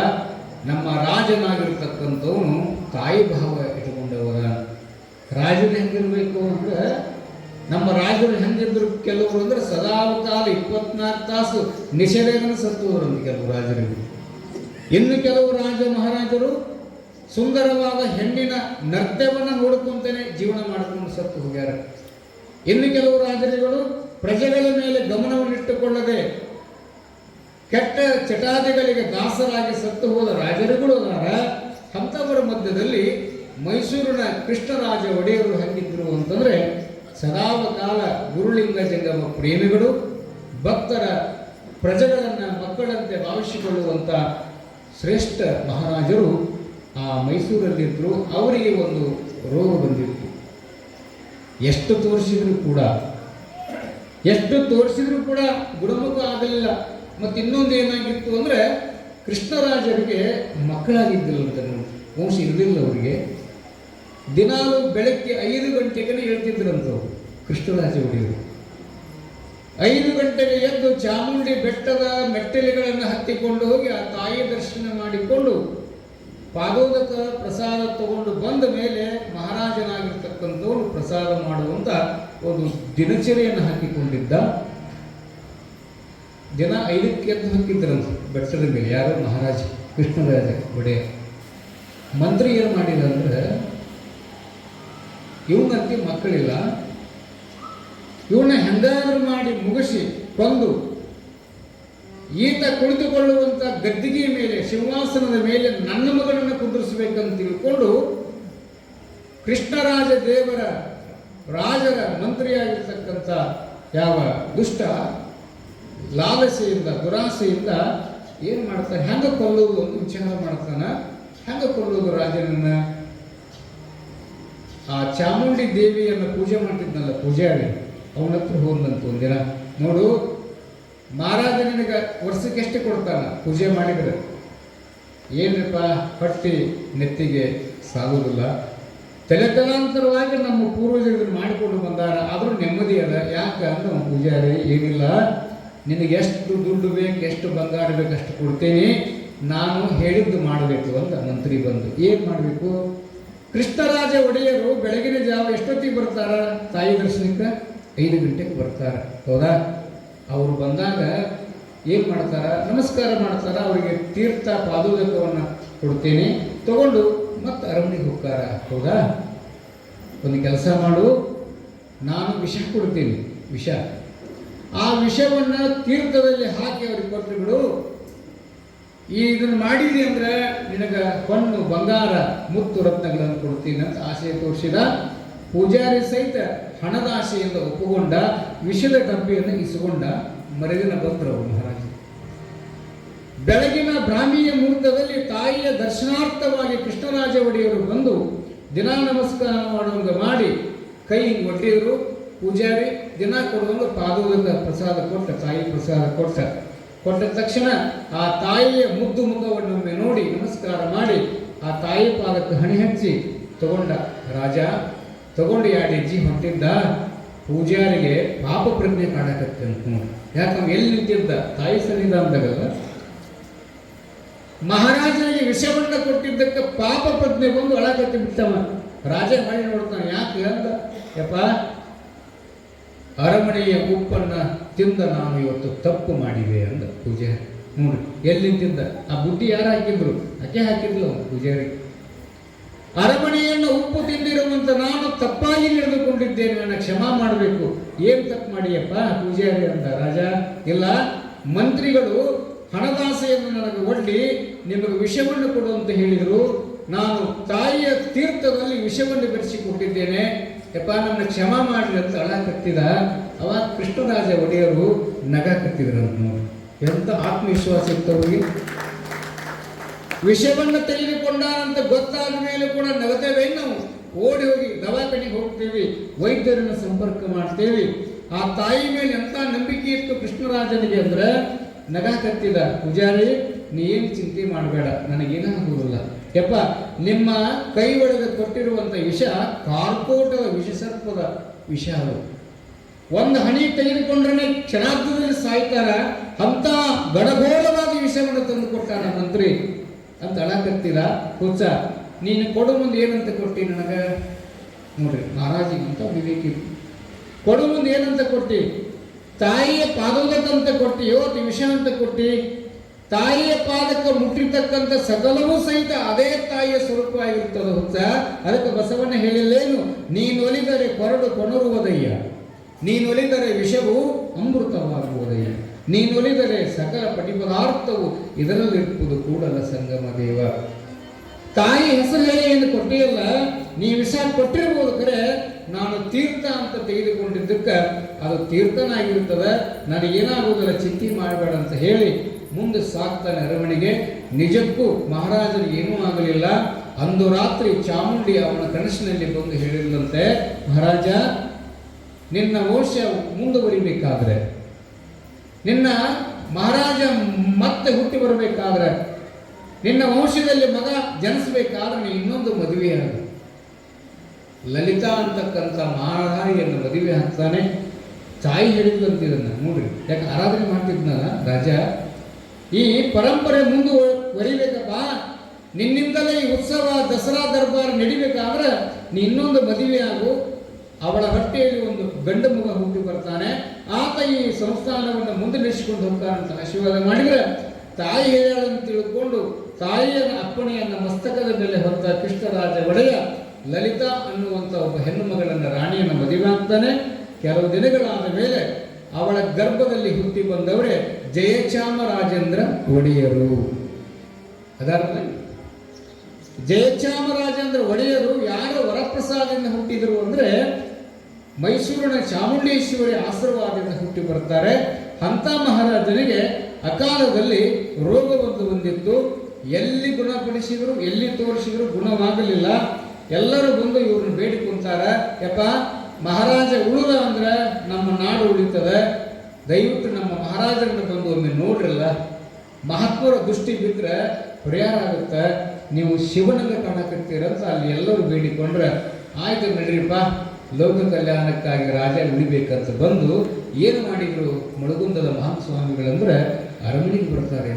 ನಮ್ಮ ರಾಜನಾಗಿರ್ತಕ್ಕಂಥವನು ತಾಯಿ ಭಾವ ಇಟ್ಕೊಂಡವರ. ರಾಜನ ಹೆಂಗಿರ್ಬೇಕು ಅಂದ್ರೆ, ನಮ್ಮ ರಾಜರು ಹೆಂಗಿದ್ರು ಕೆಲವರು ಅಂದ್ರೆ ಸದಾಕಾಲ 24 ತಾಸು ನಿಷೇಧನ ಸತ್ತುವರಂತೆ ಕೆಲವು ರಾಜರಿಗೆ. ಇನ್ನು ಕೆಲವು ರಾಜ ಮಹಾರಾಜರು ಸುಂದರವಾದ ಹೆಣ್ಣಿನ ನೃತ್ಯವನ್ನು ನೋಡ್ಕೊಂತಾನೆ ಜೀವನ ಮಾಡ್ಕೊಂಡು ಸತ್ತು ಹೋಗ್ಯಾರ. ಇನ್ನು ಕೆಲವು ರಾಜರುಗಳು ಪ್ರಜೆಗಳ ಮೇಲೆ ಗಮನವನ್ನಿಟ್ಟುಕೊಳ್ಳದೆ ಕೆಟ್ಟ ಚಟಾದಿಗಳಿಗೆ ದಾಸರಾಗಿ ಸತ್ತು ಹೋದ ರಾಜರುಗಳು ಅದಾರ. ಅಂಥವರ ಮಧ್ಯದಲ್ಲಿ ಮೈಸೂರಿನ ಕೃಷ್ಣರಾಜ ಒಡೆಯರು ಹೆಂಗಿದ್ರು ಅಂತಂದ್ರೆ, ಸದಾಕಾಲ ಗುರುಲಿಂಗ ಜಂಗಮ ಪ್ರೇಮಿಗಳು, ಭಕ್ತರ ಪ್ರಜೆಗಳನ್ನು ಮಕ್ಕಳಂತೆ ಭಾವಿಸಿಕೊಳ್ಳುವಂಥ ಶ್ರೇಷ್ಠ ಮಹಾರಾಜರು ಆ ಮೈಸೂರಲ್ಲಿದ್ದರು. ಅವರಿಗೆ ಒಂದು ರೋಗ ಬಂದಿತ್ತು. ಎಷ್ಟು ತೋರಿಸಿದ್ರು ಕೂಡ ಗುಣಮುಖ ಆಗಲಿಲ್ಲ. ಮತ್ತು ಇನ್ನೊಂದು ಏನಾಗಿತ್ತು ಅಂದರೆ, ಕೃಷ್ಣರಾಜರಿಗೆ ಮಕ್ಕಳಾಗಿದ್ದಿಲ್ಲ, ವಂಶ ಇರಲಿಲ್ಲ ಅವರಿಗೆ. ದಿನಾಲು ಬೆಳಗ್ಗೆ 5 ಗಂಟೆಗೆ ಹೇಳ್ತಿದ್ರಂಥವ್ರು ಕೃಷ್ಣರಾಜ ಒಡೆಯರು. 5 ಗಂಟೆಗೆ ಎದ್ದು ಚಾಮುಂಡಿ ಬೆಟ್ಟದ ಮೆಟ್ಟಲಿಗಳನ್ನು ಹತ್ತಿಕೊಂಡು ಹೋಗಿ ಆ ತಾಯಿಯ ದರ್ಶನ ಮಾಡಿಕೊಂಡು ಪಾದೋದಕ ಪ್ರಸಾದ ತಗೊಂಡು ಬಂದ ಮೇಲೆ ಮಹಾರಾಜನಾಗಿರ್ತಕ್ಕಂಥವ್ರು ಪ್ರಸಾದ ಮಾಡುವಂಥ ಒಂದು ದಿನಚರಿಯನ್ನು ಹಾಕಿಕೊಂಡಿದ್ದ. ದಿನ 5ಕ್ಕೆ ಎದ್ದು ಹಾಕಿದ್ರಂತ ಬೆಟ್ಟದ ಮೇಲೆ. ಯಾರು? ಮಹಾರಾಜ ಕೃಷ್ಣರಾಜ ಒಡೆಯ. ಮಂತ್ರಿ ಏನು ಮಾಡಿಲ್ಲ ಅಂದ್ರೆ, ಇವನಂತೆ ಮಕ್ಕಳಿಲ್ಲ, ಇವನ್ನ ಹೆಂಗಾದ್ರೂ ಮಾಡಿ ಮುಗಿಸಿ ಕೊಂದು ಈತ ಕುಳಿತುಕೊಳ್ಳುವಂಥ ಗದ್ದಿಗೆಯ ಮೇಲೆ, ಸಿಂಹಾಸನದ ಮೇಲೆ ನನ್ನ ಮಗಳನ್ನು ಕುಂದಿರಿಸಬೇಕಂತ ತಿಳ್ಕೊಂಡು ಕೃಷ್ಣರಾಜ ದೇವರ ರಾಜರ ಮಂತ್ರಿಯಾಗಿರ್ತಕ್ಕಂಥ ಯಾವ ದುಷ್ಟ ಲಾಲಸೆಯಿಂದ ದುರಾಸೆಯಿಂದ ಏನು ಮಾಡ್ತಾನೆ, ಹೆಂಗೆ ಕೊಲ್ಲೋದು ಅಂತ ವಿಚಾರ ಮಾಡ್ತಾನೆ. ಹೆಂಗೆ ಕೊಲ್ಲೋದು ರಾಜನನ್ನ? ಆ ಚಾಮುಂಡಿ ದೇವಿಯನ್ನು ಪೂಜೆ ಮಾಡ್ತಿದ್ನಲ್ಲ ಪೂಜಾರಿ, ಅವನ ಹತ್ರ ಹೋದಂತ ಒಂದಿನ, ನೋಡು ಮಹಾರಾಜ ನಿನಗೆ ವರ್ಷಕ್ಕೆ ಎಷ್ಟು ಕೊಡ್ತಾನ ಪೂಜೆ ಮಾಡಿದ್ರೆ? ಏನಪ್ಪ, ಕಟ್ಟಿ ನೆತ್ತಿಗೆ ಸಾಗುವುದಿಲ್ಲ. ತಲೆತಲಾಂತರವಾಗಿ ನಮ್ಮ ಪೂರ್ವಜರು ಮಾಡಿಕೊಂಡು ಬಂದಾರ, ಆದರೂ ನೆಮ್ಮದಿ ಅದ. ಯಾಕೆ ಅಂದ್ರೆ ನಮ್ಮ ಪೂಜಾರಿ ಏನಿಲ್ಲ, ನಿನಗೆ ಎಷ್ಟು ದುಡ್ಡು ಬೇಕು, ಎಷ್ಟು ಬಂಗಾರ ಬೇಕು ಅಷ್ಟು ಕೊಡ್ತೇನೆ, ನಾನು ಹೇಳಿದ್ದು ಮಾಡಬೇಕು ಅಂತ ಮಂತ್ರಿ ಬಂದು. ಏನು ಮಾಡಬೇಕು? ಕೃಷ್ಣರಾಜ ಒಡೆಯರು ಬೆಳಗಿನ ಜಾವ ಎಷ್ಟೊತ್ತಿಗೆ ಬರ್ತಾರ ತಾಯಿ ದರ್ಶನಕ್ಕೆ? 5 ಗಂಟೆಗೆ ಬರ್ತಾರೆ. ಹೌದಾ? ಅವರು ಬಂದಾಗ ಏನು ಮಾಡ್ತಾರ? ನಮಸ್ಕಾರ ಮಾಡ್ತಾರ. ಅವರಿಗೆ ತೀರ್ಥ ಪಾದೋದಕವನ್ನು ಕೊಡ್ತೇನೆ, ತಗೊಂಡು ಮತ್ತೆ ಅರಮನೆಗೆ ಹೋಗ್ತಾರ. ಹೌದಾ? ಒಂದು ಕೆಲಸ ಮಾಡು, ನಾನು ವಿಷ ಕೊಡ್ತೀನಿ, ವಿಷ. ಆ ವಿಷವನ್ನು ತೀರ್ಥದಲ್ಲಿ ಹಾಕಿ ಅವ್ರಿಗೆ ಕೊಟ್ಟು ಬಿಡು. ಇದನ್ನು ಮಾಡಿದಿ ಅಂದ್ರೆ ನಿನಗೆ ಹೊನ್ನು ಬಂಗಾರ ಮುತ್ತು ರತ್ನಗಳನ್ನು ಕೊಡ್ತೀನಿ ಅಂತ ಆಸೆ ತೋರಿಸಿದ. ಪೂಜಾರಿ ಸಹಿತ ಹಣದ ಆಸೆಯಿಂದ ಒಪ್ಪುಗೊಂಡ, ವಿಷದ ಡಬ್ಬಿಯನ್ನು ಇಸ್ಕೊಂಡ. ಮರುದಿನ ಬಂದರು ಅವರು ಮಹಾರಾಜ. ಬೆಳಗಿನ ಬ್ರಾಹ್ಮೀಯ ಮುಹೂರ್ತದಲ್ಲಿ ತಾಯಿಯ ದರ್ಶನಾರ್ಥವಾಗಿ ಕೃಷ್ಣರಾಜ ಒಡೆಯರು ಬಂದು ದಿನ ನಮಸ್ಕಾರ ಮಾಡುವಂಗೆ ಮಾಡಿ ಕೈ ಒಡ್ಡಿದ್ರು. ಪೂಜಾರಿ ದಿನ ಕೊಡುವಂಗೆ ಪಾದೋದಕ ಪ್ರಸಾದ ಕೊಟ್ಟ, ತಾಯಿ ಪ್ರಸಾದ ಕೊಟ್ಟ ತಕ್ಷಣ ಆ ತಾಯಿಯ ಮುದ್ದು ಮುಖವನ್ನೊಮ್ಮೆ ನೋಡಿ ನಮಸ್ಕಾರ ಮಾಡಿ ಆ ತಾಯಿ ಪಾದಕ್ಕೆ ಹಣೆ ಹಚ್ಚಿ ತಗೊಂಡ. ರಾಜ ತಗೊಂಡು ಹೆಜ್ಜೆ ಹೊಂಟಿದ್ದ. ಪೂಜಾರಿಗೆ ಪಾಪ ಪ್ರಜ್ಞೆ ಕಾಣಕತ್ತೆ ಅಂತ ನೋಡಿ. ಯಾಕಂದ್ರೆ ಎಲ್ಲಿ ನಿಂತಿದ್ದ? ತಾಯಿ ಸನ್ನಿಧಾನದಾಗಲ್ಲ. ಮಹಾರಾಜನಿಗೆ ವಿಷವನ್ನ ಕೊಟ್ಟಿದ್ದಕ್ಕೆ ಪಾಪ ಪ್ರಜ್ಞೆ ಬಂದು ಅಳಕತ್ತಿ ಬಿಟ್ಟವ. ರಾಜ ಮಾಡಿ ನೋಡ್ತಾನೆ. ಯಾಕೆ ಅಂದ? ಯಪ್ಪ, ಅರಮನೆಯ ಉಪ್ಪನ್ನ ತಿಂದ ನಾನು ಇವತ್ತು ತಪ್ಪು ಮಾಡಿದೆ ಅಂದ ಪೂಜಾರಿ. ನೋಡಿ ಎಲ್ಲಿ ನಿಂತಿದ್ದ? ಆ ಬುದ್ಧಿ ಯಾರು ಹಾಕಿದ್ರು? ಆಕೆ ಹಾಕಿದ್ಲು ಪೂಜಾರಿ. ಅರಮನೆಯನ್ನು ಉಪ್ಪು ತಿಂದಿರುವಂತ ನಾನು ತಪ್ಪಾಗಿ ನಡೆದುಕೊಂಡಿದ್ದೇನೆ, ನನ್ನ ಕ್ಷಮಾ ಮಾಡಬೇಕು. ಏನ್ ತಪ್ಪು ಮಾಡಿಯಪ್ಪ ಪೂಜಾರಿ ಅಂದ. ರಾಜ, ಇಲ್ಲ, ಮಂತ್ರಿಗಳು ಹಣದಾಸೆಯನ್ನು ನನಗೆ ಒಡ್ಡಿ ನಿಮಗೆ ವಿಷವನ್ನು ಕೊಡು ಅಂತ ಹೇಳಿದರು. ನಾನು ತಾಯಿಯ ತೀರ್ಥದಲ್ಲಿ ವಿಷವನ್ನು ಬೆರೆಸಿಕೊಟ್ಟಿದ್ದೇನೆ, ಯಪ್ಪ ನನ್ನ ಕ್ಷಮಾ ಮಾಡಲಿ ಅಂತ ಅಳಕತ್ತಿದ. ಅವಾಗ ಕೃಷ್ಣರಾಜ ಒಡೆಯರು ನಗಾಕತ್ತಿದ್ರಂತ ನೋಡಿ. ಎಂತ ಆತ್ಮವಿಶ್ವಾಸ ಇರ್ತವ್ರಿಗೆ. ವಿಷವನ್ನು ತೆಗೆದುಕೊಂಡ ಅಂತ ಗೊತ್ತಾದ ಮೇಲೆ ಕೂಡ ನಗತೇವೆ. ನಾವು ಓಡಿ ಹೋಗಿ ದವಾಖಾನೆಗೆ ಹೋಗ್ತೇವೆ, ವೈದ್ಯರನ್ನು ಸಂಪರ್ಕ ಮಾಡ್ತೇವೆ. ಆ ತಾಯಿ ಮೇಲೆ ಎಂತ ನಂಬಿಕೆ ಇತ್ತು ಕೃಷ್ಣರಾಜನಿಗೆ ಅಂದ್ರೆ ನಗಾಕತ್ತಿದ. ಪೂಜಾರಿ, ನೀ ಏನು ಚಿಂತೆ ಮಾಡಬೇಡ, ನನಗೇನಾಗುವುದಿಲ್ಲ. ಯಪ್ಪ, ನಿಮ್ಮ ಕೈ ಒಳಗೆ ಕೊಟ್ಟಿರುವಂಥ ವಿಷ ಕಾರ್ಕೋಟದ ವಿಷಸರ್ಪದ ವಿಷ. ಅದು ಒಂದು ಹನಿ ತೆಗೆದುಕೊಂಡ್ರೆ ಕ್ಷಣಾರ್ಧದಲ್ಲಿ ಸಾಯ್ತಾರ. ಅಂತ ಗಡಗೋಳವಾದ ವಿಷಯವನ್ನು ತಂದು ಕೊಟ್ಟಾನ ಮಂತ್ರಿ ಅಂತ ಅಳಕತ್ತಿದ. ಹುಚ್ಚ, ನೀನು ಕೊಡು ಮುಂದೆ ಏನಂತ ಕೊಟ್ಟಿ ನನಗೆ? ನೋಡ್ರಿ, ಮಹಾರಾಜಿಗಂತ ವಿವೇಕಿ. ಕೊಡು ಮುಂದೆ ಏನಂತ ಕೊಟ್ಟಿ? ತಾಯಿಯ ಪಾದೋದಕಂತ ಕೊಟ್ಟಿ, ಇವತ್ತು ವಿಷ ಅಂತ ಕೊಟ್ಟಿ. ತಾಯಿಯ ಪಾದಕ್ಕೆ ಮುಟ್ಟಿರ್ತಕ್ಕಂಥ ಸಕಲವೂ ಸಹಿತ ಅದೇ ತಾಯಿಯ ಸ್ವರೂಪವಾಗಿರ್ತದೆ ಹುಚ್ಚ. ಅದಕ್ಕೆ ಬಸವಣ್ಣ ಹೇಳಿಲ್ಲೇನು? ನೀನೊಲಿದರೆ ಕೊರಡು ಕೊಣರುವುದಯ್ಯ, ನೀನೊಲಿದರೆ ವಿಷವು ಅಮೃತವಾಗುವುದಯ್ಯ, ನೀನೊಲಿದರೆ ಸಕಲ ಪಟಿಪದಾರ್ಥವು ಇದರಲ್ಲಿರುವುದು ಕೂಡಲ ಸಂಗಮ ದೇವ. ತಾಯಿ ಹೆಸರು ಹೇಳಿ ಏನು ಕೊಟ್ಟಿಯಲ್ಲ, ನೀ ವಿಷ ಕೊಟ್ಟಿರ್ಬೋದು, ಕರೆ ನಾನು ತೀರ್ಥ ಅಂತ ತೆಗೆದುಕೊಂಡಿದ್ದಕ್ಕೆ ಅದು ತೀರ್ಥನಾಗಿರ್ತದೆ, ನನಗೇನಾಗುವುದಲ್ಲ, ಚಿಂತೆ ಮಾಡಬೇಡ ಅಂತ ಹೇಳಿ ಮುಂದೆ ಸಾಕ್ತಾನೆ ಅರಮನೆಗೆ. ನಿಜಕ್ಕೂ ಮಹಾರಾಜನಿಗೆ ಏನೂ ಆಗಲಿಲ್ಲ. ಅಂದು ರಾತ್ರಿ ಚಾಮುಂಡಿ ಅವನ ಕನಸಿನಲ್ಲಿ ಬಂದು ಹೇಳಿದಂತೆ, ಮಹಾರಾಜ, ನಿನ್ನ ವಂಶ ಮುಂದುವರಿಬೇಕಾದ್ರೆ, ನಿನ್ನ ಮಹಾರಾಜ ಮತ್ತೆ ಹುಟ್ಟಿ ಬರಬೇಕಾದ್ರೆ, ನಿನ್ನ ವಂಶದಲ್ಲಿ ಮಗ ಜನಿಸಬೇಕಾದ್ರೆ ನೀ ಇನ್ನೊಂದು ಮದುವೆಯಾಗ. ಲಲಿತಾ ಅಂತಕ್ಕಂಥ ಮಹಾರಾಣಿಯನ್ನು ಮದುವೆ ಹಾಕ್ತಾನೆ. ತಾಯಿ ಹೇಳಿದ್ದಂತಿದನ್ನ ನೋಡ್ರಿ, ಯಾಕೆ ಆರಾಧನೆ ಮಾಡ್ತಿದ್ನಲ್ಲ ರಾಜ. ಈ ಪರಂಪರೆ ಮುಂದುವರಿಬೇಕಪ್ಪ, ನಿನ್ನಿಂದಲೇ ಈ ಉತ್ಸವ ದಸರಾ ದರ್ಬಾರ್ ನಡಿಬೇಕಾದ್ರೆ ನೀ ಇನ್ನೊಂದು ಮದುವೆ ಆಗು. ಅವಳ ಹೊಟ್ಟೆಯಲ್ಲಿ ಒಂದು ಗಂಡು ಮಗ ಹುಟ್ಟಿ ಬರ್ತಾನೆ, ಆತ ಈ ಸಂಸ್ಥಾನವನ್ನು ಮುಂದೆ ನಡೆಸಿಕೊಂಡು ಹೋಗ್ತಾನೆ ಅಂತ ಆಶೀರ್ವಾದ ಮಾಡಿದ್ರೆ, ತಾಯಿ ಹೇಳನ್ನು ತಿಳ್ಕೊಂಡು ತಾಯಿಯ ಅಪ್ಪಣೆಯನ್ನು ಮಸ್ತಕದ ಮೇಲೆ ಹೊತ್ತ ಕೃಷ್ಣರಾಜ ಒಡೆಯ ಲಲಿತಾ ಅನ್ನುವಂಥ ಒಬ್ಬ ಹೆಣ್ಣು ಮಗಳನ್ನು, ರಾಣಿಯನ್ನು ಮದುವೆ ಆಗ್ತಾನೆ. ಕೆಲವು ದಿನಗಳಾದ ಮೇಲೆ ಅವಳ ಗರ್ಭದಲ್ಲಿ ಹುಟ್ಟಿ ಬಂದವರೇ ಜಯಚಾಮರಾಜೇಂದ್ರ ಒಡೆಯರು. ಅದರ್ಥ ಜಯಚಾಮರಾಜೇಂದ್ರ ಒಡೆಯರು ಯಾರು ವರಪ್ರಸಾದದಿಂದ ಹುಟ್ಟಿದರು ಅಂದರೆ ಮೈಸೂರಿನ ಚಾಮುಂಡೇಶ್ವರಿ ಆಶೀರ್ವಾದದಿಂದ ಹುಟ್ಟಿ ಬರ್ತಾರೆ. ಅಂತ ಮಹಾರಾಜನಿಗೆ ಅಕಾಲದಲ್ಲಿ ರೋಗವೊಂದು ಬಂದಿತ್ತು. ಎಲ್ಲಿ ಗುಣಪಡಿಸಿದ್ರು, ಎಲ್ಲಿ ತೋರಿಸಿದ್ರು ಗುಣವಾಗಲಿಲ್ಲ. ಎಲ್ಲರೂ ಬಂದು ಇವ್ರನ್ನ ಬೇಡಿಕೊಂತಾರೆ, ಯಪ್ಪ ಮಹಾರಾಜ ಉಳಿದ ಅಂದ್ರೆ ನಮ್ಮ ನಾಡು ಉಳಿತದೆ, ದಯವಿಟ್ಟು ನಮ್ಮ ಮಹಾರಾಜರನ್ನು ಬಂದು ಒಮ್ಮೆ ನೋಡ್ರಲ್ಲ, ಮಹಾತ್ಮರ ದೃಷ್ಟಿ ಬಿದ್ದರೆ ಪರಿಹಾರ ಆಗುತ್ತೆ, ನೀವು ಶಿವನಂಗ ಕಾಣಕತ್ತೀರಂತ ಅಲ್ಲಿ ಎಲ್ಲರೂ ಬೇಡಿಕೊಂಡ್ರೆ, ಆಯ್ತು ನಡ್ರಿಪ್ಪ, ಲೋಕ ಕಲ್ಯಾಣಕ್ಕಾಗಿ ರಾಜ ಉಳಿಬೇಕಂತ ಬಂದು ಏನು ಮಾಡಿದರು ಮುಳುಗುಂದದ ಮಹಾಸ್ವಾಮಿಗಳಂದ್ರೆ ಅರಮನೆಗೆ ಬರ್ತಾರೆ.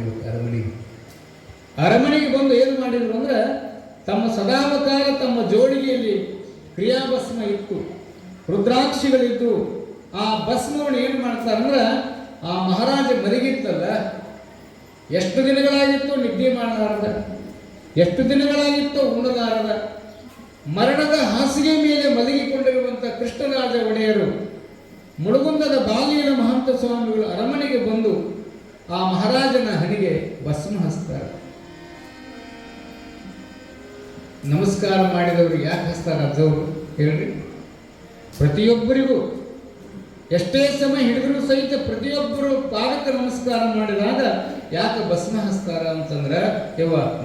ಅರಮನೆಗೆ ಬಂದು ಏನು ಮಾಡಿದ್ರು ಅಂದ್ರೆ ತಮ್ಮ ಸದಾವಕಾಲ ತಮ್ಮ ಜೋಡಿಗೆಯಲ್ಲಿ ಕ್ರಿಯಾಭಸ್ಮ ಇತ್ತು, ರುದ್ರಾಕ್ಷಿಗಳಿದ್ದು. ಆ ಭಸ್ಮವನ್ನು ಏನು ಮಾಡ್ತಾರೆ ಅಂದ್ರೆ ಆ ಮಹಾರಾಜ ಮಲಗಿತ್ತಲ್ಲ, ಎಷ್ಟು ದಿನಗಳಾಗಿತ್ತು ನಿದ್ದೆ ಮಾಡಲಾರದ, ಎಷ್ಟು ದಿನಗಳಾಗಿತ್ತು ಉಣ್ಣಲಾರದ, ಮರಣದ ಹಾಸಿಗೆ ಮೇಲೆ ಮಲಗಿಕೊಂಡಿರುವಂಥ ಕೃಷ್ಣರಾಜ ಒಡೆಯರು ಮುಳುಗುಂದದ ಬಾಲಿಯನ ಮಹಂತ ಸ್ವಾಮಿಗಳು ಅರಮನೆಗೆ ಬಂದು ಆ ಮಹಾರಾಜನ ಹಣಿಗೆ ಭಸ್ಮ ಹಚ್ತಾರೆ. ನಮಸ್ಕಾರ ಮಾಡಿದವರು ಯಾಕೆ ಹಚ್ತಾರೆ ಅಜ್ಜವರು ಹೇಳ್ರಿ? ಪ್ರತಿಯೊಬ್ಬರಿಗೂ ಎಷ್ಟೇ ಸಮಯ ಹಿಡಿದರೂ ಸಹಿತ ಪ್ರತಿಯೊಬ್ಬರು ಪಾದಕ ನಮಸ್ಕಾರ ಮಾಡಿದಾಗ ಯಾಕೆ ಭಸ್ಮ ಹಚ್ತಾರ ಅಂತಂದ್ರೆ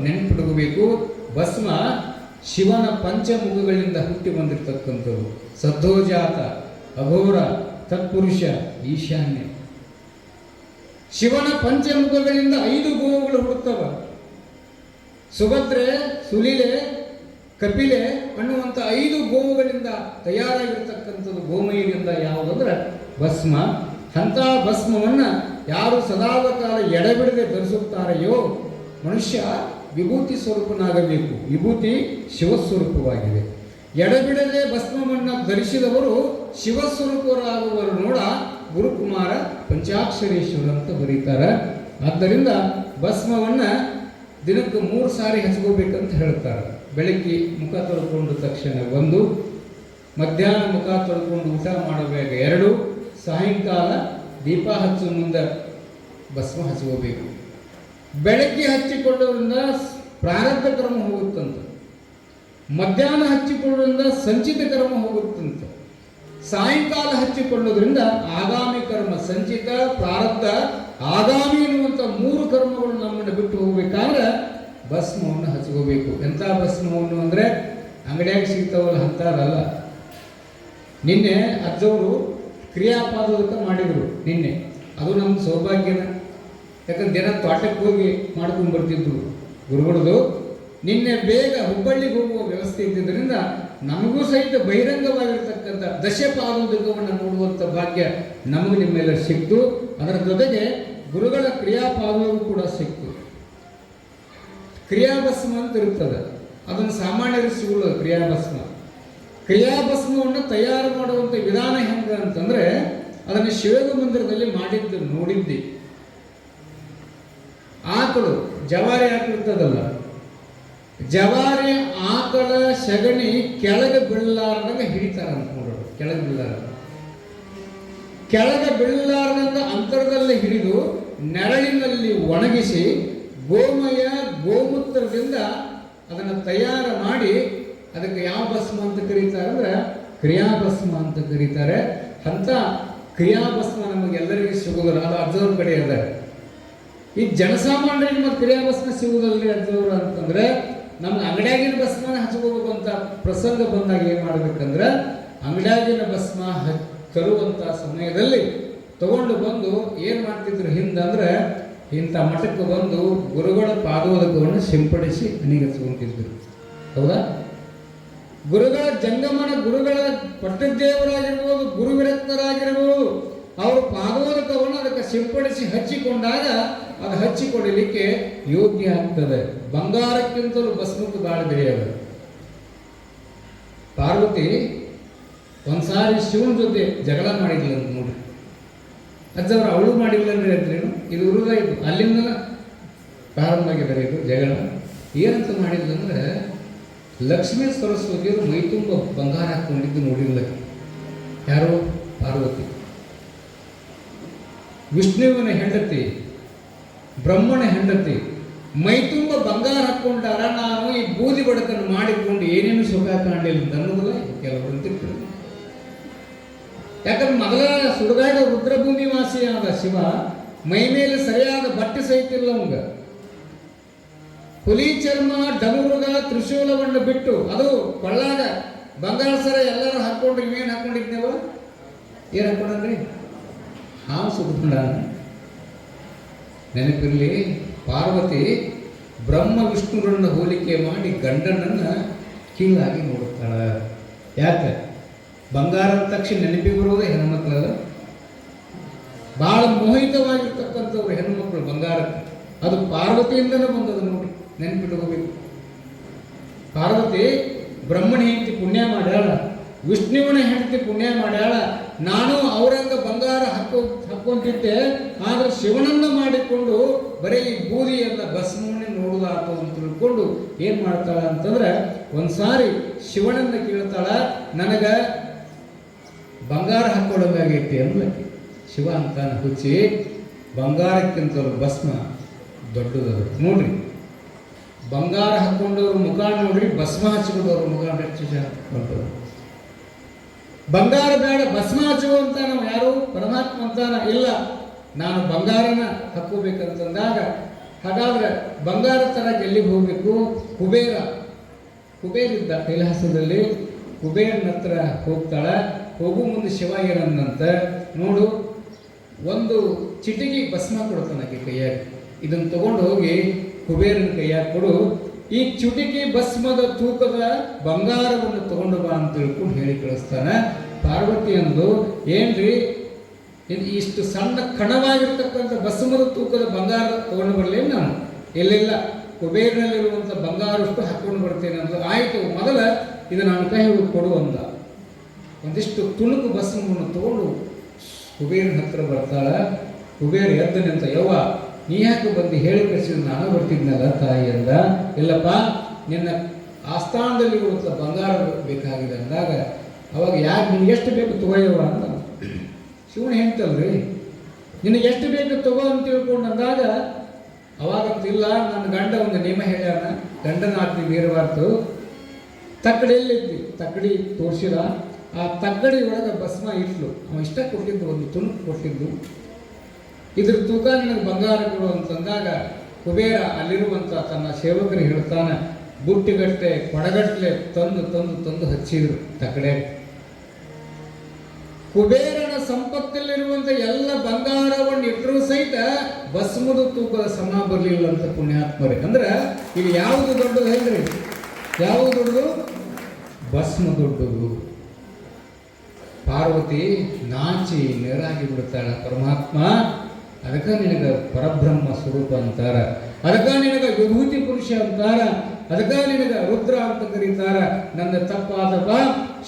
ನೆನಪಿಟ್ಕೋಬೇಕು, ಭಸ್ಮ ಶಿವನ ಪಂಚಮುಖಗಳಿಂದ ಹುಟ್ಟಿ ಬಂದಿರತಕ್ಕಂಥದ್ದು. ಸದ್ಧೋಜಾತ, ಅಘೋರ, ತತ್ಪುರುಷ, ಈಶಾನ್ಯ. ಶಿವನ ಪಂಚಮುಖಗಳಿಂದ 5 ಗೋವುಗಳು ಹುಡುಕ್ತವ. ಸುಭದ್ರೆ, ಸುಲಿಲೆ, ಕಪಿಲೆ ಅನ್ನುವಂಥ 5 ಗೋವುಗಳಿಂದ ತಯಾರಾಗಿರ್ತಕ್ಕಂಥದ್ದು ಗೋಮಯದಿಂದ ಯಾವುದಂದ್ರೆ ಭಸ್ಮ. ಅಂಥ ಭಸ್ಮವನ್ನು ಯಾರು ಸದಾಕಾಲ ಎಡೆಬಿಡದೆ ಧರಿಸುತ್ತಾರೆಯೋ ಮನುಷ್ಯ ವಿಭೂತಿ ಸ್ವರೂಪನಾಗಬೇಕು. ವಿಭೂತಿ ಶಿವಸ್ವರೂಪವಾಗಿದೆ. ಎಡೆಬಿಡದೆ ಭಸ್ಮವನ್ನು ಧರಿಸಿದವರು ಶಿವಸ್ವರೂಪರಾಗುವರು ನೋಡ ಗುರುಕುಮಾರ ಪಂಚಾಕ್ಷರೇಶ್ವರ ಅಂತ ಬರೀತಾರೆ. ಆದ್ದರಿಂದ ಭಸ್ಮವನ್ನು ದಿನಕ್ಕೆ 3 ಸಾರಿ ಹಚ್ಕೋಬೇಕಂತ ಹೇಳ್ತಾರೆ. ಬೆಳಗ್ಗೆ ಮುಖ ತೊಳ್ಕೊಂಡು ತಕ್ಷಣ 1, ಮಧ್ಯಾಹ್ನ ಮುಖ ತೊಳ್ಕೊಂಡು ಊಟ ಮಾಡಬೇಕು 2, ಸಾಯಂಕಾಲ ದೀಪ ಹಚ್ಚೋ ಮುಂದೆ ಭಸ್ಮ ಹಚ್ಕೋಬೇಕು. ಬೆಳಗ್ಗೆ ಹಚ್ಚಿಕೊಳ್ಳೋದ್ರಿಂದ ಪ್ರಾರಬ್ಧ ಕರ್ಮ ಹೋಗುತ್ತಂತ, ಮಧ್ಯಾಹ್ನ ಹಚ್ಚಿಕೊಳ್ಳೋದ್ರಿಂದ ಸಂಚಿತ ಕರ್ಮ ಹೋಗುತ್ತಂತ, ಸಾಯಂಕಾಲ ಹಚ್ಚಿಕೊಳ್ಳೋದ್ರಿಂದ ಆಗಾಮಿ ಕರ್ಮ, ಸಂಚಿತ, ಪ್ರಾರಬ್ಧ, ಆಗಾಮಿ ಎನ್ನುವಂಥ 3 ಕರ್ಮಗಳು ನಮ್ಮನ್ನು ಬಿಟ್ಟು ಹೋಗ್ಬೇಕಾದ್ರೆ ಭಸ್ಮವನ್ನು ಹಚ್ಕೋಬೇಕು. ಎಂಥ ಭಸ್ಮವನ್ನು ಅಂದರೆ ಅಂಗಡಿಯಾಗ ಸಿಗ್ತಾವಲ್ಲ ಅಂಥದ್ದಲ್ಲ. ನಿನ್ನೆ ಅಜ್ಜವರು ಕ್ರಿಯಾಪಾದೋದಕ ಮಾಡಿದರು ನಿನ್ನೆ. ಅದು ನಮ್ಮ ಸೌಭಾಗ್ಯನ. ಯಾಕಂದ್ರೆ ದಿನ ತೋಟಕ್ಕೆ ಹೋಗಿ ಮಾಡ್ಕೊಂಡು ಬರ್ತಿದ್ರು ಗುರುಗಳದು. ನಿನ್ನೆ ಬೇಗ ಹುಬ್ಬಳ್ಳಿಗೆ ಹೋಗುವ ವ್ಯವಸ್ಥೆ ಇದ್ದಿದ್ದರಿಂದ ನಮಗೂ ಸಹಿತ ಬಹಿರಂಗವಾಗಿರ್ತಕ್ಕಂಥ ದಶಪಾದೋದಕವನ್ನು ನೋಡುವಂಥ ಭಾಗ್ಯ ನಮಗೆ ನಿಮ್ಮೆಲ್ಲ ಸಿಕ್ತು. ಅದರ ಜೊತೆಗೆ ಗುರುಗಳ ಕ್ರಿಯಾಪಾದವೂ ಕೂಡ ಸಿಕ್ತು. ಕ್ರಿಯಾಭಸ್ಮ ಅಂತ ಇರುತ್ತದೆ, ಅದನ್ನು ಸಾಮಾನ್ಯರಿಗೆ ಸಿಗುವುದು ಕ್ರಿಯಾಭಸ್ಮ. ಕ್ರಿಯಾಭಸ್ಮವನ್ನು ತಯಾರು ಮಾಡುವಂಥ ವಿಧಾನ ಹೆಂಗೆ ಅಂತಂದರೆ ಅದನ್ನು ಶಿವಗ ಮಂದಿರದಲ್ಲಿ ಮಾಡಿದ್ದು ನೋಡಿದ್ದೆ. ಆಕಳು, ಜವಾರಿ ಹಾಕಿರ್ತದಲ್ಲ, ಜವಾರಿ ಆಕಳ ಸಗಣಿ ಕೆಳಗೆ ಬೀಳಲಾರ್ದಂಗೆ ಹಿಡಿತಾರೆ ಅಂತ ನೋಡೋದು. ಕೆಳಗೆ ಬೀಳಲಾರ್ದಂಗ ಅಂತರದಲ್ಲಿ ಹಿಡಿದು ನೆರಳಿನಲ್ಲಿ ಒಣಗಿಸಿ ಗೋಮಯ ಗೋಮೂತ್ರದಿಂದ ಅದನ್ನು ತಯಾರು ಮಾಡಿ ಅದಕ್ಕೆ ಯಾವ ಭಸ್ಮ ಅಂತ ಕರೀತಾರೆ ಅಂದ್ರೆ ಕ್ರಿಯಾಭಸ್ಮ ಅಂತ ಕರೀತಾರೆ. ಅಂಥ ಕ್ರಿಯಾಭಸ್ಮ ನಮಗೆಲ್ಲರಿಗೂ ಸಿಗುವುದಿಲ್ಲ, ಅದು ಅಜ್ಜವ್ರ ಕಡೆ ಅದ. ಈ ಜನಸಾಮಾನ್ಯರಿಗೆ ಮತ್ತು ಕ್ರಿಯಾಭಸ್ಮ ಸಿಗುವುದಲ್ಲಿ ಅಜ್ಜವರು ಅಂತಂದ್ರೆ ನಮ್ಗೆ ಅಂಗಡಿಯಾಗಿನ ಭಸ್ಮನ ಹಚ್ಕೋಬೇಕು ಅಂತ ಪ್ರಸಂಗ ಬಂದಾಗ ಏನು ಮಾಡಬೇಕಂದ್ರೆ ಅಂಗಡಿಯಾಗಿನ ಭಸ್ಮ ತರುವಂಥ ಸಮಯದಲ್ಲಿ ತಗೊಂಡು ಬಂದು ಏನು ಮಾಡ್ತಿದ್ರು ಹಿಂದಂದ್ರೆ ಇಂಥ ಮಠಕ್ಕೆ ಬಂದು ಗುರುಗಳ ಪಾದೋದಕವನ್ನು ಸಿಂಪಡಿಸಿ ಹಣಿಗಚ್ಕೊಂತಿದ್ರು. ಹೌದಾ? ಗುರುಗಳ ಜಂಗಮನ, ಗುರುಗಳ ಪಟ್ಟದೇವರಾಗಿರ್ಬೋದು, ಗುರುವಿರಕ್ತರಾಗಿರ್ಬೋದು, ಅವರು ಪಾದೋದಕವನ್ನು ಅದಕ್ಕೆ ಸಿಂಪಡಿಸಿ ಹಚ್ಚಿಕೊಂಡಾಗ ಅದು ಹಚ್ಚಿಕೊಡಲಿಕ್ಕೆ ಯೋಗ್ಯ ಆಗ್ತದೆ. ಬಂಗಾರಕ್ಕಿಂತಲೂ ಭಸ್ಮಕ್ಕೆ ಭಾಳ ಬೆಲೆ ಅದ. ಪಾರ್ವತಿ ಒಂದ್ಸಾರಿ ಶಿವನ ಜೊತೆ ಜಗಳ ಮಾಡಿದ್ಲು ಅಂತ ನೋಡ್ರಿ. ಅಜ್ಜವ್ರು ಅವಳು ಮಾಡಿಲ್ಲ ಅಂದ್ರೆ ಅಂದ್ರೇನು, ಇದು ಹುಡುಗ ಇದು ಅಲ್ಲಿಂದ ಪ್ರಾರಂಭ ಆಗಿದ್ದಾರೆ. ಇದು ಜಗಳ ಏನಂತ ಮಾಡಿದ್ಲು ಅಂದ್ರೆ ಲಕ್ಷ್ಮೀ ಸರಸ್ವತಿಯವರು ಮೈ ತುಂಬ ಬಂಗಾರ ಹಾಕ್ಕೊಂಡಿದ್ದು ನೋಡಿಲ್ಲ. ಯಾರು? ಪಾರ್ವತಿ. ವಿಷ್ಣುವಿನ ಹೆಂಡತಿ, ಬ್ರಹ್ಮನ ಹೆಂಡತಿ ಮೈ ತುಂಬ ಬಂಗಾರ ಹಾಕ್ಕೊಂಡಾರ, ನಾನು ಈ ಬೂದಿ ಬಡಕನ್ನು ಮಾಡಿಕೊಂಡು ಏನೇನು ಸುಖ ಕಾಣಲಿಲ್ಲ ಅನ್ನೋದಿಲ್ಲ ಕೆಲವರು ತಿಳ್ಕೊಂಡು. ಯಾಕಂದ್ರೆ ಮೊದಲ ಸುಡುಗಾಡ ರುದ್ರಭೂಮಿ ವಾಸಿಯಾದ ಶಿವ ಮೈ ಮೇಲೆ ಸರಿಯಾದ ಬಟ್ಟೆ ಸಹಿತ ಇಲ್ಲ ಅವಂಗ. ಹುಲಿ ಚರ್ಮ, ಡಮರುಗ, ತ್ರಿಶೂಲವನ್ನು ಬಿಟ್ಟು ಅದು ಕೊಳ್ಳಾಗ ಬಂಗಾರ ಸರ ಎಲ್ಲರೂ ಹಾಕ್ಕೊಂಡ್ರಿ. ಇವೇನು ಹಾಕ್ಕೊಂಡಿದ್ನೇವ? ಏನು ಹಾಕ್ಕೊಂಡ್ರಿ? ಹಾವು ಸುದ್ಕೊಂಡ. ನೆನಪಿರಲಿ, ಪಾರ್ವತಿ ಬ್ರಹ್ಮ ವಿಷ್ಣುರನ್ನು ಹೋಲಿಕೆ ಮಾಡಿ ಗಂಡನನ್ನು ಕೀಳಾಗಿ ನೋಡುತ್ತಾಳ. ಯಾಕೆ? ಬಂಗಾರದ ತಕ್ಷಣ ನೆನಪಿಗೆ ಬರೋದೇ ಹೆಣ್ಮಕ್ಳಲ್ಲ. ಭಾಳ ಮೋಹಿತವಾಗಿರ್ತಕ್ಕಂಥವ್ರು ಹೆಣ್ಮಕ್ಳು ಬಂಗಾರಕ್ಕೆ. ಅದು ಪಾರ್ವತಿಯಿಂದಲೇ ಬಂದದು ನೋಡಿ, ನೆನಪಿಟ್ಕೋಬೇಕು. ಪಾರ್ವತಿ ಬ್ರಹ್ಮನ ಹೆಂಡತಿ ಪುಣ್ಯ ಮಾಡ್ಯಾಳ, ವಿಷ್ಣುವಿನ ಹೆಂಡತಿ ಪುಣ್ಯ ಮಾಡ್ಯಾಳ. ನಾನು ಅವರಂಗ ಬಂಗಾರ ಹಾಕ್ಕೊಂತಿದ್ದೆ, ಆದರೆ ಶಿವನನ್ನು ಮಾಡಿಕೊಂಡು ಬರೀ ಈ ಬೂದಿಯನ್ನ ಭಸ್ಮವನ್ನೇ ನೋಡುದಾತು ಅಂತ ತಿಳ್ಕೊಂಡು ಏನು ಮಾಡ್ತಾಳ ಅಂತಂದ್ರೆ ಒಂದ್ಸಾರಿ ಶಿವನನ್ನು ಕೇಳ್ತಾಳ, ನನಗೆ ಬಂಗಾರ ಹಾಕ್ಕೊಳ್ಳೋದಾಗೈತಿ ಅನ್ಲಕ್ಕೆ. ಶಿವ ಅಂತಾನೆ ಹುಚ್ಚಿ, ಬಂಗಾರಕ್ಕಿಂತಲೂ ಭಸ್ಮ ದೊಡ್ಡದದು ನೋಡ್ರಿ. ಬಂಗಾರ ಹಾಕ್ಕೊಂಡವ್ರ ಮುಖ ನೋಡ್ರಿ, ಭಸ್ಮ ಹಚ್ಕೊಂಡವ್ರ ಮುಖ ಹಾಕ್ಕೊಂಡವ್ರು. ಬಂಗಾರ ಬೇಡ ಭಸ್ಮ ಹಚ್ಚುವಂತ ನಾವು ಯಾರು? ಪರಮಾತ್ಮ ಅಂತಾನ ಇಲ್ಲ. ನಾನು ಬಂಗಾರನ ಹಾಕೋಬೇಕಂತಂದಾಗ ಹಾಗಾದ್ರೆ ಬಂಗಾರ ಥರ ಎಲ್ಲಿಗೆ ಹೋಗಬೇಕು? ಕುಬೇರಿದ್ದ ಕೈಲಾಸದಲ್ಲಿ. ಕುಬೇರನ ಹತ್ರ ಹೋಗ್ತಾಳ. ಹೋಗು ಮುಂದೆ ಶಿವ ಏನಂದಂತ ನೋಡು, ಒಂದು ಚಿಟಿಗೆ ಭಸ್ಮ ಕೊಡ್ತಾನಕ್ಕೆ ಕೈಯಾಗ, ಇದನ್ನು ತಗೊಂಡು ಹೋಗಿ ಕುಬೇರನ ಕೈಯಾಗ ಕೊಡು, ಈ ಚುಟಿಕಿ ಭಸ್ಮದ ತೂಕದ ಬಂಗಾರವನ್ನು ತಗೊಂಡು ಬಾ ಅಂತ ತಿಳ್ಕೊಂಡು ಹೇಳಿ ಕಳಿಸ್ತಾನ. ಪಾರ್ವತಿ ಅಂದು, ಏನ್ರಿ ಇಷ್ಟು ಸಣ್ಣ ಕಣವಾಗಿರ್ತಕ್ಕಂಥ ಭಸ್ಮದ ತೂಕದ ಬಂಗಾರ ತಗೊಂಡು ಬರಲಿ ನಾನು? ಎಲ್ಲೆಲ್ಲ ಕುಬೇರನಲ್ಲಿರುವಂಥ ಬಂಗಾರಷ್ಟು ಹಾಕೊಂಡು ಬರ್ತೇನೆ ಅಂದ್ರು. ಆಯಿತು, ಮೊದಲ ಇದು ನಾನು ಕೈ ಕೊಡು ಅಂದ. ಒಂದಿಷ್ಟು ತುಣುಕು ಭಸ್ಮವನ್ನು ತಗೊಂಡು ಕುಬೇರನ ಹತ್ರ ಬರ್ತಾಳ. ಕುಬೇರ ಎದ್ದು ನಿಂತ, ಯವ್ವ ನೀ ಯಾಕೆ ಬಂದು ಹೇಳಿ ಕಳಿಸಿದ್ರು, ನಾನು ಬರ್ತಿದ್ನಲ್ಲ ತಾಯಿ ಅಂದ. ಇಲ್ಲಪ್ಪ, ನಿನ್ನ ಆಸ್ಥಾನದಲ್ಲಿರುವಂಥ ಬಂಗಾರ ಬೇಕಾಗಿದೆ ಅಂದಾಗ, ಅವಾಗ ಯಾಕೆ ನಿನಗೆ ಎಷ್ಟು ಬೇಕು ತಗೋಯವ್ವ ಅಂದ. ಶಿವನ ಹೇಳ್ತಲ್ರಿ, ನಿನಗೆ ಎಷ್ಟು ಬೇಕು ತಗೋ ಅಂತ ತಿಳ್ಕೊಂಡು ಅಂದಾಗ, ಅವಾಗಂತಿಲ್ಲ, ನನ್ನ ಗಂಡ ಒಂದು ನಿಯಮ ಹೇಳ್ಯಾನ, ಗಂಡನ ಆತ್ಮಿ ಮೀರಬಾರ್ದು. ತಕ್ಕಡಿಯಲ್ಲಿದ್ದಿ, ತಕ್ಕಡಿ ತೋರಿಸಿದ, ಆ ತಕ್ಕಡಿ ಒಳಗೆ ಭಸ್ಮ ಇಟ್ಲು. ಅವ ಇಷ್ಟ ಕೊಟ್ಟಿದ್ದು, ಒಂದು ತುಣುಕು ಕೊಟ್ಟಿದ್ದು, ಇದ್ರ ತೂಕ ನಿನಗೆ ಬಂಗಾರ ಕೊಡು ಅಂತಂದಾಗ, ಕುಬೇರ ಅಲ್ಲಿರುವಂಥ ತನ್ನ ಸೇವಕರಿಗೆ ಹೇಳ್ತಾನೆ, ಬುಟ್ಟಿಗಟ್ಟೆ ಕೊಡಗಟ್ಟಲೆ ತಂದು ಹಚ್ಚಿದ್ರು ತಕ್ಕಡೆ. ಕುಬೇರನ ಸಂಪತ್ತಲ್ಲಿರುವಂಥ ಎಲ್ಲ ಬಂಗಾರವನ್ನು ಇಟ್ಟರೂ ಸಹಿತ ಭಸ್ಮದ ತೂಕದ ಸಮ ಬರಲಿಲ್ಲ ಅಂತ ಪುಣ್ಯಾತ್ಮರೇ. ಅಂದ್ರೆ ಇಲ್ಲಿ ಯಾವುದು ದೊಡ್ಡದು ಹೇಳ್ರಿ? ಯಾವುದು ದೊಡ್ಡದು? ಭಸ್ಮ ದೊಡ್ಡದು. ಪಾರ್ವತಿ ನಾಚಿ ನೇರಾಗಿ ಬಿಡ್ತಾಳ. ಪರಮಾತ್ಮ, ಅದಕ್ಕೆ ನಿನಗೆ ಪರಬ್ರಹ್ಮ ಸ್ವರೂಪ ಅಂತಾರ, ಅದಕ್ಕೆ ನಿನಗೆ ವಿಭೂತಿ ಪುರುಷ ಅಂತಾರ, ಅದಕ್ಕೆ ನಿನಗೆ ರುದ್ರ ಅಂತ ಕರೀತಾರ. ನನ್ನ ತಪ್ಪಾದಪ್ಪ,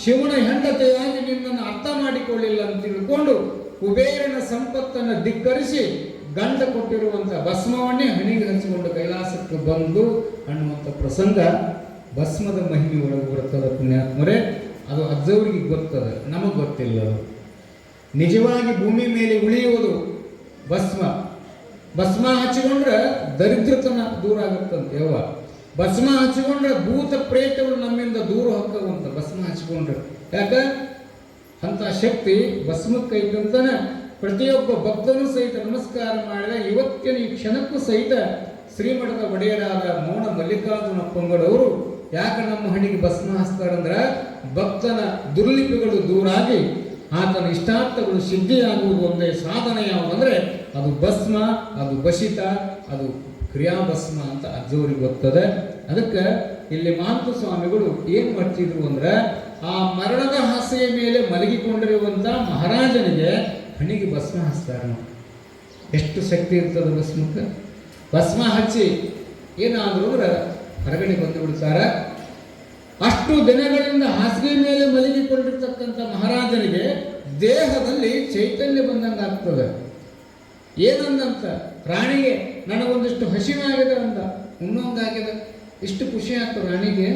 ಶಿವನ ಹೆಂಡತೆಯಾಗಿ ನಿನ್ನನ್ನು ಅರ್ಥ ಮಾಡಿಕೊಳ್ಳಿಲ್ಲ ಅಂತ ತಿಳ್ಕೊಂಡು ಕುಬೇರನ ಸಂಪತ್ತನ್ನು ಧಿಕ್ಕರಿಸಿ ಗಂಡ ಕೊಟ್ಟಿರುವಂಥ ಭಸ್ಮವನ್ನೇ ಹಣಿಗೆ ಹಂಚಿಕೊಂಡು ಕೈಲಾಸಕ್ಕೆ ಬಂದು ಅನ್ನುವಂಥ ಪ್ರಸಂಗ ಭಸ್ಮದ ಮಹಿಮೆ ಒಳಗೆ ಬರ್ತದೆ ಪುಣ್ಯಾತ್ಮರೇ. ಅದು ಅಜ್ಜವರಿಗೆ ಗೊತ್ತದೆ, ನಮಗೆ ಗೊತ್ತಿಲ್ಲ. ನಿಜವಾಗಿ ಭೂಮಿ ಮೇಲೆ ಉಳಿಯುವುದು ಭಸ್ಮ ಹಚ್ಚಿಕೊಂಡ್ರೆ ದರಿದ್ರತನ ದೂರ ಆಗುತ್ತಂತೆ. ಯವ್ವ, ಭಸ್ಮ ಹಚ್ಚಿಕೊಂಡ್ರೆ ಭೂತ ಪ್ರೇತಗಳು ನಮ್ಮಿಂದ ದೂರ ಹೋಗ್ತವಂತ. ಭಸ್ಮ ಹಚ್ಚಿಕೊಂಡ್ರೆ ಯಾಕ ಅಂತ ಶಕ್ತಿ ಭಸ್ಮಕ್ಕೈತಂತಾನೆ ಪ್ರತಿಯೊಬ್ಬ ಭಕ್ತನೂ ಸಹಿತ ನಮಸ್ಕಾರ ಮಾಡಿದ. ಇವತ್ತಿನ ಈ ಕ್ಷಣಕ್ಕೂ ಸಹಿತ ಶ್ರೀಮಠದ ಒಡೆಯರಾದ ಮೌನ ಮಲ್ಲಿಕಾರ್ಜುನ ಪಂಗಡವರು ಯಾಕೆ ನಮ್ಮ ಹಣಿಗೆ ಭಸ್ಮ ಹಚ್ತಾರಂದ್ರೆ, ಭಕ್ತನ ದುರ್ಲಿಪಿಗಳು ದೂರಾಗಿ ಆತನ ಇಷ್ಟಾರ್ಥಗಳು ಸಿದ್ಧಿಯಾಗುವುದು ಒಂದೇ ಸಾಧನ ಯಾವುದಂದ್ರೆ ಅದು ಭಸ್ಮ, ಅದು ಬಸಿತ, ಅದು ಕ್ರಿಯಾಭಸ್ಮ ಅಂತ ಅಜ್ಜವರಿಗೆ ಗೊತ್ತದೆ. ಅದಕ್ಕೆ ಇಲ್ಲಿ ಮಹಂತ ಸ್ವಾಮಿಗಳು ಏನು ಮಾಡ್ತಿದ್ರು ಅಂದ್ರೆ, ಆ ಮರಣದ ಹಾಸಿಗೆ ಮೇಲೆ ಮಲಗಿಕೊಂಡಿರುವಂಥ ಮಹಾರಾಜನಿಗೆ ಹಣಿಗೆ ಭಸ್ಮ ಹಚ್ತಾರೆ. ಎಷ್ಟು ಶಕ್ತಿ ಇರ್ತದೆ ಭಸ್ಮಕ್ಕೆ. ಭಸ್ಮ ಹಚ್ಚಿ ಏನಾದರೂ ಅಂದ್ರೆ ಹೊರಗಡೆ ಬಂದು ಬಿಡ್ತಾರೆ. ಅಷ್ಟು ದಿನಗಳಿಂದ ಹಾಸಿಗೆ ಮೇಲೆ ಮಲಗಿಕೊಂಡಿರ್ತಕ್ಕಂಥ ಮಹಾರಾಜನಿಗೆ ದೇಹದಲ್ಲಿ ಚೈತನ್ಯ ಬಂದಂಗೆ ಆಗ್ತದೆ. ಏನಂದಂತ, ರಾಣಿಗೆ ನನಗೊಂದಿಷ್ಟು ಹಸಿವಾಗಿದೆ ಅಂದ, ಉಣ್ಣೋಂಗಾಗಿದೆ. ಇಷ್ಟು ಖುಷಿ ಆಗ್ತದೆ ರಾಣಿಗೆ.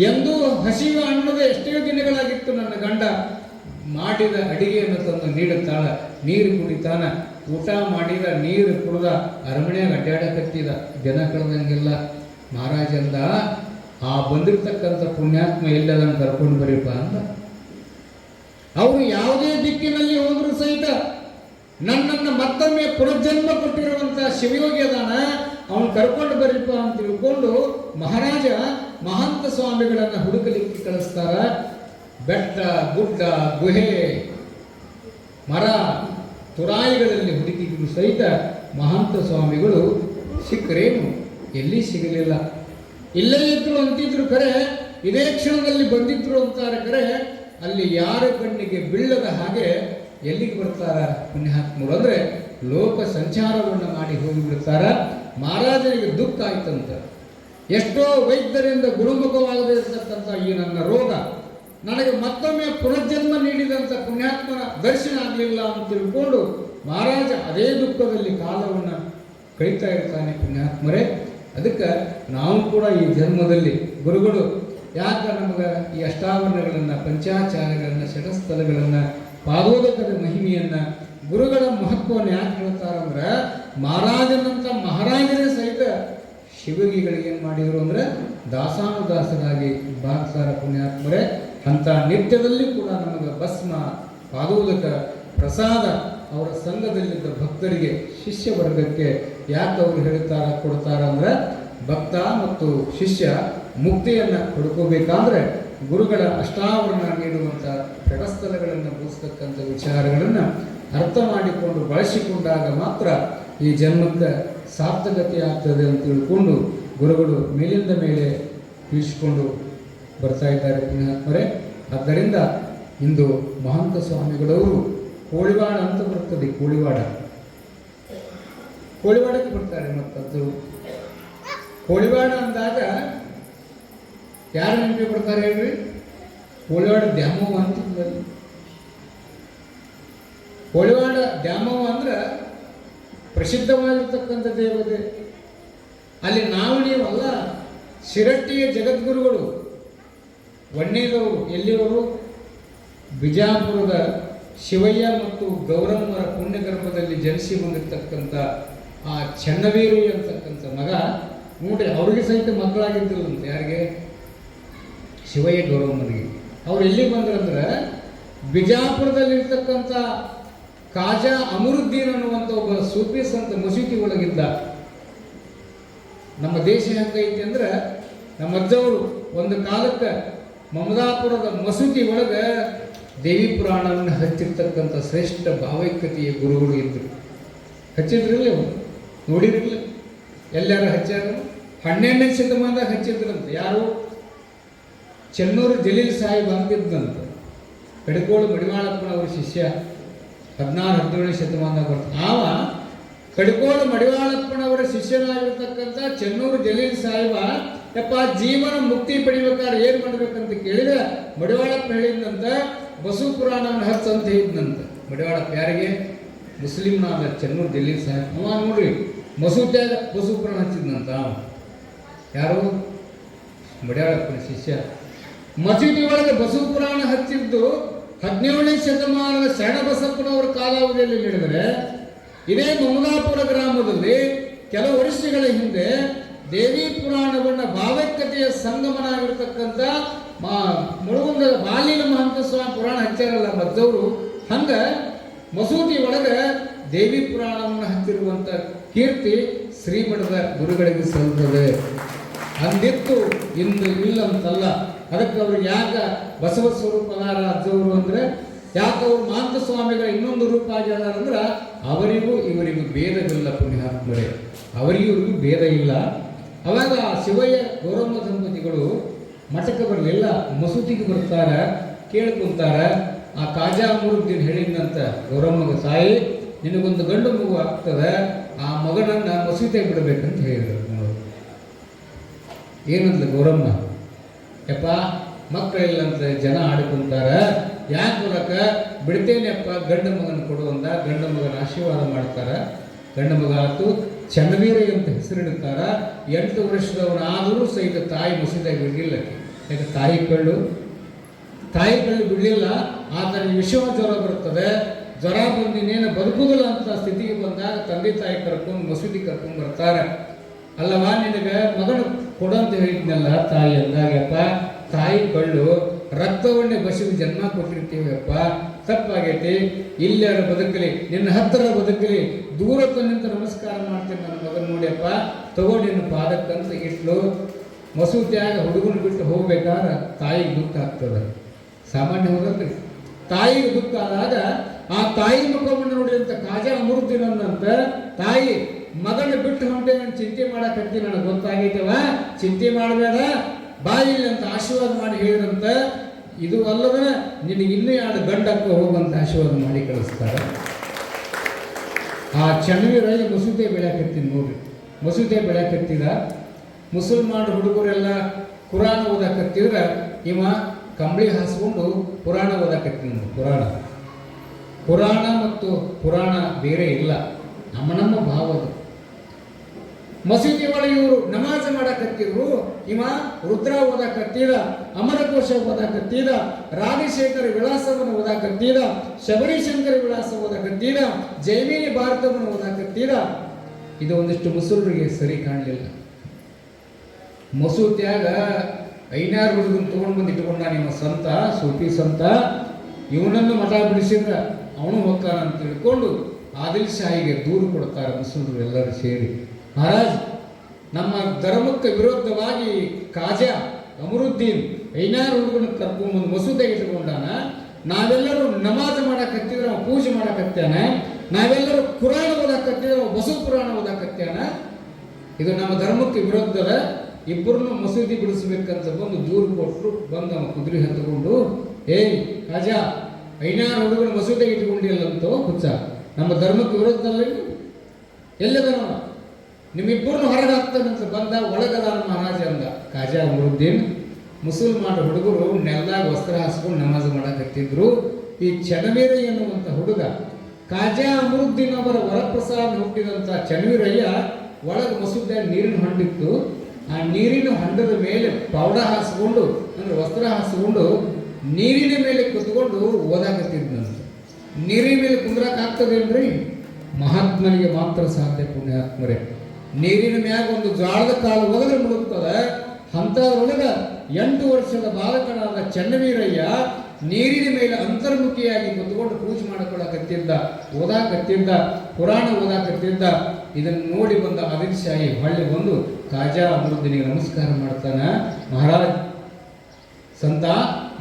ಎಂದೂ ಹಸಿವು ಅನ್ನೋದು ಎಷ್ಟೇ ದಿನಗಳಾಗಿತ್ತು. ನನ್ನ ಗಂಡ ಮಾಡಿದ ಅಡಿಗೆಯನ್ನು ತಂದು ನೀಡುತ್ತಾಳ, ನೀರು ಕುಡಿತಾನ, ಊಟ ಮಾಡಿದ ನೀರು ಕುಡಿದ ಅರಮನೆಯಾಗ ಅಡ್ಡಾಡಕತ್ತಿದ, ಜನ ಕಳೆದಂಗೆಲ್ಲ. ಮಹಾರಾಜಂದ, ಆ ಬಂದಿರತಕ್ಕಂಥ ಪುಣ್ಯಾತ್ಮ ಎಲ್ಲದನ್ನು ಕರ್ಕೊಂಡು ಬರೀಪ ಅಂದ. ಅವರು ಯಾವುದೇ ದಿಕ್ಕಿನಲ್ಲಿ ಹೋದರೂ ಸಹಿತ ನನ್ನನ್ನು ಮತ್ತೊಮ್ಮೆ ಪುನರ್ಜನ್ಮ ಕೊಟ್ಟಿರುವಂಥ ಶಿವಯೋಗಿ ಅದಾನ, ಅವನು ಕರ್ಕೊಂಡು ಬರೀಪ ಅಂತ ತಿಳ್ಕೊಂಡು ಮಹಾರಾಜ ಮಹಂತ ಸ್ವಾಮಿಗಳನ್ನು ಹುಡುಕಲಿಕ್ಕೆ ಕಳಿಸ್ತಾರ. ಬೆಟ್ಟ, ಗುಡ್ಡ, ಗುಹೆ, ಮರ, ತುರಾಯಿಗಳಲ್ಲಿ ಹುಡುಕಿದ್ರು ಸಹಿತ ಮಹಂತ ಸ್ವಾಮಿಗಳು ಸಿಕ್ಕರೇನು? ಎಲ್ಲಿ ಸಿಗಲಿಲ್ಲ. ಇಲ್ಲೇ ಇದ್ರು ಅಂತಿದ್ರು ಕರೆ, ಇದೇ ಕ್ಷಣದಲ್ಲಿ ಬಂದಿದ್ರು ಅಂತಾರೆ ಕರೆ, ಅಲ್ಲಿ ಯಾರ ಕಣ್ಣಿಗೆ ಬೀಳದ ಹಾಗೆ ಎಲ್ಲಿಗೆ ಬರ್ತಾರ ಪುಣ್ಯಾತ್ಮರು ಅಂದರೆ ಲೋಕ ಸಂಚಾರವನ್ನು ಮಾಡಿ ಹೋಗಿಬಿಡ್ತಾರ. ಮಹಾರಾಜನಿಗೆ ದುಃಖ ಆಯ್ತಂತ. ಎಷ್ಟೋ ವೈದ್ಯರಿಂದ ಗುಣಮುಖವಾಗದೇ ಇರತಕ್ಕಂಥ ಈ ನನ್ನ ರೋಗ ನನಗೆ ಮತ್ತೊಮ್ಮೆ ಪುನರ್ಜನ್ಮ ನೀಡಿದಂಥ ಪುಣ್ಯಾತ್ಮನ ದರ್ಶನ ಆಗಲಿಲ್ಲ ಅಂತ ತಿಳ್ಕೊಂಡು ಮಹಾರಾಜ ಅದೇ ದುಃಖದಲ್ಲಿ ಕಾಲವನ್ನು ಕಳೀತಾ ಇರ್ತಾನೆ ಪುಣ್ಯಾತ್ಮರೇ. ಅದಕ್ಕೆ ನಾವು ಕೂಡ ಈ ಜನ್ಮದಲ್ಲಿ ಗುರುಗಳು ಯಾಕೆ ನಮಗೆ ಈ ಅಷ್ಟಾವರಣಗಳನ್ನು, ಪಂಚಾಚಾರಗಳನ್ನು, ಷಟಸ್ಥಲಗಳನ್ನು, ಪಾದೋದಕದ ಮಹಿಮೆಯನ್ನು, ಗುರುಗಳ ಮಹತ್ವವನ್ನು ಯಾಕೆ ಹೇಳ್ತಾರಂದ್ರೆ, ಮಹಾರಾಜನಂತ ಮಹಾರಾಜರೇ ಸಹಿತ ಶಿವಗಿಗಳಿಗೆ ಏನು ಮಾಡಿದರು ಅಂದರೆ ದಾಸಾನುದಾಸರಾಗಿ ಭಾಗಸಾರ ಪುಣ್ಯಾತ್ಮರೇ. ಅಂಥ ನಿತ್ಯದಲ್ಲಿ ಕೂಡ ನಮಗೆ ಭಸ್ಮ, ಪಾದೋದಕ, ಪ್ರಸಾದ ಅವರ ಸಂಘದಲ್ಲಿದ್ದ ಭಕ್ತರಿಗೆ ಶಿಷ್ಯ ವರ್ಗಕ್ಕೆ ಯಾಕೆ ಅವರು ಹೇಳ್ತಾರ ಕೊಡ್ತಾರ ಅಂದ್ರೆ ಭಕ್ತ ಮತ್ತು ಶಿಷ್ಯ ಮುಕ್ತಿಯನ್ನು ಹುಡುಕೋಬೇಕಾದ್ರೆ ಗುರುಗಳ ಅಷ್ಟಾವರಣ ನೀಡುವಂಥ ಪ್ರಡಸ್ಥಲಗಳನ್ನು ಬೋಧಿಸ್ತಕ್ಕಂಥ ವಿಚಾರಗಳನ್ನು ಅರ್ಥ ಮಾಡಿಕೊಂಡು ಬಳಸಿಕೊಂಡಾಗ ಮಾತ್ರ ಈ ಜನ್ಮಕ್ಕೆ ಸಾರ್ಥಕತೆ ಆಗ್ತದೆ ಅಂತ ತಿಳ್ಕೊಂಡು ಗುರುಗಳು ಮೇಲಿಂದ ಮೇಲೆ ತಿಳಿಸಿಕೊಂಡು ಬರ್ತಾ ಇದ್ದಾರೆ ಪುಣ್ಯಾತ್ಮರೇ. ಆದ್ದರಿಂದ ಇಂದು ಮಹಂತ ಸ್ವಾಮಿಗಳವರು ಕೋಳಿವಾಡ ಅಂತ ಬರ್ತದೆ, ಕೋಳಿವಾಡಕ್ಕೆ ಬರ್ತಾರೆ. ಮತ್ತದು ಕೋಳಿವಾಡ ಅಂದಾಗ ಯಾರು ನೆನಪಿ ಬರ್ತಾರೆ ಹೇಳ್ರಿ? ಕೋಳಿವಾಡ ದ್ಯಾಮವ್ವ ಅಂತ. ಕೋಳಿವಾಡ ದ್ಯಾಮವ್ವ ಅಂದ್ರೆ ಪ್ರಸಿದ್ಧವಾಗಿರ್ತಕ್ಕಂಥ ದೇವತೆ. ಅಲ್ಲಿ ನಾವು ನೀವಲ್ಲ, ಶಿರಟ್ಟಿಯ ಜಗದ್ಗುರುಗಳು ವನ್ನೇದವರು ಎಲ್ಲಿಯವರು? ಬಿಜಾಪುರದ ಶಿವಯ್ಯ ಮತ್ತು ಗೌರಮ್ಮರ ಪುಣ್ಯಗರ್ಭದಲ್ಲಿ ಜನಿಸಿ ಬಂದಿರತಕ್ಕಂಥ ಆ ಚೆನ್ನವೀರು ಅಂತಕ್ಕಂಥ ಮಗ ನೋಡ್ರಿ, ಅವ್ರಿಗೆ ಸಹಿತ ಮಕ್ಕಳಾಗಿದ್ದಿಲ್ಲಂತೆ. ಯಾರಿಗೆ? ಶಿವಯ್ಯ ಗೌರಮ್ಮನಿಗೆ. ಅವ್ರು ಎಲ್ಲಿಗೆ ಬಂದ್ರಂದ್ರೆ ಬಿಜಾಪುರದಲ್ಲಿರ್ತಕ್ಕಂಥ ಖಾಜಾ ಅಮರುದ್ದೀನ್ ಅನ್ನುವಂಥ ಒಬ್ಬ ಸೂಫಿ ಸಂತ ಮಸೀದಿ ಒಳಗಿದ್ದ. ನಮ್ಮ ದೇಶ ಹೆಂಗೈತಿ ಅಂದ್ರೆ ನಮ್ಮ ಅಜ್ಜವರು ಒಂದು ಕಾಲಕ್ಕೆ ಮಮದಾಪುರದ ಮಸೂತಿ ಒಳಗೆ ದೇವಿ ಪುರಾಣವನ್ನು ಹಚ್ಚಿರ್ತಕ್ಕಂಥ ಶ್ರೇಷ್ಠ ಭಾವೈಕ್ಯತೆಯ ಗುರುಗಳು ಇದ್ದರು. ಹಚ್ಚಿದ್ರಿಲ್ಲ ಅವರು? ನೋಡಿರಲಿಲ್ಲ? ಎಲ್ಲಾರು ಹಚ್ಚಾರ? 12ನೇ ಶತಮಾನದಾಗ ಹಚ್ಚಿದ್ರಂತ. ಯಾರು? ಚೆನ್ನೂರು ಜಲೀಲ್ ಸಾಹೇಬ್ ಅಂತಿದ್ದಂತ. ಕಡಿಕೋಳು ಮಡಿವಾಳಪ್ಪನವರ ಶಿಷ್ಯ. 16-17ನೇ ಶತಮಾನದಾಗ ಬರ್ತಾರೆ. ಆವ ಕಡಿಕೋಳು ಮಡಿವಾಳಪ್ಪನವರ ಶಿಷ್ಯನಾಗಿರ್ತಕ್ಕಂಥ ಚೆನ್ನೂರು ಜಲೀಲ್ ಸಾಹೇಬ ಯಪ್ಪ ಜೀವನ ಮುಕ್ತಿ ಪಡಿಬೇಕಾದ್ರೆ ಏನು ಮಾಡ್ಬೇಕಂತ ಕೇಳಿದ್ರೆ ಮಡಿವಾಳಪ್ಪ ಹೇಳಿದ್ನಂತ ಬಸು ಪುರಾಣವನ್ನು ಹಚ್ಚಂತ ಹೇಳಿದ್ನಂತ. ಮಡಿವಾಳಪ್ಪ ಯಾರಿಗೆ? ಮುಸ್ಲಿಮ್ನಾದ ಚೆನ್ನೂರು ಜಲೀಲ್ ಸಾಹೇಬ್. ಅವ ನೋಡ್ರಿ ಮಸೂದ್ಯಾಗ ಬಸು ಪುರಾಣ ಹಚ್ಚಿದ್ನಂತ. ಯಾರು? ಮಡಿವಾಳಪ್ಪನ ಶಿಷ್ಯ. ಮಸೀದಿ ಒಳಗೆ ಬಸು ಪುರಾಣ ಹಚ್ಚಿದ್ದು 17ನೇ ಶತಮಾನದ ಶರಣಬಸಪ್ಪನವರ ಕಾಲಾವಧಿಯಲ್ಲಿ ನಡೆದರೆ, ಇದೇ ಮಮದಾಪುರ ಗ್ರಾಮದಲ್ಲಿ ಕೆಲವು ವರ್ಷಗಳ ಹಿಂದೆ ದೇವಿ ಪುರಾಣವನ್ನ ಭಾವೈಕ್ಯತೆಯ ಸಂಗಮನಾಗಿರ್ತಕ್ಕಂಥ ಮುಳುಗುಂದದ ಬಾಲಿನ ಮಹಂತ ಸ್ವಾಮಿ ಪುರಾಣ ಹಚ್ಚಾರಲ್ಲ ಮದ್ದವರು, ಹಂಗ ಮಸೂದಿ ಒಳಗೆ ದೇವಿ ಪುರಾಣವನ್ನು ಹಚ್ಚಿರುವಂಥ ಕೀರ್ತಿ ಶ್ರೀಮಠದ ಗುರುಗಳಿಗೆ ಸಲ್ಲುತ್ತದೆ. ಅಂದಿತ್ತು, ಇಂದು ಇಲ್ಲಂತಲ್ಲ. ಅದಕ್ಕೆ ಅವ್ರಿಗೆ ಯಾಕೆ ಬಸವ ಸ್ವರೂಪದಾರ ಅಜ್ಜವರು ಅಂದರೆ, ಯಾಕೆ ಅವರು ಮಹಂತ ಸ್ವಾಮಿಗಳ ಇನ್ನೊಂದು ರೂಪ ಆಗ್ಯಾರ ಅಂದ್ರೆ ಅವರಿಗೂ ಇವರಿಗೂ ಭೇದವಿಲ್ಲ ಪುಣ್ಯಾತ್ಮರೇ, ಅವರಿಗೂ ಇವರಿಗೂ ಭೇದ ಇಲ್ಲ. ಅವಾಗ ಶಿವಯ್ಯ ಗೌರಮ್ಮ ದಂಪತಿಗಳು ಮಠಕ್ಕೆ ಬರಲಿಲ್ಲ, ಮಸೂದಿಗೆ ಬರ್ತಾರೆ, ಕೇಳ್ಕೊಂತಾರೆ. ಆ ಖಾಜಾ ಅಮರುದ್ದೀನ್ ಹೇಳಿದಂತ ಗೌರಮ್ಮಗ, ತಾಯಿ ನಿನಗೊಂದು ಗಂಡು ಮಗು ಆಗ್ತದೆ, ಆ ಮಗನನ್ನು ಮಸೂದಿಗೆ ಬಿಡಬೇಕಂತ ಹೇಳಿದರು. ಏನಂತ ಗೌರಮ್ಮ? ಯಪ್ಪ ಮಕ್ಕಳಿಲ್ಲಂತ ಜನ ಆಡ್ಕೊಂತಾರೆ, ಯಾಕೆ ಬರಕ ಬಿಡ್ತೇನೆಯಪ್ಪ, ಗಂಡ ಮಗನ ಕೊಡುವಂತ. ಗಂಡ ಮಗನ ಆಶೀರ್ವಾದ ಮಾಡ್ತಾರೆ. ಗಂಡ ಮಗ ಆತು ಚೆನ್ನವೀರ ಅಂತ ಹೆಸರಿಡ್ತಾರ. 8 ವರ್ಷದವನಾದರೂ ಸಹಿತ ತಾಯಿ ಮಸೀದಿಯಾಗಿ ಬಿಡಲಿಲ್ಲ. ಯಾಕೆ? ತಾಯಿ ಕಳ್ಳು ಬಿಡಲಿಲ್ಲ. ಆತನ ವಿಷಮ ಜ್ವರ ಬರ್ತದೆ. ಜ್ವರ ಬಂದು ಇನ್ನೇನು ಬದುಕುದಿಲ್ಲ ಅಂತ ಸ್ಥಿತಿಗೆ ಬಂದಾಗ ತಂದೆ ತಾಯಿ ಕರ್ಕೊಂಡು ಮಸೂದಿ ಕರ್ಕೊಂಡು ಬರ್ತಾರೆ. ಅಲ್ಲವಾ ನಿನಗೆ ಮಗನ ಕೊಡಂತ ಹೇಳಿದ್ನಲ್ಲ ತಾಯಿ ಅಂದಾಗಪ್ಪ, ತಾಯಿ ಕಳ್ಳು, ರಕ್ತವನ್ನೇ ಬಸಿದು ಜನ್ಮ ಕೊಟ್ಟಿರ್ತೀವಪ್ಪ, ತಪ್ಪಾಗೈತಿ. ಇಲ್ಲಾರ ಬದುಕಲಿ, ನಿನ್ನ ಹತ್ತಿರ ಬದುಕಲಿ, ದೂರ ನಿಂತು ನಮಸ್ಕಾರ ಮಾಡ್ತೀನಿ ನನ್ನ ಮಗನ ನೋಡಿಯಪ್ಪ, ತಗೋ ನಿನ್ನ ಪಾದಕ್ಕಂತ ಇಟ್ಲು. ಮಸೂದಿಯಾಗ ಹುಡುಗನ ಬಿಟ್ಟು ಹೋಗ್ಬೇಕಾದ್ರೆ ತಾಯಿಗೆ ದುಃಖ ಆಗ್ತದೆ. ಸಾಮಾನ್ಯ ಹೋಗಲ್ರಿ. ತಾಯಿಗೆ ದುಃಖ ಆದಾಗ ಆ ತಾಯಿ ಮುಖವನ್ನು ನೋಡಿದಂಥ ಖಾಜಾ ಅಮರುದ್ದೀನ್ ಅಂದಂತ, ತಾಯಿ ಮಗನ ಬಿಟ್ಟು ಹೊಂಟೆ, ನಾನು ಚಿಂತೆ ಮಾಡಕತ್ತಿ, ನನಗೆ ಗೊತ್ತಾಗೈತವ, ಚಿಂತೆ ಮಾಡಬೇಡ, ಬಾಯಿಲ್ಲ ಅಂತ ಆಶೀರ್ವಾದ ಮಾಡಿ ಹೇಳಿದಂತ. ಇದು ಅಲ್ಲದನ ನಿನಗೆ ಇನ್ನೂ 2 ಗಂಡಕ್ಕ ಹೋಗುವಂತ ಆಶೀರ್ವಾದ ಮಾಡಿ ಕಳಿಸ್ತಾರೆ. ಆ ಚೆನ್ನವೀರಾಗಿ ಮಸೂದೆ ಬೆಳೆಯಕತ್ತೀನಿ ನೋಡ್ರಿ. ಮಸೂದೆ ಬೆಳೆಯಕತ್ತಿದ ಮುಸಲ್ಮಾನ ಹುಡುಗರೆಲ್ಲ ಪುರಾಣ ಓದಾಕತ್ತಿದ್ರೆ ಇವ ಕಂಬಳಿ ಹಾಸ್ಕೊಂಡು ಪುರಾಣ ಓದಾಕತ್ತೀನಿ. ಪುರಾಣ ಮತ್ತು ಪುರಾಣ ಬೇರೆ ಇಲ್ಲ, ನಮ್ಮ ಭಾವದು. ಮಸೀದಿ ಒಳಗೆ ಇವರು ನಮಾಜ್ ಮಾಡಕತ್ತಿದ್ರು, ಇವ ರುದ್ರ ಓದಾಕತ್ತಿದ, ಅಮರಕೋಶ ಓದಾಕತ್ತಿದ, ರಾಜಶೇಖರ ವಿಳಾಸವನ್ನು ಓದಾಕತ್ತಿದ, ಶಬರಿಶಂಕರ ವಿಳಾಸ ಓದಾಕತ್ತಿದ, ಜೈಮಿನಿ ಭಾರತವನ್ನು ಓದಾಕತ್ತಿದ. ಇದು ಒಂದಿಷ್ಟು ಮುಸಲ್ರಿಗೆ ಸರಿ ಕಾಣಲಿಲ್ಲ. ಮಸೂತಿಯಾಗ 5-6 ಹುಡುಗನ ತೊಗೊಂಡು ಬಂದು ಇಟ್ಕೊಂಡ ನಿಮ್ಮ ಸಂತ, ಸೂಫಿ ಸಂತ. ಇವನನ್ನು ಮಠ ಬಿಡಿಸಿದ್ರ ಅವನು ಹೋಗ್ತಾನ ಅಂತ ತಿಳ್ಕೊಂಡು ಆದಿಲ್ ಶಾಹಿಗೆ ದೂರು ಕೊಡ್ತಾರೆ ಮುಸ್ಲಿಮರು ಎಲ್ಲರೂ ಸೇರಿ. ಮಹಾರಾಜ್, ನಮ್ಮ ಧರ್ಮಕ್ಕೆ ವಿರೋಧವಾಗಿ ಕಾಜಾ ಅಮರುದ್ದೀನ್ 5 ಹುಡುಗನ ಕರ್ಕೊಂಡ್ಬಂದು ಮಸೂದೆಗೆ ಇಟ್ಕೊಂಡಾನ. ನಾವೆಲ್ಲರೂ ನಮಾಜ್ ಮಾಡಕತ್ತಿದ್ರೆ ಅವ ಪೂಜೆ ಮಾಡಕತ್ತಾನ. ನಾವೆಲ್ಲರೂ ಕುರಾಣ ಓದಾಕತ್ತಿದ್ರೆ ಅವ ಬಸವ ಪುರಾಣ ಓದಾಕತ್ತಾನ. ಇದು ನಮ್ಮ ಧರ್ಮಕ್ಕೆ ವಿರೋಧದ. ಇಬ್ಬರನ್ನು ಮಸೂದಿ ಬಿಡಿಸ್ಬೇಕಂತ ಬಂದು ದೂರು ಕೊಟ್ಟರು. ಬಂದು ಅವನು ಕುದುರೆ ಹತ್ತುಕೊಂಡು, ಏಯ್ ಕಾಜಾ, 5 ಹುಡುಗನ ಮಸೂದೆಗೆ ಇಟ್ಕೊಂಡಿಲ್ಲಂತೋ ಹುಚ್ಚ, ನಮ್ಮ ಧರ್ಮಕ್ಕೆ ವಿರೋಧದಲ್ಲ, ಎಲ್ಲದನವ, ನಿಮ್ಮಿಬ್ಬರನ್ನು ಹೊರಗೆ ಹಾಕ್ತಾನಂತ ಬಂದ. ಒಳಗದಾನ ಮಹಾರಾಜ ಅಂದ. ಕಾಜಾ ಅಮರುದ್ದೀನ್, ಮುಸಲ್ಮಾನ ಹುಡುಗರು ನೆಲದಾಗ ವಸ್ತ್ರ ಹಾಸ್ಕೊಂಡು ನಮಾಜ್ ಮಾಡಕತ್ತಿದ್ರು. ಈ ಚನ್ನವೀರಯ್ಯ ಎನ್ನುವಂಥ ಹುಡುಗ, ಕಾಜಾ ಅಮರುದ್ದೀನ್ ಅವರ ವರಪ್ರಸಾದ ಹುಟ್ಟಿದಂಥ ಚನ್ನವೀರಯ್ಯ ಒಳಗೆ ಮಸೂದ್ಯಾಗ ನೀರಿನ ಹೊಂಡಿತ್ತು. ಆ ನೀರಿನ ಹೊಂಡದ ಮೇಲೆ ಪೌಡ ಹಾಸ್ಕೊಂಡು, ಅಂದರೆ ವಸ್ತ್ರ ಹಾಸ್ಕೊಂಡು ನೀರಿನ ಮೇಲೆ ಕುತ್ಕೊಂಡು ಓದಾಕತ್ತಿದ್ನಂತ. ನೀರಿನ ಮೇಲೆ ಕುಂದ್ರಾಕಾಗ್ತದೇನ್ರಿ? ಮಹಾತ್ಮನಿಗೆ ಮಾತ್ರ ಸಾಧ್ಯ, ಪುಣ್ಯಾತ್ಮರೇ. ನೀರಿನ ಮ್ಯಾಗ ಒಂದು ಜ್ವಾಳದ ಕಾಲು ಒಳಗೆ ಮುಳುಗ್ತದೆ. ಅಂಥದ್ರೊಳಗ 8 ವರ್ಷದ ಬಾಲಕನಾದ ಚನ್ನವೀರಯ್ಯ ನೀರಿನ ಮೇಲೆ ಅಂತರ್ಮುಖಿಯಾಗಿ ಕುತ್ಕೊಂಡು ಪೂಜೆ ಮಾಡಿಕೊಳ್ಳಕತ್ತಿದ್ದ, ಓದಾಕತ್ತಿದ್ದ, ಪುರಾಣ ಓದಾಕತ್ತಿದ್ದ. ಇದನ್ನು ನೋಡಿ ಬಂದ ಆದಿಲ್ ಶಾಹಿ ಹೊಳ್ಳಿ ಬಂದು ಕಾಜಾ ಅಮರುದ್ದೀನಿಗೆ ನಮಸ್ಕಾರ ಮಾಡ್ತಾನ. ಮಹಾರಾಜ್, ಸಂತ,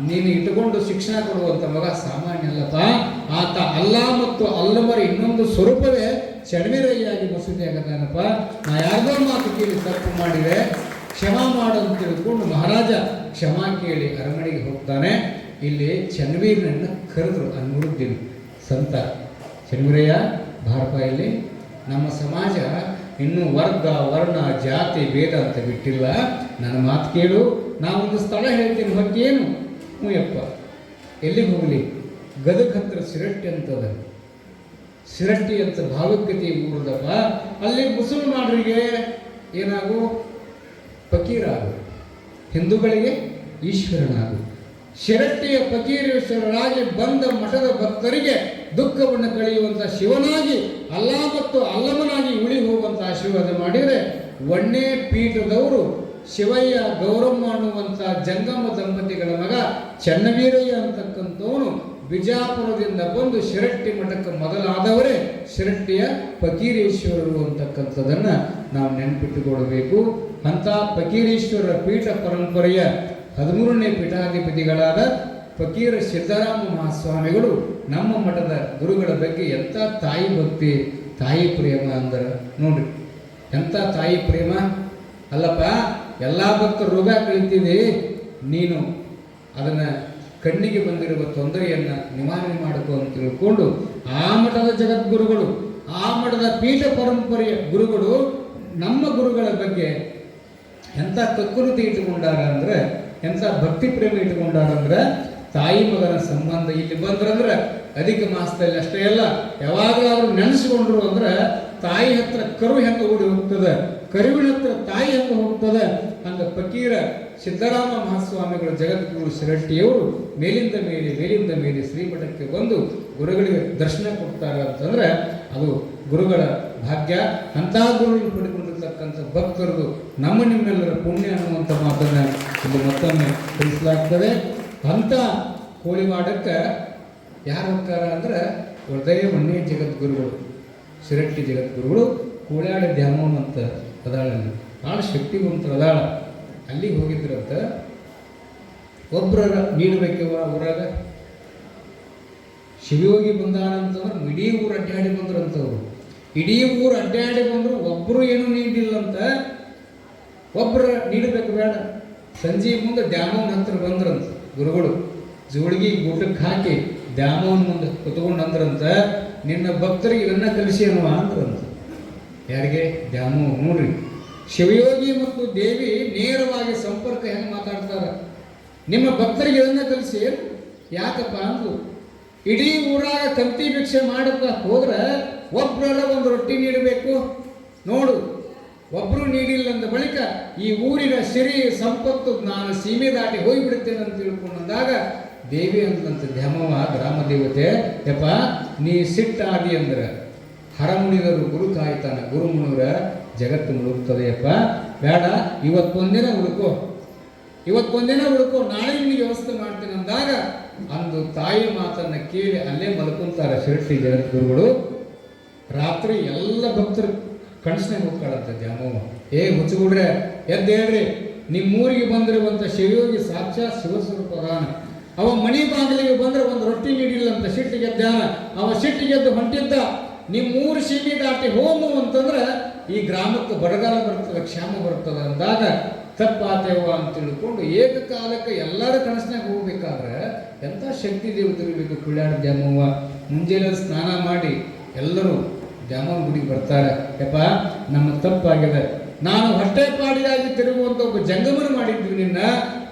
ನೀನು ಇಟ್ಟುಕೊಂಡು ಶಿಕ್ಷಣ ಕೊಡುವಂಥ ಮಗ ಸಾಮಾನ್ಯ ಅಲ್ಲಪ್ಪ. ಆತ ಅಲ್ಲಾ ಮತ್ತು ಅಲ್ಲಮರ ಇನ್ನೊಂದು ಸ್ವರೂಪವೇ ಚನ್ನವೀರಯ್ಯಾಗಿ ಮಸೂದೆ ಆಗತಾನಪ್ಪ. ನಾ ಯಾರ್ದೋ ಮಾತು ಕೇಳಿ ತಪ್ಪು ಮಾಡಿದೆ, ಕ್ಷಮಾ ಮಾಡು ಅಂತ ತಿಳ್ಕೊಂಡು ಮಹಾರಾಜ ಕ್ಷಮಾ ಕೇಳಿ ಅರಮನೆಗೆ ಹೋಗ್ತಾನೆ. ಇಲ್ಲಿ ಚನ್ನವೀರನನ್ನು ಕರೆದ್ರು ಅಮರುದ್ದೀನ್. ಸಂತ ಚನ್ನವೀರಯ್ಯ, ಭಾರಪ, ಇಲ್ಲಿ ನಮ್ಮ ಸಮಾಜ ಇನ್ನೂ ವರ್ಗ ವರ್ಣ ಜಾತಿ ಭೇದ ಅಂತ ಬಿಟ್ಟಿಲ್ಲ. ನನ್ನ ಮಾತು ಕೇಳು, ನಾವೊಂದು ಸ್ಥಳ ಹೇಳ್ತೀನಿ, ಹೊಕ್ಕೇನು? ಹ್ಞೂ ಯಪ್ಪ. ಎಲ್ಲಿಗೆ ಹೋಗಲಿ? ಗದಗ ಹತ್ರ ಶಿರಟ್ಟಿ ಅಂತದ. ಶಿರಟ್ಟಿ ಅಂತ ಭಾವಗತಿ ಊರದಪ್ಪ. ಅಲ್ಲಿ ಮುಸಲ್ಮಾನರಿಗೆ ಏನಾಗು? ಫಕೀರಾಗು, ಹಿಂದೂಗಳಿಗೆ ಈಶ್ವರನಾಗು. ಶಿರಟ್ಟಿಯ ಫಕೀರೇಶ್ವರರಾಗಿ ಬಂದ ಮಠದ ಭಕ್ತರಿಗೆ ದುಃಖವನ್ನು ಕಳೆಯುವಂಥ ಶಿವನಾಗಿ, ಅಲ್ಲಾ ಮತ್ತು ಅಲ್ಲಮನಾಗಿ ಉಳಿ ಹೋಗುವಂಥ ಆಶೀರ್ವಾದ ಮಾಡಿದರೆ, ಒಣ್ಣೆ ಪೀಠದವರು ಶಿವಯ್ಯ ಗೌರಮ್ಮ ಅನ್ನುವಂಥ ಜಂಗಮ ದಂಪತಿಗಳ ಮಗ ಚನ್ನವೀರಯ್ಯ ಅಂತಕ್ಕಂಥವನು ಬಿಜಾಪುರದಿಂದ ಬಂದು ಶಿರಟ್ಟಿ ಮಠಕ್ಕೆ ಮೊದಲಾದವರೇ ಶಿರಟ್ಟಿಯ ಫಕೀರೇಶ್ವರರು ಅಂತಕ್ಕಂಥದ್ದನ್ನು ನಾವು ನೆನಪಿಟ್ಟುಕೊಡಬೇಕು. ಅಂಥ ಫಕೀರೇಶ್ವರರ ಪೀಠ ಪರಂಪರೆಯ 13ನೇ ಪೀಠಾಧಿಪತಿಗಳಾದ ಫಕೀರ ಸಿದ್ದರಾಮ ಮಹಾಸ್ವಾಮಿಗಳು ನಮ್ಮ ಮಠದ ಗುರುಗಳ ಬಗ್ಗೆ ಎಂಥ ತಾಯಿ ಭಕ್ತಿ, ತಾಯಿ ಪ್ರೇಮ ಅಂದ್ರೆ ನೋಡ್ರಿ, ಎಂಥ ತಾಯಿ ಪ್ರೇಮ ಅಲ್ಲಪ್ಪ. ಎಲ್ಲ ಭಕ್ತರು ರೋಗ ಕಳಿತಿದೆ, ನೀನು ಅದನ್ನು ಕಣ್ಣಿಗೆ ಬಂದಿರುವ ತೊಂದರೆಯನ್ನು ನಿವಾರಣೆ ಮಾಡಬೇಕು ಅಂತ ತಿಳ್ಕೊಂಡು ಆ ಮಠದ ಜಗದ್ಗುರುಗಳು, ಆ ಮಠದ ಪೀಠ ಪರಂಪರೆಯ ಗುರುಗಳು ನಮ್ಮ ಗುರುಗಳ ಬಗ್ಗೆ ಎಂಥ ಕಕ್ಕುರುತಿ ಇಟ್ಟುಕೊಂಡಾರ ಅಂದರೆ, ಎಂಥ ಭಕ್ತಿ ಪ್ರೇಮ ಇಟ್ಟುಕೊಂಡಾರಂದ್ರೆ, ತಾಯಿ ಮಗನ ಸಂಬಂಧ ಇಲ್ಲಿ ಬಂದ್ರಂದ್ರೆ ಅಧಿಕ ಮಾಸದಲ್ಲಿ ಅಷ್ಟೇ ಅಲ್ಲ, ಯಾವಾಗಲಾದ್ರೂ ನೆನೆಸ್ಕೊಂಡ್ರು ಅಂದ್ರೆ ತಾಯಿ ಹತ್ರ ಕರು ಹೆಂಗೆ ಓಡಿ ಹೋಗ್ತದೆ, ಕರುವಿನ ಹತ್ರ ತಾಯಿ ಹೆಂಗೆ ಹೋಗ್ತದೆ. ಹಂಗೆ ಫಕೀರ ಸಿದ್ದರಾಮ ಮಹಾಸ್ವಾಮಿಗಳ ಜಗದ್ಗುರು ಶಿರಟ್ಟಿಯವರು ಮೇಲಿಂದ ಮೇಲೆ ಶ್ರೀಮಠಕ್ಕೆ ಬಂದು ಗುರುಗಳಿಗೆ ದರ್ಶನ ಕೊಡ್ತಾರೆ ಅಂತಂದ್ರೆ ಅದು ಗುರುಗಳ ಭಾಗ್ಯ. ಅಂಥ ಗುರುಗಳನ್ನು ಪಡೆದುಕೊಂಡಿರ್ತಕ್ಕಂಥ ಭಕ್ತರದು ನಮ್ಮ ನಿಮ್ಮೆಲ್ಲರ ಪುಣ್ಯ ಅನ್ನುವಂಥ ಮಾತನ್ನು ಇಲ್ಲಿ ಮತ್ತೊಮ್ಮೆ ತಿಳಿಸಲಾಗ್ತದೆ. ಅಂಥ ಕೋಳಿವಾಡಕ್ಕೆ ಯಾರು ಹೋಗ್ತಾರ ಅಂದ್ರೆ ಹೃದಯ ಮಣ್ಣೆ ಜಗದ್ಗುರುಗಳು, ಶಿರಟ್ಟಿ ಜಗದ್ಗುರುಗಳು. ಕೋಳ್ಯಾಡ ದ್ಯಾಮವ್ವ ಅಂತ ಅದಾಳಲ್ಲಿ, ಭಾಳ ಶಕ್ತಿವಂತರ ಅದಾಳ. ಅಲ್ಲಿಗೆ ಹೋಗಿದ್ರಂತ. ಒಬ್ಬರ ನೀಡಬೇಕವ ಊರಾಗ ಶಿವಯೋಗಿ ಬಂದಾನಂತಂದ್ರೆ ಇಡೀ ಊರು ಅಡ್ಡಾಡಿ ಬಂದ್ರಂತವ್ರು. ಇಡೀ ಊರು ಅಡ್ಡಾಡಿ ಬಂದರು, ಒಬ್ಬರು ಏನೂ ನೀಡಿಲ್ಲಂತ. ಒಬ್ಬರ ನೀಡಬೇಕು ಬೇಡ. ಸಂಜೆ ಮುಂದೆ ದ್ಯಾಮವ್ವನ ಹತ್ರ ಬಂದ್ರಂತ ಗುರುಗಳು. ಜೋಳಿಗೆ ಊಟಕ್ಕೆ ಹಾಕಿ ದ್ಯಾಮವ್ವನ ಮುಂದೆ ಕುತ್ಕೊಂಡು ಅಂದ್ರಂತ, ನಿನ್ನ ಭಕ್ತರಿಗೆ ಇದನ್ನ ಕಲಿಸಿ ಅನ್ನುವ ಅಂದ್ರಂತ. ಯಾರಿಗೆ? ದ್ಯಾಮವ್ವ. ನೋಡ್ರಿ, ಶಿವಯೋಗಿ ಮತ್ತು ದೇವಿ ನೇರವಾಗಿ ಸಂಪರ್ಕ ಹೆಂಗೆ ಮಾತಾಡ್ತಾರ. ನಿಮ್ಮ ಭಕ್ತರಿಗೆ ಇದನ್ನ ಕಲಿಸಿ. ಯಾಕಪ್ಪ ಅಂದ್ರು, ಇಡೀ ಊರಾಗ ಕಂತಿ ಭಿಕ್ಷೆ ಮಾಡಕ್ಕ ಹೋದ್ರೆ ಒಬ್ಬರ ಒಂದು ರೊಟ್ಟಿ ನೀಡಬೇಕು. ನೋಡು, ಒಬ್ಬರು ನೀಡಿಲ್ಲ ಅಂದ ಬಳಿಕ ಈ ಊರಿನ ಸಿರಿ ಸಂಪತ್ತು ನಾನು ಸೀಮೆ ದಾಟಿ ಹೋಗಿಬಿಡುತ್ತೇನೆ ಅಂತ ತಿಳ್ಕೊಂಡಾಗ ದೇವಿ ಅಂತಂತ ದ್ಯಾಮವ್ವ ಗ್ರಾಮ ದೇವತೆ, ಯಪ್ಪ ನೀ ಸಿಟ್ಟಾದಿ ಅಂದ್ರೆ ಹರಮುನಿದರು ಗುರು ಕಾಯ್ತಾನ, ಗುರು ಮುನಿವರ ಜಗತ್ತು ಮುಳುಗ್ತದೆಯಪ್ಪ. ಬೇಡ, ಇವತ್ತೊಂದಿನ ಉಳ್ಕೋ, ನಾಳೆ ನಿಮಗೆ ವ್ಯವಸ್ಥೆ ಮಾಡ್ತೇನೆ ಅಂದಾಗ ಅಂದು ತಾಯಿ ಮಾತನ್ನ ಕೇಳಿ ಅಲ್ಲೇ ಮಲ್ಕೊಂತಾರೆ ಶಿರಟ್ಟಿ ಜಗದ್ಗುರುಗಳು. ರಾತ್ರಿ ಎಲ್ಲ ಭಕ್ತರು ಕನಸಿನಾಗ ಹೋಗ್ತಾಳಂತ ದ್ಯಾಮವ್ವ. ಹುಚ್ಚುಗುಡ್ರೆ ಎದ್ದೇಳ್ರಿ, ನಿಮ್ಮೂರಿಗೆ ಬಂದಿರುವಂಥ ಶಿವಯೋಗಿ ಸಾಕ್ಷಾತ್ ಶಿವಸ್ವರೂಪದಾನ. ಅವ ಮಣಿ ಬಾಗಿಲಿಗೆ ಬಂದ್ರೆ ಒಂದು ರೊಟ್ಟಿ ನೀಡಿಲ್ಲ ಅಂತ ಸಿಟ್ಟಿಗೆದ್ದಾನ. ಅವ ಸಿಟ್ಟಿಗೆದ್ದು ಹೊಂಟಿದ್ದ. ನಿಮ್ಮೂರು ಸೀಮೆ ದಾಟಿ ಹೋಮು ಅಂತಂದ್ರೆ ಈ ಗ್ರಾಮಕ್ಕೆ ಬರಗಾಲ ಬರ್ತದೆ, ಕ್ಷಾಮ ಬರ್ತದೆ ಅಂದಾಗ ತಪ್ಪಾತೇವ ಅಂತ ತಿಳ್ಕೊಂಡು ಏಕಕಾಲಕ್ಕೆ ಎಲ್ಲರ ಕನಸಿನಾಗ ಹೋಗ್ಬೇಕಾದ್ರೆ ಎಂಥ ಶಕ್ತಿ ದೇವತೆಗಳು ಕುಳ್ಯಾಡ ದ್ಯಾಮವ್ವ. ಮುಂಜಾನೆ ಸ್ನಾನ ಮಾಡಿ ಎಲ್ಲರೂ ದ್ಯಾಮವ್ವನ ಗುಡಿಗೆ ಬರ್ತಾರೆ. ಯಪ್ಪ, ನಮ್ಮ ತಪ್ಪಾಗಿದೆ, ನಾನು ಹೊಟ್ಟೆಪಾಡಿಯಾಗಿ ತಿರುಗುವಂಥ ಒಬ್ಬ ಜಂಗಮನ ಮಾಡಿದ್ವಿ ನಿನ್ನ.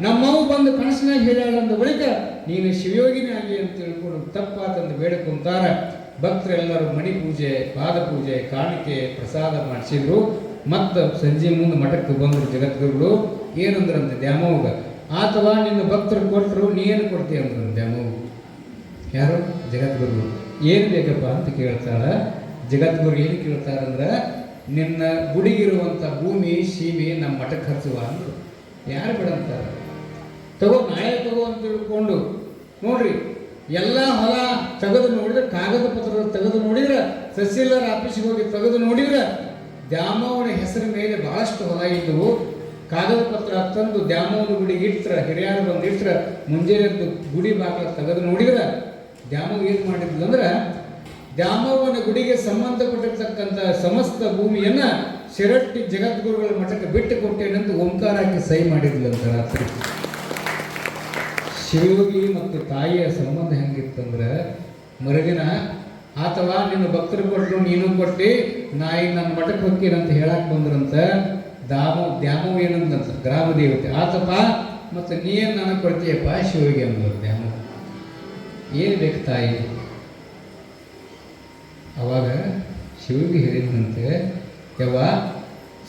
ನಮ್ಮವು ಬಂದು ಕನಸಿನಾಗ ಹೇಳ್ಯಾಳಂದ ಬಳಿಕ ನೀನು ಶಿವಯೋಗಿನೇ ಆಗಿ ಅಂತ ತಿಳ್ಕೊಂಡು ತಪ್ಪಾತಂದು ಬೇಡಿಕೊಂತಾರೆ. ಭಕ್ತರೆಲ್ಲರೂ ಮಣಿ ಪೂಜೆ, ಪಾದ ಪೂಜೆ, ಕಾಣಿಕೆ, ಪ್ರಸಾದ ಮಾಡಿಸಿದ್ರು. ಮತ್ತು ಸಂಜೆ ಮುಂದೆ ಮಠಕ್ಕೆ ಬಂದರು ಜಗದ್ಗುರುಗಳು. ಏನಂದ್ರಂತೆ ದ್ಯಾಮವ್ಗ, ಅಥವಾ ನಿನ್ನ ಭಕ್ತರು ಕೊಟ್ಟರು, ನೀ ಏನು ಕೊಡ್ತೀಯ ಅಂದ್ರು ದ್ಯಾಮವ್ಗ. ಯಾರು? ಜಗದ್ಗುರುಗಳು. ಏನು ಬೇಕಪ್ಪ ಅಂತ ಕೇಳ್ತಾಳ. ಜಗದ್ಗುರು ಏನು ಕೇಳ್ತಾರಂದ್ರೆ, ನಿನ್ನ ಗುಡಿಗಿರುವಂಥ ಭೂಮಿ ಸೀಮೆ ನಮ್ಮ ಮಠಕ್ಕೆ ಹಚ್ಚುವ ಅಂದರು. ಯಾರು ಬಿಡಂತಾರೆ? ತಗೋ, ನಾಳೆ ತಗೋ ಅಂತ ತಿಳ್ಕೊಂಡು ನೋಡ್ರಿ, ಎಲ್ಲ ಹೊಲ ತೆಗೆದು ನೋಡಿದ್ರೆ, ಕಾಗದ ಪತ್ರ ತೆಗೆದು ನೋಡಿದ್ರೆ, ತಹಸೀಲ್ದಾರ್ ಆಫೀಸಿಗೆ ಹೋಗಿ ತೆಗೆದು ನೋಡಿದ್ರೆ ದ್ಯಾಮವ್ವನ ಹೆಸರ ಮೇಲೆ ಬಹಳಷ್ಟು ಹೊಲ ಇದ್ದವು. ಕಾಗದ ಪತ್ರ ತಂದು ದ್ಯಾಮವ್ವನ ಗುಡಿಗೆ ಇಟ್ರ, ಹಿರಿಯರು ಬಂದು ಇಟ್ರ, ಮುಂಜಾನೆ ಗುಡಿ ಬಾಗಿಲ ತೆಗೆದು ನೋಡಿದ್ರೆ ದ್ಯಾಮವ್ವ ಏನು ಮಾಡಿದ್ಲು ಅಂದ್ರೆ, ದ್ಯಾಮವ್ವನ ಗುಡಿಗೆ ಸಂಬಂಧಪಟ್ಟಿರ್ತಕ್ಕಂಥ ಸಮಸ್ತ ಭೂಮಿಯನ್ನ ಶಿರಟ್ಟಿ ಜಗದ್ಗುರುಗಳ ಮಠಕ್ಕೆ ಬಿಟ್ಟು ಕೊಟ್ಟೇನೆಂದು ಓಂಕಾರ ಹಾಕಿ ಸಹಿ ಮಾಡಿದ್ಲಂತ ರಾತ್ರಿ. ಶಿವಯೋಗಿ ಮತ್ತು ತಾಯಿಯ ಸಂಬಂಧ ಹೆಂಗಿತ್ತಂದ್ರೆ, ಮರುದಿನ ಅಥವಾ ನಿನ್ನ ಭಕ್ತರು ಕೊಟ್ಟರು, ನೀನು ಕೊಟ್ಟು ನಾ ಈಗ ನನ್ನ ಮಠಕ್ಕೆ ಹೋಗ್ತೀನಂತ ಹೇಳಕ್ಕೆ ಬಂದ್ರಂತ. ದ್ಯಾಮವ್ವ ಏನಂದಂತ, ಗ್ರಾಮ ದೇವತೆ ಆತಪ್ಪ, ಮತ್ತು ನೀನು ನನಗೆ ಕೊಡ್ತೀಯಪ್ಪ ಶಿವಯೋಗಿ ಅಂದ್ರು ದ್ಯಾಮವ್ವ. ಏನು ಬೇಕು ತಾಯಿ? ಅವಾಗ ಶಿವಯೋಗಿ ಹೇಳಿದಂತೆ, ಯವ್ವ,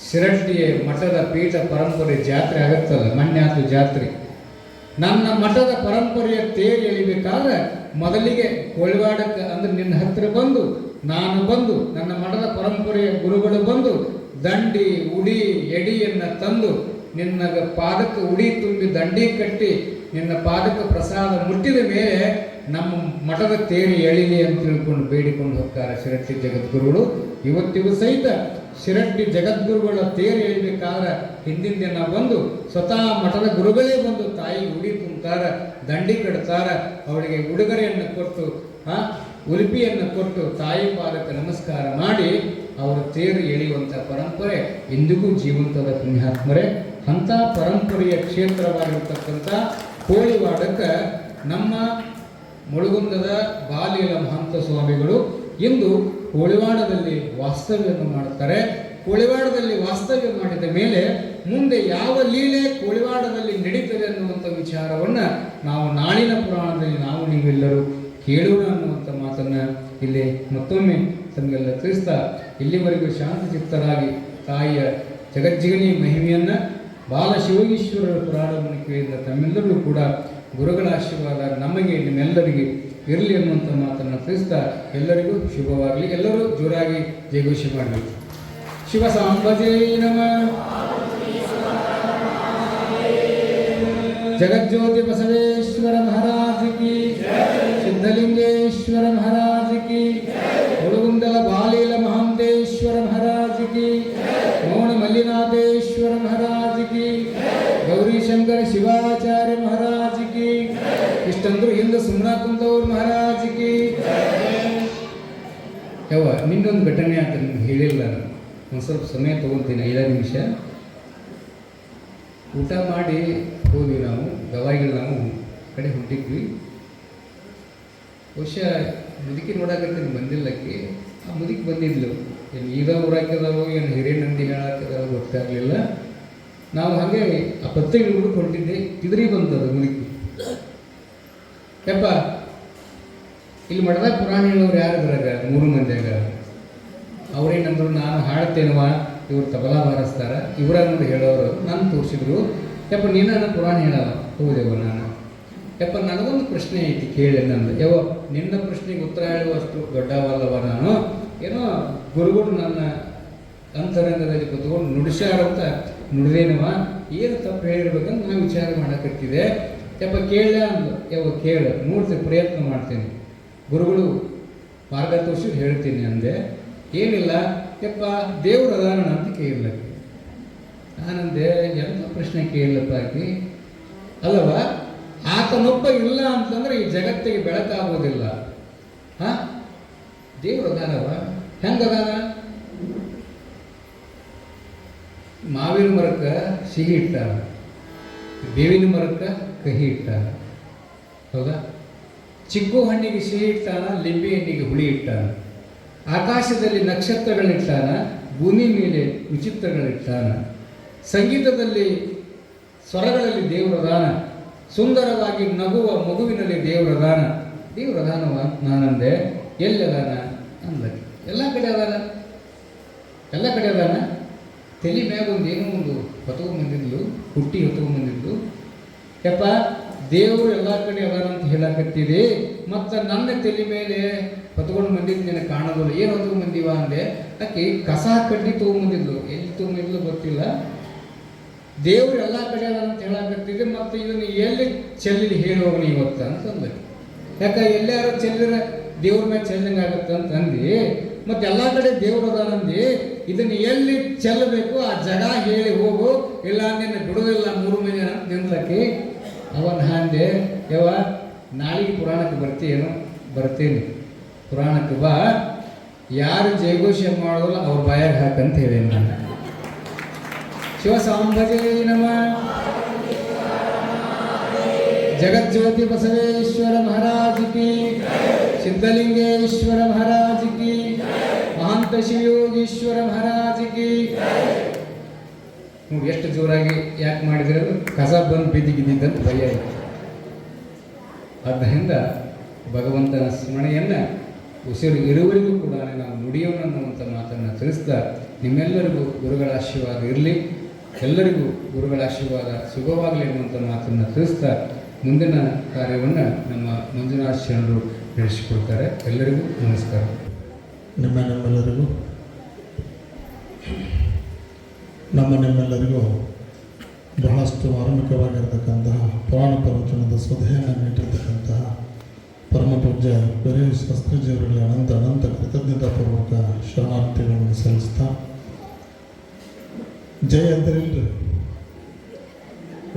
ಶಿರಟ್ಟಿ ಮಠದ ಪೀಠ ಪರಂಪರೆ ಜಾತ್ರೆ ಆಗತ್ತಲ್ಲ, ಮನ್ಯಾತು ಜಾತ್ರೆ. ನನ್ನ ಮಠದ ಪರಂಪರೆಯ ತೇರು ಎಳಿಬೇಕಾದ್ರೆ ಮೊದಲಿಗೆ ಕೋಳಿವಾಡಕ್ಕೆ ಅಂದ್ರೆ ನಿನ್ನ ಹತ್ತಿರ ಬಂದು, ನಾನು ಬಂದು, ನನ್ನ ಮಠದ ಪರಂಪರೆಯ ಗುರುಗಳು ಬಂದು ದಂಡಿ ಉಡಿ ಎಡಿಯನ್ನು ತಂದು ನಿನ್ನ ಪಾದಕ್ಕೆ ಉಡಿ ತುಂಬಿ ದಂಡಿ ಕಟ್ಟಿ ನಿನ್ನ ಪಾದಕ್ಕೆ ಪ್ರಸಾದ ಮುಟ್ಟಿದ ಮೇಲೆ ನಮ್ಮ ಮಠದ ತೇರು ಎಳಿಲಿ ಅಂತ ತಿಳ್ಕೊಂಡು ಬೇಡಿಕೊಂಡು ಹೋಗ್ತಾರೆ ಶಿರಟ್ಟಿ ಜಗದ್ಗುರುಗಳು. ಇವತ್ತಿಗೂ ಸಹಿತ ಶಿರಟ್ಟಿ ಜಗದ್ಗುರುಗಳ ತೇರು ಎಳಿಬೇಕಾದ್ರೆ ಹಿಂದಿನ ದಿನ ಬಂದು ಸ್ವತಃ ಮಠದ ಗುರುಗಳೇ ಬಂದು ತಾಯಿ ಉಡಿ ತುಂಬ್ತಾರ, ದಂಡಿ ಕಟ್ತಾರ, ಅವಳಿಗೆ ಉಡುಗೊರೆಯನ್ನು ಕೊಟ್ಟು ಉಡುಪಿಯನ್ನು ಕೊಟ್ಟು ತಾಯಿ ಪಾದಕ್ಕೆ ನಮಸ್ಕಾರ ಮಾಡಿ ಅವರ ತೇರು ಎಳೆಯುವಂಥ ಪರಂಪರೆ ಇಂದಿಗೂ ಜೀವಂತದ ಪುಣ್ಯಾತ್ಮರೇ. ಅಂಥ ಪರಂಪರೆಯ ಕ್ಷೇತ್ರವಾಗಿರ್ತಕ್ಕಂಥ ಕೋಳಿವಾಡಕ್ಕೆ ನಮ್ಮ ಮುಳುಗುಂದದ ಬಾಲಿಯಲ ಮಹಂತ ಸ್ವಾಮಿಗಳು ಇಂದು ಕೋಳಿವಾಡದಲ್ಲಿ ವಾಸ್ತವ್ಯವನ್ನು ಮಾಡುತ್ತಾರೆ. ಕೋಳಿವಾಡದಲ್ಲಿ ವಾಸ್ತವ್ಯ ಮಾಡಿದ ಮೇಲೆ ಮುಂದೆ ಯಾವ ಲೀಲೆ ಕೋಳಿವಾಡದಲ್ಲಿ ನಡೀತದೆ ಅನ್ನುವಂಥ ವಿಚಾರವನ್ನು ನಾವು ನಾಳಿನ ಪುರಾಣದಲ್ಲಿ ನಾವು ನೀವೆಲ್ಲರೂ ಕೇಳೋಣ ಅನ್ನುವಂಥ ಮಾತನ್ನು ಇಲ್ಲಿ ಮತ್ತೊಮ್ಮೆ ತಮಗೆಲ್ಲ ತಿಳಿಸ್ತಾ, ಇಲ್ಲಿವರೆಗೂ ಶಾಂತಚಿತ್ತರಾಗಿ ತಾಯಿಯ ಜಗಜ್ಜಿಗಣಿ ಮಹಿಮೆಯನ್ನು ಬಾಲಶಿವೋಗೀಶ್ವರರ ಪುರಾಣವನ್ನು ಕೇಳಿದ ತಮ್ಮೆಲ್ಲರಿಗೂ ಕೂಡ ಗುರುಗಳ ಆಶೀರ್ವಾದ ನಮಗೆ ನಿಮ್ಮೆಲ್ಲರಿಗೆ ಇರಲಿ ಅನ್ನುವಂಥ ಮಾತನ್ನು ತಿಳಿಸ್ತಾ ಎಲ್ಲರಿಗೂ ಶುಭವಾಗಲಿ. ಎಲ್ಲರೂ ಜೋರಾಗಿ ಜಯಘೋಷ ಮಾಡಬೇಕು. ಶಿವ ಸಾಂಬಜೇ ನಮಃ. ಜಗಜ್ಯೋತಿ ಬಸವೇಶ್ವರ ಮಹಾರಾಜ ಕಿ, ಸಿದ್ಧಲಿಂಗೇಶ್ವರ ಮಹಾರಾಜ ಕಿ, ಮುಳುಗುಂದಲ ಬಾಲೀಲ ಮಹಾಂತೇಶ್ವರ ಮಹಾರಾಜ ಕಿ, ಮೌನ ಮಲ್ಲಿನಾಥೇಶ್ವರ ಮಹಾರಾಜ ಕಿ, ಗೌರೀಶಂಕರ ಶಿವಾಚಾರ್ಯ ಮಹಾರಾಜ ಕಿ, ಇಷ್ಟಂದ್ರು ಹಿಂದೆ ಸುಮ್ನಾ ಕುಂತವ್ರ ಮಹಾರಾಜ ಕಿ. ಯವ್ವ, ನಿನ್ನೊಂದು ಘಟನೆ ಅಂತ ನಿಮ್ಗೆ ಹೇಳಿಲ್ಲ. ಒಂದು ಸ್ವಲ್ಪ ಸಮಯ ತೊಗೊತೀನಿ, 5 ನಿಮಿಷ. ಊಟ ಮಾಡಿ ಹೋದ್ವಿ ನಾವು, ಗವಾಯಿಗಳು ನಾವು ಕಡೆ ಹುಟ್ಟಿದ್ವಿ. ಬಹುಶಃ ಮುದುಕಿ ನೋಡಾಕತ್ತೀನಿ ಬಂದಿಲ್ಲಕ್ಕೆ. ಆ ಮುದುಕಿ ಬಂದಿದ್ಲು. ಏನು ಈಗ ಊರಾಕಿದಾವೋ ಏನು ಹಿರೇನಂದಿ ಹೇಳಾಕಿದಾವೋ ಗೊತ್ತಾಗಲಿಲ್ಲ. ನಾವು ಹಾಗೆ ಆ ಪತ್ರಿಕೆ ಹುಡುಕ್ ಹೊಂಟಿದ್ದೆ, ಇದ್ರಿ ಬಂದದು ಮುದುಕಿ. ಯಪ್ಪ, ಇಲ್ಲಿ ಮಠದಾಗ ಪುರಾಣ ಹೇಳೋರು ಯಾರಿದ್ರಾಗ 3 ಮಂದಿಯಾಗ. ಅವ್ರೇನಂದ್ರು, ನಾನು ಹಾಡ್ತೇನವ, ಇವ್ರು ತಬಲಾ ಬಾರಿಸ್ತಾರ, ಇವರಾಗ ಹೇಳೋರು ನಾನು ತೋರಿಸಿದ್ರು. ಯಪ್ಪ, ನೀನ ಪುರಾಣ ಹೇಳಲ್ಲ. ಹೌದೇವ ನಾನು. ಯಪ್ಪ, ನನಗೊಂದು ಪ್ರಶ್ನೆ ಐತಿ ಕೇಳಿ ನಂದು. ಯವ್ವ, ನಿನ್ನ ಪ್ರಶ್ನೆಗೆ ಉತ್ತರ ಹೇಳುವಷ್ಟು ದೊಡ್ಡವಲ್ಲವ ನಾನು. ಏನೋ ಗುರುಗಳು ನನ್ನ ಅಂತರಂಗದಲ್ಲಿ ಕೂತ್ಕೊಂಡು ನುಡಿಸ್ಯಾರಂತ ನುಡಿದೇನವ, ಏನು ತಪ್ಪು ಹೇಳಿರ್ಬೇಕಂತ ನಾನು ವಿಚಾರ ಮಾಡಕತ್ತಿದೆ. ಯಪ್ಪ ಕೇಳ ಅಂದು ಯಾವ ಕೇಳು ನೋಡ್ತೀನಿ, ಪ್ರಯತ್ನ ಮಾಡ್ತೀನಿ, ಗುರುಗಳು ಮಾರ್ಗ ತೋರಿಸಿ ಹೇಳ್ತೀನಿ ಅಂದೆ. ಏನಿಲ್ಲ ಯಪ್ಪ ದೇವ್ರ ಅದಾನ ಅಂತ ಕೇಳಕ್ಕೆ. ನಾನಂದೆ ಎಂಥ ಪ್ರಶ್ನೆ ಕೇಳಪ್ಪ ಆಕಿ, ಅಲ್ಲವ ಆತನೊಬ್ಬ ಇಲ್ಲ ಅಂತಂದ್ರೆ ಈ ಜಗತ್ತಿಗೆ ಬೆಳಕಾಗೋದಿಲ್ಲ. ಹಾ, ದೇವ್ರ ಅದಾನವ, ಹೆಂಗದಾನ? ಮಾವಿನ ಮರಕ್ಕೆ ಸಿಹಿ ಇಟ್ಟಾನ, ಬೇವಿನ ಮರಕ್ಕೆ ಕಹಿ ಇಟ್ಟಾನ, ಹೌದಾ? ಚಿಕ್ಕು ಹಣ್ಣಿಗೆ ಸಿಹಿ ಇಟ್ಟಾನ, ಲಿಂಬೆ ಹಣ್ಣಿಗೆ ಹುಳಿ ಇಟ್ಟಾನ. ಆಕಾಶದಲ್ಲಿ ನಕ್ಷತ್ರಗಳಿಟ್ಟಾನ, ಭೂಮಿ ಮೇಲೆ ವಿಚಿತ್ರಗಳಿಟ್ಟಾನ. ಸಂಗೀತದಲ್ಲಿ ಸ್ವರಗಳಲ್ಲಿ ದೇವರದಾನ, ಸುಂದರವಾಗಿ ನಗುವ ಮಗುವಿನಲ್ಲಿ ದೇವರದಾನ. ದೇವರದಾನವ ನಾನಂದೆ. ಎಲ್ಲದಾನ ಅಂದಕ್ಕೆ. ಎಲ್ಲ ಕಡೆ ಅದಾನ, ಎಲ್ಲ ಕಡೆ ಅದಾನ. ತಲೆ ಮ್ಯಾಗ ಒಂದು ಏನೋ ಒಂದು ಹೊತ್ಕೊಂಡ್ಬಂದಿದ್ಲು, ಹುಟ್ಟಿ ಹೊತ್ಕೊಂಡ್ಬಂದಿದ್ಲು. ಯಪ್ಪ ದೇವರು ಎಲ್ಲ ಕಡೆ ಅದಾನ ಅಂತ ಹೇಳಕತ್ತಿದೆ, ಮತ್ತು ನನ್ನ ತಲೆ ಮೇಲೆ ಹೊತ್ಕೊಂಡು ಬಂದಿದ್ದು ನಿನಗೆ ಕಾಣೋದಿಲ್ಲ. ಏನು ಹೊತ್ಕೊಂಡು ಬಂದೀವ ಅಂದೆ. ಆಕೆ ಕಸ ಕಡ್ಡಿ ತೊಗೊಂಬಂದಿದ್ಲು, ಎಲ್ಲಿ ತೊಗೊಂಬಂದಿದ್ಲು ಗೊತ್ತಿಲ್ಲ. ದೇವ್ರು ಎಲ್ಲ ಕಡೆ ಅದಾನ ಅಂತ ಹೇಳಕತ್ತಿದೆ, ಮತ್ತು ಇದನ್ನು ಎಲ್ಲಿ ಚೆಲ್ಲಿ ಹೇಳೋಗ್ನಿ ಇವತ್ತು ಅಂತಂದ್ರೆ. ಯಾಕೆ ಎಲ್ಲಾರು ಚೆಲ್ಲಿರ ದೇವ್ರ ಮೇಲೆ ಚೆಲ್ಲಂಗೆ ಆಗುತ್ತೆ ಅಂತ ಅಂದು, ಮತ್ತು ಎಲ್ಲ ಕಡೆ ದೇವ್ರು ಅದಾನಂದು, ಇದನ್ನು ಎಲ್ಲಿ ಚೆಲ್ಲಬೇಕು ಆ ಜಾಗ ಹೇಳಿ ಹೋಗು, ಇಲ್ಲ ನಿನ್ನ ಬಿಡೋದಿಲ್ಲ 3 ಮನೆ ಅಂತ ನಿಂದ್ಲಕ್ಕಿ. ಅವನ ಹಾಂದೆ, ಯವ ನಾಳೆಗೆ ಪುರಾಣಕ್ಕೆ ಬರ್ತೀಯೇನು? ಬರ್ತೀನಿ, ಪುರಾಣಕ್ಕೆ ಬಾ, ಯಾರು ಜಯಘೋಷ ಮಾಡೋದಿಲ್ಲ ಅವ್ರ ಬಾಯಾಗ ಹಾಕಂತ ಹೇಳಿ ನಾನು. ಶಿವಸಾಂಬಜೇ ನಮಃ. ಜಗಜ್ಯೋತಿ ಬಸವೇಶ್ವರ ಮಹಾರಾಜ್ ಕಿ, ಸಿದ್ಧಲಿಂಗೇಶ್ವರ ಮಹಾರಾಜ್ ಕಿ, ಮಹಾಂತ ಶಿವಯೋಗೀಶ್ವರ ಮಹಾರಾಜ್ ಕಿ. ನೋಡಿ ಎಷ್ಟು ಜೋರಾಗಿ ಯಾಕೆ ಮಾಡಿದ್ರೆ, ಕಸ ಬಂದು ಬಿದ್ದಿಗಿದ್ದಂತ ಭಯ ಇದೆ. ಆದ್ದರಿಂದ ಭಗವಂತನ ಸ್ಮರಣೆಯನ್ನು ಉಸಿರು ಇರುವವರೆಗೂ ಕೂಡ ನಾವು ನುಡಿಯೋಣ ಅನ್ನುವಂಥ ಮಾತನ್ನು ತಿಳಿಸ್ತಾ, ನಿಮ್ಮೆಲ್ಲರಿಗೂ ಗುರುಗಳ ಆಶೀರ್ವಾದ ಇರಲಿ, ಎಲ್ಲರಿಗೂ ಗುರುಗಳ ಆಶೀರ್ವಾದ ಶುಭವಾಗಲಿ ಅನ್ನುವಂಥ ಮಾತನ್ನು ತಿಳಿಸ್ತಾ ಮುಂದಿನ ಕಾರ್ಯವನ್ನು ನಮ್ಮ ಮಂಜುನಾಥ್ ಶರಣರು ನಡೆಸಿಕೊಡ್ತಾರೆ. ಎಲ್ಲರಿಗೂ ನಮಸ್ಕಾರ. ನಿಮ್ಮೆಲ್ಲರಿಗೂ ಬಹಳಷ್ಟು ಮಾರ್ಮಿಕವಾಗಿರತಕ್ಕಂತಹ ಪುರಾಣ ಪ್ರವಚನದ ಸ್ವಧೆಯನ್ನು ನೀಡಿರ್ತಕ್ಕಂತಹ ಪರಮ ಪೂಜ್ಯ ವೀರೇಶ ಶಾಸ್ತ್ರಿಜಿಯವರಿಗೆ ಅನಂತ ಕೃತಜ್ಞತಾಪೂರ್ವಕ ಶರಣಾರ್ಥಿಗಳನ್ನು ಸಲ್ಲಿಸ್ತಾ, ಜಯ ಅಂತಿರಲ್ರಿ.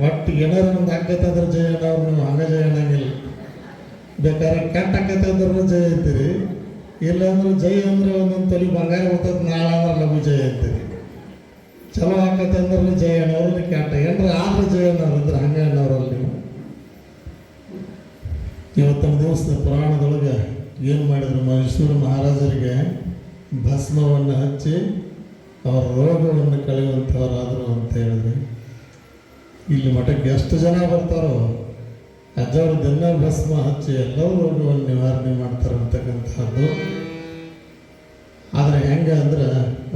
ಒಟ್ಟು ಏನಾರು ಒಂದು ಆಕೈತೆ ಅಂದ್ರೆ ಜಯ ಅನ್ನೋರು, ನೀವು ಹಂಗೆ ಜಯ ಅನ್ನಂಗಿಲ್ಲ. ಬೇಕಾದ್ರೆ ಕೆಟ್ಟ ಆಕೈತೆ ಅಂದ್ರೆ ಜಯ ಅಂತೀರಿ, ಇಲ್ಲಾಂದ್ರೆ ಜಯ ಅಂದ್ರೆ ಒಂದೊಂದು ತಲೆ ಬಂಗಾರ ಬರ್ತದೆ, ನಾಳೆ ಅಂದ್ರೆ ಲಘು ಜಯ ಅಂತೀರಿ. ಚಲೋ ಆಕೈತೆ ಅಂದ್ರೆ ಜಯ ಅನ್ನೋರಲ್ಲಿ ಕೆಟ್ಟ ಏನ್ರ ಆದ್ರೆ ಜಯ ಅನ್ನೋರು ಅಂದ್ರೆ ಹಂಗೆ ಅನ್ನೋರಲ್ಲಿ ನೀವು. ಇವತ್ತಿನ ದಿವಸದ ಪುರಾಣದೊಳಗೆ ಏನು ಮಾಡಿದ್ರು, ಮೈಸೂರು ಮಹಾರಾಜರಿಗೆ ಭಸ್ಮವನ್ನು ಹಚ್ಚಿ ಅವರ ರೋಗವನ್ನು ಕಳೆಯುವಂಥವರಾದರು ಅಂತ ಹೇಳಿದ್ರಿ. ಇಲ್ಲಿ ಮಠಕ್ಕೆ ಎಷ್ಟು ಜನ ಬರ್ತಾರೋ ಅಜ್ಜವರು ದಿನ ಭಸ್ಮ ಹಚ್ಚಿ ಎಲ್ಲರೂ ರೋಗವನ್ನು ನಿವಾರಣೆ ಮಾಡ್ತಾರೆ ಅಂತಕ್ಕಂಥದ್ದು. ಆದರೆ ಹೆಂಗೆ ಅಂದ್ರೆ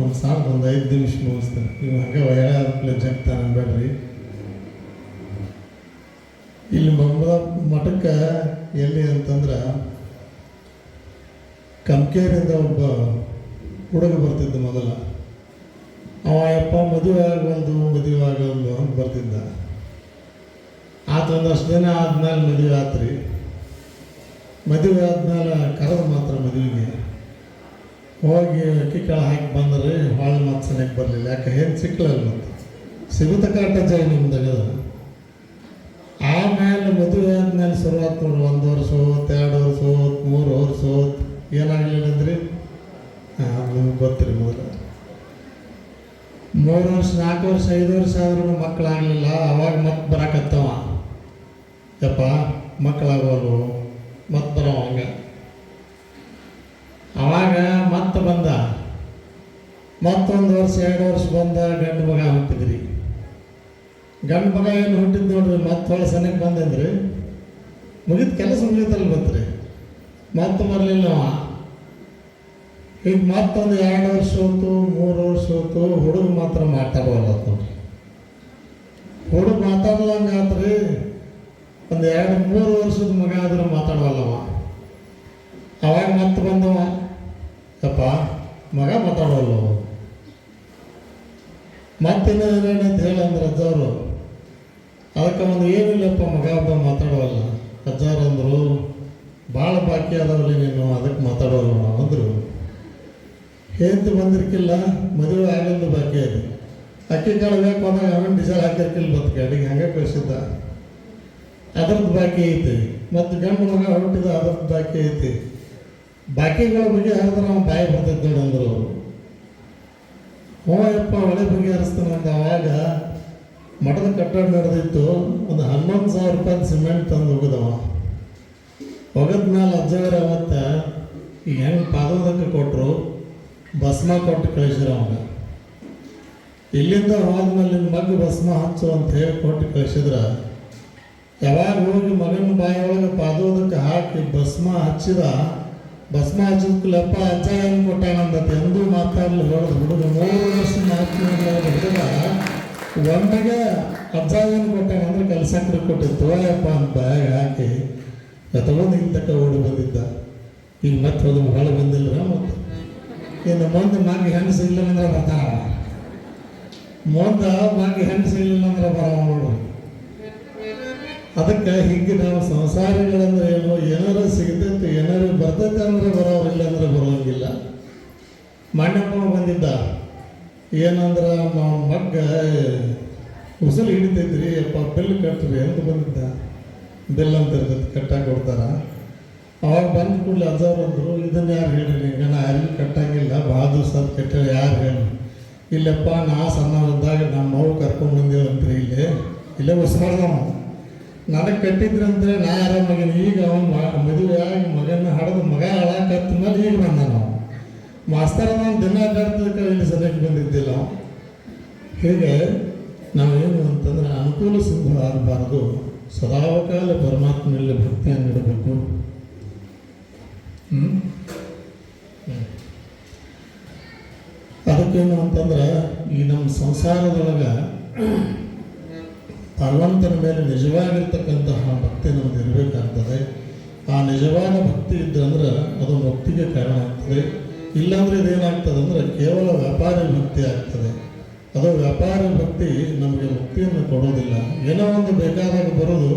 ಒಂದು 5 ನಿಮಿಷ ಮುಗಿಸ್ತಾರೆ. ನೀವು ಹಂಗೆ ವಯಾಪ್ಲೆ ಜಗ್ತಾನೆ ಅನ್ಬೇಡ್ರಿ. ಇಲ್ಲಿ ಮಠಕ್ಕೆ ಎಲ್ಲಿ ಅಂತಂದ್ರೆ ಕಂಕೇರಿಂದ ಒಬ್ಬ ಹುಡುಗ ಬರ್ತಿದ್ದ ಮೊದಲ. ಅವ ಮದುವೆ ಆಗೋದು ಅಂತ ಬರ್ತಿದ್ದ. ಒಂದಷ್ಟು ದಿನ ಆದ್ಮೇಲೆ ಮದುವೆ ಆತ್ರಿ. ಮದುವೆ ಆದ್ಮೇಲೆ ಕರೆದು ಮಾತ್ರ ಮದುವೆಗೆ ಹೋಗಿ ಅಕ್ಕಿ ಕಾಳು ಹಾಕಿ ಬಂದ್ರೆ ಹೊಳೆ ಮಾತು ಸನಿಯಕ್ಕೆ ಬರಲಿಲ್ಲ. ಯಾಕೆ ಏನು ಸಿಕ್ಕಲಲ್ಲ, ಮತ್ತು ಸಿಗುತ್ತ ಕರೆಕ್ಟ್ ಜೈ ನಿಮ್ದಾಗ. ಆಮೇಲೆ ಮದುವೆ ಆದ್ಮೇಲೆ ಶುರುವಾತ್ ನೋಡ್ರಿ, 1 ವರ್ಷ ಹೋತ್, 2 ವರ್ಷ ಹೋತ್, 3 ವರ್ಷ ಹೋತ್, ಏನಾಗಲಿಲ್ಲ ಅಂದ್ರಿ. ನಿಮ್ಗೆ ಗೊತ್ತಿರಿ, ಮೊದಲು 3 ವರ್ಷ 4 ವರ್ಷ 5 ವರ್ಷ ಆದ್ರೂ ಮಕ್ಕಳಾಗಲಿಲ್ಲ. ಅವಾಗ ಮತ್ತೆ ಬರಾಕತ್ತವ, ಯಪ್ಪ ಮಕ್ಕಳಾಗೋರು, ಮತ್ತೆ ಬರೋ ಹಂಗೆ. ಅವಾಗ ಮತ್ತೆ ಬಂದ, ಮತ್ತೊಂದು ವರ್ಷ 2 ವರ್ಷ ಬಂದ, ಗಂಡು ಮಗ ಹುಟ್ಟಿದ್ರಿ. ಗಂಡು ಮಗ ಏನು ಹುಟ್ಟಿದ್ ನೋಡ್ರಿ, ಮತ್ತೆ ಹೊಳೆ ಸನಿಗೆ ಬಂದಂದ್ರಿ. ಮುಗಿದ ಕೆಲಸ ಮುಗಿತಲ್ಲಿ ಬಂತ್ರಿ, ಮತ್ತೆ ಬರಲಿಲ್ಲ. ಈಗ ಮತ್ತೊಂದು 2 ವರ್ಷ ಹೋಯ್ತು, 3 ವರ್ಷ ಹೋಯ್ತು, ಹುಡುಗ ಮಾತ್ರ ಮಾತಾಡೋಲ್ಲ ನೋಡ್ರಿ. ಹುಡುಗ ಮಾತಾಡ್ಲಂಗೆ ಆತ್ರಿ. ಒಂದು 2-3 ವರ್ಷದ ಮಗ ಆದ್ರೆ ಮಾತಾಡವಲ್ಲವ. ಅವಾಗ ಮತ್ತೆ ಬಂದವ, ಯಪ್ಪ ಮಗ ಮಾತಾಡೋಲ್ಲ. ಮತ್ತಿನ್ನ ಏನಂತ ಹೇಳಂದ್ರೆ ಅಜ್ಜವರು, ಅದಕ್ಕೆ ಒಂದು ಏನಿಲ್ಲಪ್ಪ ಮಗ ಒಬ್ಬ ಮಾತಾಡೋಲ್ಲ. ಅಜ್ಜಾರು ಅಂದರು, ಭಾಳ ಬಾಕಿ ಅದಾವಲ್ಲಿ ನೀನು, ಅದಕ್ಕೆ ಮಾತಾಡೋಲ್ಲ ನಾವು ಅಂದರು. ಹೇಳ್ತು ಬಂದಿರ್ಕಿಲ್ಲ, ಮದುವೆ ಆಗಲಿಂದ ಬಾಕಿ ಇದೆ. ಅಕ್ಕಿ ಕಾಳು ಬೇಕು ಅಂದಾಗ ಅವನು ಡೀಸೆಲ್ ಹಾಕಿರ್ಕಿಲ್ಲ ಬತ್ತು ಗಾಡಿಗೆ, ಹಂಗೆ ಕಳಿಸಿದ್ದ. ಅದ್ರದ್ದು ಬಾಕಿ ಐತಿ. ಮತ್ತು ಗಂಡು ಮಗ ಹೊರಟಿದ, ಅದ್ರದ್ದು ಬಾಕಿ ಐತಿ. ಬಾಕಿಗಳ ಬಗ್ಗೆ ಹರಿದ್ರೆ ನಾವು ಬಾಯಿ ಬರ್ತೈತೆ ನೋಡಿ ಅಂದರು ಅವರು. ಯಪ್ಪ ಒಳ್ಳೆ ಬಗ್ಗೆ ಹರಿಸ್ತಾನೆ ಅಂತ. ಅವಾಗ ಮಠದ ಕಟ್ಟಡ ನಡೆದಿತ್ತು. ಒಂದು 11,000 ರೂಪಾಯಿ ಸಿಮೆಂಟ್ ತಂದು ಹೋಗಿದವ. ಹೋಗದ್ಮೇಲೆ ಅಜ್ಜವರ ಅವತ್ತು ಈಗ ಹೆಂಗೆ ಪಾದೋದಕ್ಕೆ ಕೊಟ್ಟರು, ಭಸ್ಮ ಕೊಟ್ಟು ಕಳಿಸಿರ ಅವಾಗ. ಇಲ್ಲಿಂದ ಹೋದ್ಮೇಲೆ ನಿಮ್ಮ ಮಗ ಭಸ್ಮ ಹಚ್ಚು ಅಂತ ಹೇಳಿ ಕೊಟ್ಟು ಕಳಿಸಿದ್ರೆ, ಯಾವಾಗ ಹೋಗಿ ಮಗನ ಬಾಯಿಯೊಳಗೆ ಪಾದೋದಕ್ಕೆ ಹಾಕಿ ಭಸ್ಮ ಹಚ್ಚಿದ. ಭಸ್ಮ ಹಚ್ಚಿದ್ಕಲಪ್ಪ ಅಜ್ಜ ಏನು ಕೊಟ್ಟಾನಂದತ್ತೆ ಎಂದೂ ಮಾತಾಡಲಿ ಹೊಡೆದು ಹುಡುಗ 3 ವರ್ಷ 4 ಹುಡುಗ ಒಮ್ಮೆಗೆ ಅಜ್ಜ ಏನು ಕೊಟ್ಟಾನಂದ್ರೆ ಕೆಲಸಕ್ಕೆ ಕೊಟ್ಟಿತ್ತು ಯಪ್ಪ ಅಂತ ಬಾಯಿಗೆ ಹಾಕಿ ತಗೊಂಡು ಇಲ್ಲಿ ತಕ್ಕ ಓಡಿ ಬಂದಿದ್ದ. ಈಗ ಮತ್ತೆ ಹೋದ ಹೊಳೆ ಬಂದಿಲ್ಲ. ಮತ್ತು ಇನ್ನು ಮುಂದೆ ಮಗ ಹೆಂಗಸ ಇಲ್ಲ ಅಂದ್ರೆ ಬರ್ತಾವ, ಮುಂದೆ ಮಗ ಹೆಂಗಸ ಇಲ್ಲ ಅಂದ್ರೆ ಬರವ ನೋಡು. ಅದಕ್ಕೆ ಹೀಗೆ ನಾವು ಸಂಸಾರಿಗಳಂದ್ರೆ ಏನು, ಏನಾರು ಸಿಗ್ತೈತಿ, ಏನಾರು ಬರ್ತೈತೆ ಅಂದರೆ ಬರೋರಿಲ್ಲ ಅಂದ್ರೆ ಬರೋಂಗಿಲ್ಲ. ಮಾಣ್ಯಪ್ಪ ಬಂದಿದ್ದ. ಏನಂದ್ರೆ ಮಗ್ಗ ಉಸಲು ಹಿಡಿತೈತ್ರಿ ಯಪ್ಪ ಬಿಲ್ ಕಟ್ಟ್ರಿ ಅಂತ ಬಂದಿದ್ದ. ಬಿಲ್ ಅಂತ ಇರ್ತೈತಿ, ಕಟ್ಟಾಗಿ ಕೊಡ್ತಾರ. ಅವಾಗ ಬಂದ ಕೂಡಲೇ ಅಜ್ಜವ್ರು ಅಂದರು, ಇದನ್ನು ಯಾರು ಹೇಳಿರಿ, ಈಗ ನಾ ಯಾರಿಗೂ ಕಟ್ಟಂಗಿಲ್ಲ, ಭಾಳ ದಿವಸ ಅದು ಕಟ್ಟೇಳಿ ಯಾರು ಹೇಳಿ. ಇಲ್ಲಪ್ಪ ನಾ ಸಣ್ಣವಿದ್ದಾಗ ನಮ್ಮ ಮಗು ಕರ್ಕೊಂಡು ಬಂದೇವಂತ್ರಿ ಇಲ್ಲೇ ಉಸ್ಮಾರ್ದವ. ನನಗೆ ಕಟ್ಟಿದ್ರಂದ್ರೆ ನಾ ಆರಾಮಾಗಿನ. ಈಗ ಅವನು ಮದುವೆ ಆಗಿ ಮಗನ ಹಡದು ಮಗ ಹಾಳಾಕತ್ತ ಮೇಲೆ ಈಗ ಬಂದ. ನಾವು ಮಾಸ್ತರ ನಾನು ದಿನ ಕಟ್ಟದಕ್ಕೆ ಇಲ್ಲಿ ಸರಿಯಾಗಿ ಬಂದಿದ್ದಿಲ್ಲ. ಹೀಗೆ ನಾವೇನು ಅಂತಂದ್ರೆ ಅನುಕೂಲ ಸಿಂಧು ಆಗಬಾರ್ದು, ಸದಾವಕಾಲ ಪರಮಾತ್ಮನಲ್ಲಿ ಭಕ್ತಿಯನ್ನು ಇಡಬೇಕು. ಅದಕ್ಕೇನು ಅಂತಂದ್ರೆ ಈ ನಮ್ಮ ಸಂಸಾರದೊಳಗೆ ಭಗವಂತನ ಮೇಲೆ ನಿಜವಾಗಿರ್ತಕ್ಕಂತಹ ಭಕ್ತಿ ನಮ್ಗೆ ಇರಬೇಕಾಗ್ತದೆ. ಆ ನಿಜವಾದ ಭಕ್ತಿ ಇದ್ದಂದ್ರೆ ಅದು ಮುಕ್ತಿಗೆ ಕಾರಣ ಆಗ್ತದೆ. ಇಲ್ಲಾಂದ್ರೆ ಇದೇನಾಗ್ತದೆ ಅಂದರೆ ಕೇವಲ ವ್ಯಾಪಾರಿ ಭಕ್ತಿ ಆಗ್ತದೆ. ಅದು ವ್ಯಾಪಾರಿ ಭಕ್ತಿ ನಮಗೆ ಮುಕ್ತಿಯನ್ನು ಕೊಡೋದಿಲ್ಲ. ಏನೋ ಒಂದು ಬೇಕಾದಾಗ ಬರೋದು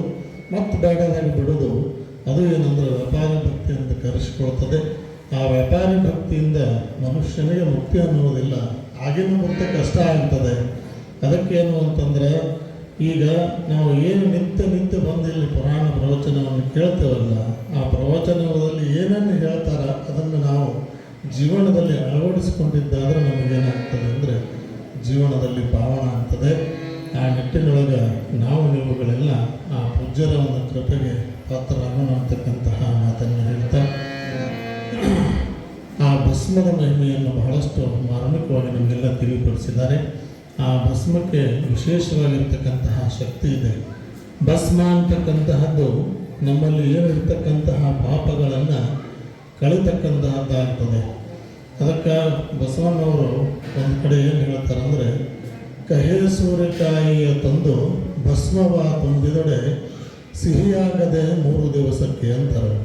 ಮತ್ತು ಬೇಡದಾಗ ಬಿಡೋದು, ಅದು ಏನಂದ್ರೆ ವ್ಯಾಪಾರಿ ಭಕ್ತಿ ಅಂತ ಕರೆಸಿಕೊಳ್ತದೆ. ಆ ವ್ಯಾಪಾರಿ ಭಕ್ತಿಯಿಂದ ಮನುಷ್ಯನಿಗೆ ಮುಕ್ತಿ ಅನ್ನೋದಿಲ್ಲ, ಆಗಿನ ಮುಕ್ತಿ ಕಷ್ಟ ಆಗ್ತದೆ. ಅದಕ್ಕೇನು ಅಂತಂದ್ರೆ ಈಗ ನಾವು ಏನು ನಿತ್ಯ ಬಂದಿಲ್ಲಿ ಪುರಾಣ ಪ್ರವಚನವನ್ನು ಕೇಳ್ತೇವಲ್ಲ, ಆ ಪ್ರವಚನದಲ್ಲಿ ಏನೇನು ಹೇಳ್ತಾರ ಅದನ್ನು ನಾವು ಜೀವನದಲ್ಲಿ ಅಳವಡಿಸಿಕೊಂಡಿದ್ದಾದರೆ ನಮಗೇನಾಗ್ತದೆ ಅಂದರೆ ಜೀವನದಲ್ಲಿ ಪಾವನ ಆಗ್ತದೆ. ಆ ನಿಟ್ಟಿನೊಳಗೆ ನಾವು ನೀವುಗಳೆಲ್ಲ ಆ ಪೂಜ್ಯರ ಒಂದು ಕೃಪೆಗೆ ಪಾತ್ರರಾಗೋಣ ಅಂತಕ್ಕಂತಹ ಮಾತನ್ನು ಹೇಳ್ತಾ, ಆ ಭಸ್ಮದ ಮಹಿಮೆಯನ್ನು ಬಹಳಷ್ಟು ಮಾರ್ಮಿಕವಾಗಿ ನಮಗೆಲ್ಲ ತಿಳಿಪಡಿಸಿದ್ದಾರೆ. ಆ ಭಸ್ಮಕ್ಕೆ ವಿಶೇಷವಾಗಿರ್ತಕ್ಕಂತಹ ಶಕ್ತಿ ಇದೆ. ಭಸ್ಮ ಅಂತಕ್ಕಂತಹದ್ದು ನಮ್ಮಲ್ಲಿ ಏನಿರ್ತಕ್ಕಂತಹ ಪಾಪಗಳನ್ನು ಕಳಿತಕ್ಕಂತಹದ್ದಾಗ್ತದೆ. ಅದಕ್ಕೆ ಬಸವಣ್ಣವರು ಒಂದು ಕಡೆ ಏನು ಹೇಳ್ತಾರೆ ಅಂದರೆ, ಕಹೆ ಸೂರ್ಯಕಾಯಿಯ ತಂದು ಭಸ್ಮವ ತುಂಬಿದೊಡೆ ಸಿಹಿಯಾಗದೆ 3 ದಿವಸಕ್ಕೆ ಅಂತಾರೆ.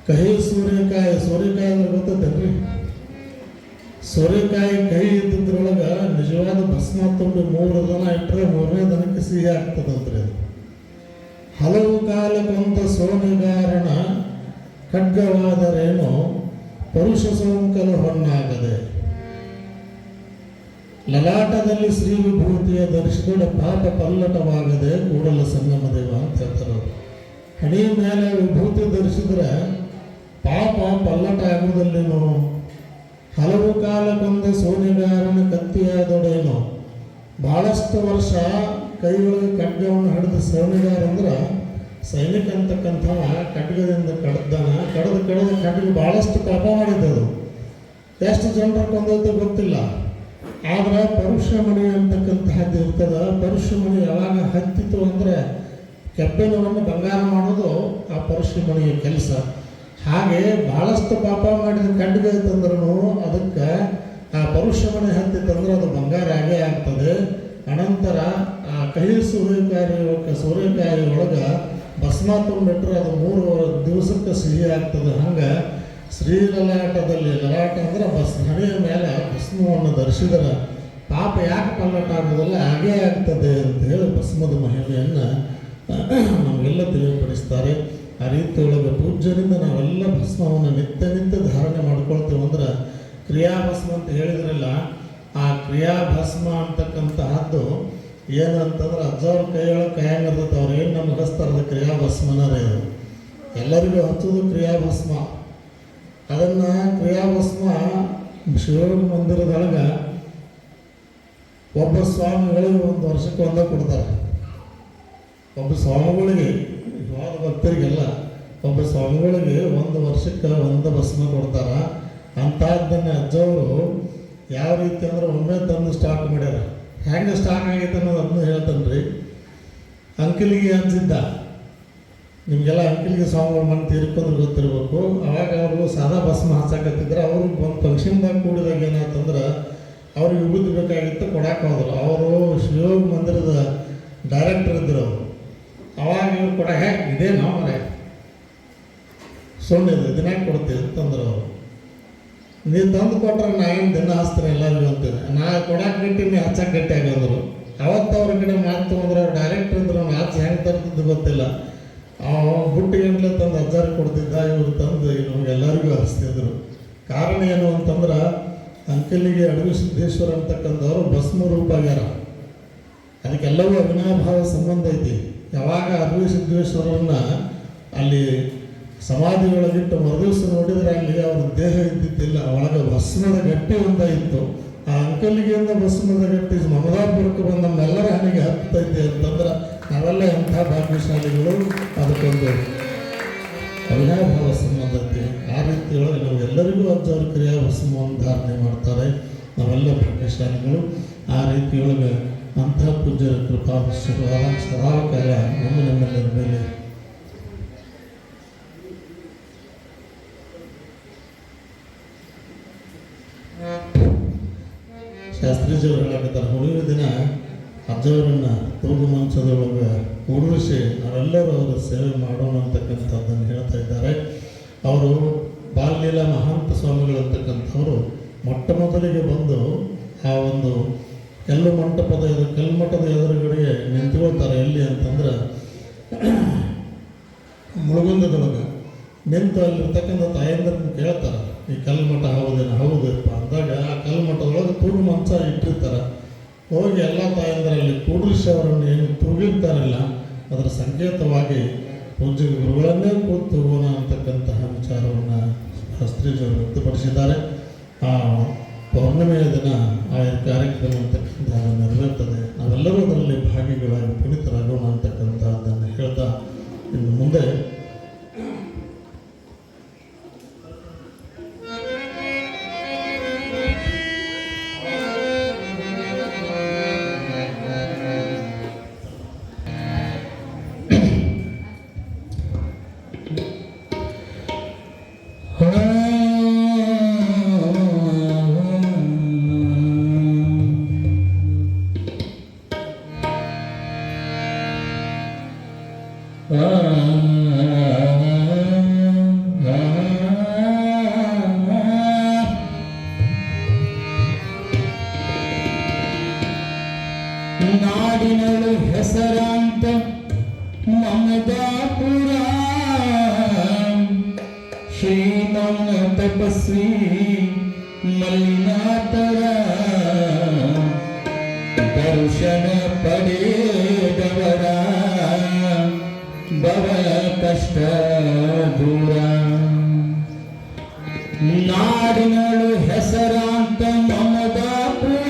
ಕಹಿ ಸೂರ್ಯಕಾಯಿ ಅಂದ್ರೆ ಗೊತ್ತೈತೇನ್ರಿ? ಸೂರ್ಯಕಾಯಿ ಕೈ ಇದ್ದದ್ರೊಳಗೆ ನಿಜವಾದ ಭಸ್ಮ ತುಂಬಿ 3 ದಿನ ಇಟ್ಟರೆ 3ನೇ ದಿನಕ್ಕೆ ಸಿಹಿ ಆಗ್ತದಂತ್ರಿ. ಅದು ಹಲವು ಕಾಲಕ್ಕೊಂತ ಸೋನೆಗಾರಣ ಖಡ್ಗವಾದರೇನು ಪರುಷ ಸೋಂಕಲ ಹೊನ್ನಾಗದೆ. ಲಲಾಟದಲ್ಲಿ ಶ್ರೀ ವಿಭೂತಿಯ ಧರಿಸಿದೊಡೆ ಪಾಪ ಪಲ್ಲಟವಾಗದೆ ಕೂಡಲ ಸಂಗಮ ದೇವ ಅಂತ ಹೇಳ್ತಾರೆ. ಹಣಿ ಮೇಲೆ ವಿಭೂತಿ ಧರಿಸಿದ್ರೆ ಪಾಪ ಪಲ್ಲಟ ಆಗುವುದಲ್ಲೇನೋ. ಹಲವು ಕಾಲಕ್ಕೊಂದು ಸೋನೆಗಾರನ ಕತ್ತಿಯಾದೊಡೇನೋ. ಭಾಳಷ್ಟು ವರ್ಷ ಕೈಯೊಳಗೆ ಖಡ್ಗವನ್ನು ಹಿಡಿದು ಸೋನೆಗಾರ ಅಂದ್ರೆ ಸೈನಿಕ ಅಂತಕ್ಕಂಥವ ಖಡ್ಗದಿಂದ ಕಡ್ದು ಖಡ್ಗ ಭಾಳಷ್ಟು ಪಾಪ ಮಾಡಿದ್ದದು. ಎಷ್ಟು ಜನರ ಕೊಂದದ್ದು ಗೊತ್ತಿಲ್ಲ. ಆದ್ರೆ ಪರುಷಮಣಿ ಅಂತಕ್ಕಂತಹದ್ದು ಇರ್ತದೆ. ಪರುಷಮಣಿ ಯಾವಾಗ ಹತ್ತಿತು ಅಂದರೆ ಕೆಬ್ಬೆನವನ್ನು ಬಂಗಾರ ಮಾಡೋದು ಆ ಪರುಷಮಣಿಯ ಕೆಲಸ. ಹಾಗೆ ಭಾಳಷ್ಟು ಪಾಪ ಮಾಡಿದ ಖಡ್ಗ ತಂದ್ರೂ ಅದಕ್ಕೆ ಆ ಪರುಷಮಣಿ ಹತ್ತಿತ್ತಂದ್ರೆ ಅದು ಬಂಗಾರ ಆಗೇ ಆಗ್ತದೆ. ಅನಂತರ ಆ ಕಹಿ ಸೂರ್ಯಕಾಯಿ ಒಳಗೆ ಭಸ್ಮ ತುಂಬಿಟ್ರೆ ಅದು 3 ದಿವಸಕ್ಕೆ ಸಿಹಿ ಆಗ್ತದೆ. ಹಂಗೆ ಶ್ರೀಲಲಾಟದಲ್ಲಿ, ಲಲಾಟ ಅಂದ್ರೆ ಹಣೆಯ ಮೇಲೆ ಭಸ್ಮವನ್ನು ಧರಿಸಿದರೆ ಪಾಪ ಯಾಕೆ ಪಲ್ಲಟ ಆಗೋದಿಲ್ಲ, ಹಾಗೇ ಆಗ್ತದೆ ಅಂತ ಹೇಳಿ ಭಸ್ಮದ ಮಹಿಮೆಯನ್ನು ನಮಗೆಲ್ಲ ತಿಳಿಯಪಡಿಸ್ತಾರೆ. ಆ ರೀತಿ ಒಳಗೆ ಪೂಜ್ಯರಿಂದ ನಾವೆಲ್ಲ ಭಸ್ಮವನ್ನು ನಿತ್ಯ ಧಾರಣೆ ಮಾಡ್ಕೊಳ್ತೇವೆ. ಅಂದ್ರೆ ಕ್ರಿಯಾಭಸ್ಮ ಅಂತ ಹೇಳಿದ್ರಲ್ಲ, ಆ ಕ್ರಿಯಾಭಸ್ಮ ಅಂತಕ್ಕಂತಹದ್ದು ಏನಂತಂದ್ರೆ ಅಜ್ಜವ್ರ ಕೈಯೊಳಗೆ ಕೈಯಂಗಿರ್ತೈತೆ. ಅವ್ರು ಏನು ನಮ್ಗೆ ಹಚ್ತಾರದ ಕ್ರಿಯಾಭಸ್ಮನರೇ ಇದು ಎಲ್ಲರಿಗೂ ಹಚ್ಚೋದು ಕ್ರಿಯಾಭಸ್ಮ. ಅದನ್ನು ಕ್ರಿಯಾಭಸ್ಮ ಶಿವನ ಮಂದಿರದೊಳಗೆ ಒಬ್ಬ ಸ್ವಾಮಿಗಳಿಗೆ ಒಂದು ವರ್ಷಕ್ಕೆ ಒಂದೇ ಕೊಡ್ತಾರೆ. ಒಬ್ಬ ಸ್ವಾಮಿಗಳಿಗೆ, ಇವಾಗ ಭಕ್ತರಿಗೆಲ್ಲ ಒಬ್ಬ ಸ್ವಾಮಿಗಳಿಗೆ ಒಂದು ವರ್ಷಕ್ಕೆ ಒಂದು ಭಸ್ಮ ಕೊಡ್ತಾರೆ. ಅಂಥದ್ದನ್ನು ಅಜ್ಜವರು ಯಾವ ರೀತಿ ಅಂದ್ರೆ ಒಮ್ಮೆ ತಂದು ಸ್ಟಾಕ್ ಮಾಡ್ಯಾರ. ಹೆಂಗೆ ಸ್ಟಾಕ್ ಆಗೈತೆ ಅನ್ನೋದು ಅದನ್ನು ಹೇಳ್ತಾನೆ ರೀ. ಅಂಕಲಿಗೆ ಅಂಜಿದ್ದ, ನಿಮಗೆಲ್ಲ ಅಂಕಲಿಗೆ ಸ್ವಾಮಿಗಳು ಮನೆ ತೀರ್ಕೊಂಡ್ರೆ ಗೊತ್ತಿರಬೇಕು. ಅವಾಗ ಅವರು ಸಾದಾ ಭಸ್ಮ ಹಚ್ಚಾಕತ್ತಿದ್ರೆ ಅವರು ಒಂದು ಫಂಕ್ಷನ್ದಾಗ ಕೂಡಿದಾಗ ಏನಾಯ್ತಂದ್ರೆ ಅವ್ರಿಗೆ ವಿಭೂತಿ ಬೇಕಾಗಿತ್ತು, ಕೊಡಕ್ಕೆ ಹೋದ್ರು. ಅವರು ಶಿವ ಮಂದಿರದ ಡೈರೆಕ್ಟರ್ ಇದ್ದರು ಅವರು. ಅವಾಗ ಇವ್ರು ಕೊಡಕ್ಕೆ ಇದೇ ನಾವು ಮರೆ ಸೊನ್ನಿದೆ ದಿನ ಕೊಡ್ತೀವಿ ಅಂತಂದ್ರೆ ಅವರು. ನೀವು ತಂದು ಕೊಟ್ರೆ ನಾ ಏನು ದಿನ ಹಚ್ತೀನಿ ಎಲ್ಲರಿಗೂ ಅಂತೀನಿ. ನಾ ಕೊಡಕ್ಕೆ ಗಟ್ಟಿ ನೀವು ಹಚ್ಚಕ್ಕೆ ಗಟ್ಟಿ ಆಗಂದರು. ಅವತ್ತು ಅವ್ರ ಕಡೆ ಮಾತು ತೊಗೊಂಡ್ರೆ ಅವ್ರು ಡೈರೆಕ್ಟರ್ ಇದ್ರು, ನಾವು ಹಚ್ಚಿ ಹೆಂಗೆ ತರ್ತಿದ್ದು ಗೊತ್ತಿಲ್ಲ. ಬುಟ್ಟಿ ಗಂಟ್ಲೆ ತಂದು ಅಜ್ಜಾರಿಗೆ ಕೊಡ್ತಿದ್ದ, ಇವ್ರು ತಂದು ನಮಗೆಲ್ಲರಿಗೂ ಹಚ್ತಿದ್ರು. ಕಾರಣ ಏನು ಅಂತಂದ್ರೆ ಅಂಕಲಿಗೆ ಅಡವಿ ಸಿದ್ದೇಶ್ವರ ಅಂತಕ್ಕಂಥವ್ರು ಭಸ್ಮ ರೂಪ ಆಗ್ಯಾರ. ಅದಕ್ಕೆಲ್ಲವೂ ಅವಿನಾಭಾವ ಸಂಬಂಧ ಐತಿ. ಯಾವಾಗ ಅಡವಿ ಸಿದ್ದೇಶ್ವರನ್ನ ಅಲ್ಲಿ ಸಮಾಧಿ ಒಳಗಿಟ್ಟು ಮರುದಿವಸ ನೋಡಿದರೆ ಅಲ್ಲಿ ಅವ್ರ ದೇಹ ಇದ್ದಿದ್ದಿಲ್ಲ, ಒಳಗೆ ಭಸ್ಮದ ಗಟ್ಟಿ ಒಂದಾಗಿತ್ತು. ಆ ಅಂಕಲಿಗೆಯಿಂದ ಭಸ್ಮದ ಗಟ್ಟಿ ಮಮದಾಪುರಕ್ಕೆ ಬಂದು ನಮ್ಮೆಲ್ಲರ ಹಣಿಗೆ ಹತ್ತೈತಿ ಅಂತಂದ್ರೆ ನಾವೆಲ್ಲ ಎಂಥ ಭಾಗ್ಯಶಾಲಿಗಳು. ಅದಕ್ಕೊಂದು ಅವಿನಾಭಾವ ಸಂಬಂಧ ಐತಿ. ಆ ರೀತಿಯೊಳಗೆ ನಾವೆಲ್ಲರಿಗೂ ಅಜ್ಜವ್ರ ಕ್ರಿಯಾಭಸ್ಮವನ್ನು ಧಾರಣೆ ಮಾಡ್ತಾರೆ. ನಾವೆಲ್ಲ ಭಾಗ್ಯಶಾಲಿಗಳು. ಆ ರೀತಿಯೊಳಗೆ ಅಂಥ ಪೂಜ್ಯರ ಕೃಪಾಶೀರ್ವಾದ ಸದಾಕಾಲ ನಮ್ಮೆಲ್ಲರ ಮೇಲೆ ಶಾಸ್ತ್ರೀಜಿಯವರು ಹೇಳಕತ್ತಾರೆ. ಹುಡುಗಿನ ದಿನ ಅಜ್ಜವರನ್ನು ತೂಗು ಮಂಚದೊಳಗೆ ಕೂಡಿಸಿ ನಾವೆಲ್ಲರೂ ಅವರ ಸೇವೆ ಮಾಡೋಣ ಅಂತಕ್ಕಂಥದ್ದನ್ನು ಹೇಳ್ತಾ ಇದ್ದಾರೆ. ಅವರು ಬಾಲ್ಯಲೀಲಾ ಮಹಾಂತ ಸ್ವಾಮಿಗಳಂತಕ್ಕಂಥವರು ಮೊಟ್ಟ ಮೊದಲಿಗೆ ಬಂದು ಆ ಒಂದು ಕಲ್ಮಠದ ಎದುರುಗಡೆ ನಿಂತ್ಕೊಳ್ತಾರೆ. ಎಲ್ಲಿ ಅಂತಂದ್ರೆ ಮುಳುಗುಂದದೊಳಗೆ ನಿಂತು ಅಲ್ಲಿರ್ತಕ್ಕಂಥ ತಾಯಂದ್ರನ್ನ ಕೇಳ್ತಾರೆ, ಈ ಕಲ್ಮಠ ಹೌದೇನು? ಹೌದಪ್ಪ ಅಂದಾಗ ಆ ಕಲ್ಮಠದೊಳಗೆ ತೂಗು ಮಂಚ ಇಟ್ಟಿರ್ತಾರೆ. ಹೋಗಿ ಎಲ್ಲ ತಾಯಂದರಲ್ಲಿ ಕೂಡಿಸಿ ಅವರನ್ನು ಏನು ತೂಗಿರ್ತಾರಲ್ಲ ಅದರ ಸಂಕೇತವಾಗಿ ಪೂಜ್ಯ ಗುರುಗಳನ್ನೇ ಕೂತು ಹೋಗೋಣ ಅಂತಕ್ಕಂತಹ ವಿಚಾರವನ್ನು ಶಾಸ್ತ್ರೀಜಿಯವರು ವ್ಯಕ್ತಪಡಿಸಿದ್ದಾರೆ. ಆ ಪೌರ್ಣಿಮೆಯ ದಿನ ಆ ಕಾರ್ಯಕ್ರಮ ಅಂತಕ್ಕಂಥ ನೆರವೇರ್ತದೆ. ನಾವೆಲ್ಲರೂ ಅದರಲ್ಲಿ ಭಾಗಿಗಳಾಗಿ ಪುನೀತರಾಗೋಣ ಅಂತಕ್ಕಂಥದ್ದನ್ನು ಹೇಳ್ತಾ ಇನ್ನು ಮುಂದೆ ನಾಡಿನಳು ಹೆಸರಾಂತ ಮಮದಾಪುರ ಶ್ರೀಮನ್ನ ತಪಸ್ವಿ ಮಲ್ಲಿನಾಥರ ದರ್ಶನ ಪಡೆದವರ ಬವ ಕಷ್ಟ ದೂರ. ನಾಡಿನಳು ಹೆಸರಾಂತ ಮಮದಾಪುರ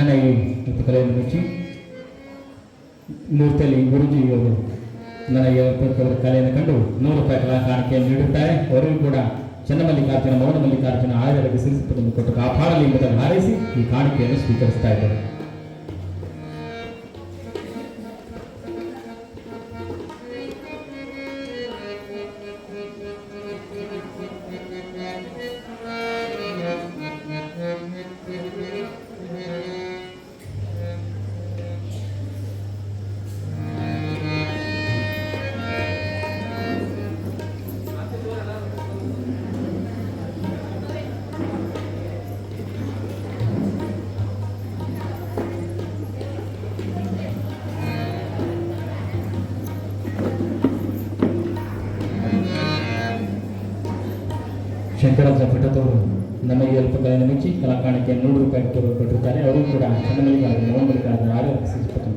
ನನ್ನ ಈ ಕಲೆಯನ್ನು ಮೆಚ್ಚಿ ಮೂರ್ತಿಯಲ್ಲಿ ಗುರುಜಿಯವರು ನನಗೆ ಕಲೆಯನ್ನು ಕಂಡು 100 ರೂಪಾಯಿ ಕಲಾ ಕಾಣಿಕೆಯನ್ನು ನೀಡುತ್ತಾರೆ. ಅವರಿಗೂ ಕೂಡ ಚನ್ನಮಲ್ಲಿಕಾರ್ಜುನ ಮೌನ ಮಲ್ಲಿಕಾರ್ಜುನ ಆಯುರ್ವೇದ ಸಿರಿಸಿಪನ್ನು ಕೊಟ್ಟು ಕಾಪಾಡಲಿ ಎಂಬುದನ್ನು ಹಾರೈಸಿ ಈ ಕಾಣಿಕೆಯನ್ನು ಸ್ವೀಕರಿಸ್ತಾ ಇದ್ದಾರೆ. ಶಂಕರಾಜ ಭಟ್ಟದವರು ನಮಗೆ ಅಲ್ಪ ಕಲೆಯನ್ನು ಮೆಚ್ಚಿ ಕಲಾ ಕಾಣಿಕೆಯನ್ನು 100 ರೂಪಾಯಿ ಕೊಟ್ಟಿರುತ್ತಾರೆ. ಅವರು ಕೂಡ ಚನ್ನಮಲ್ಲಿಕಾರ್ಜುನ ಮೌನ ಮಲ್ಲಿಕಾರ್ಜುನ ಆಯುರ್ವೇದ ಸಿರಿಸಿಪನ್ನು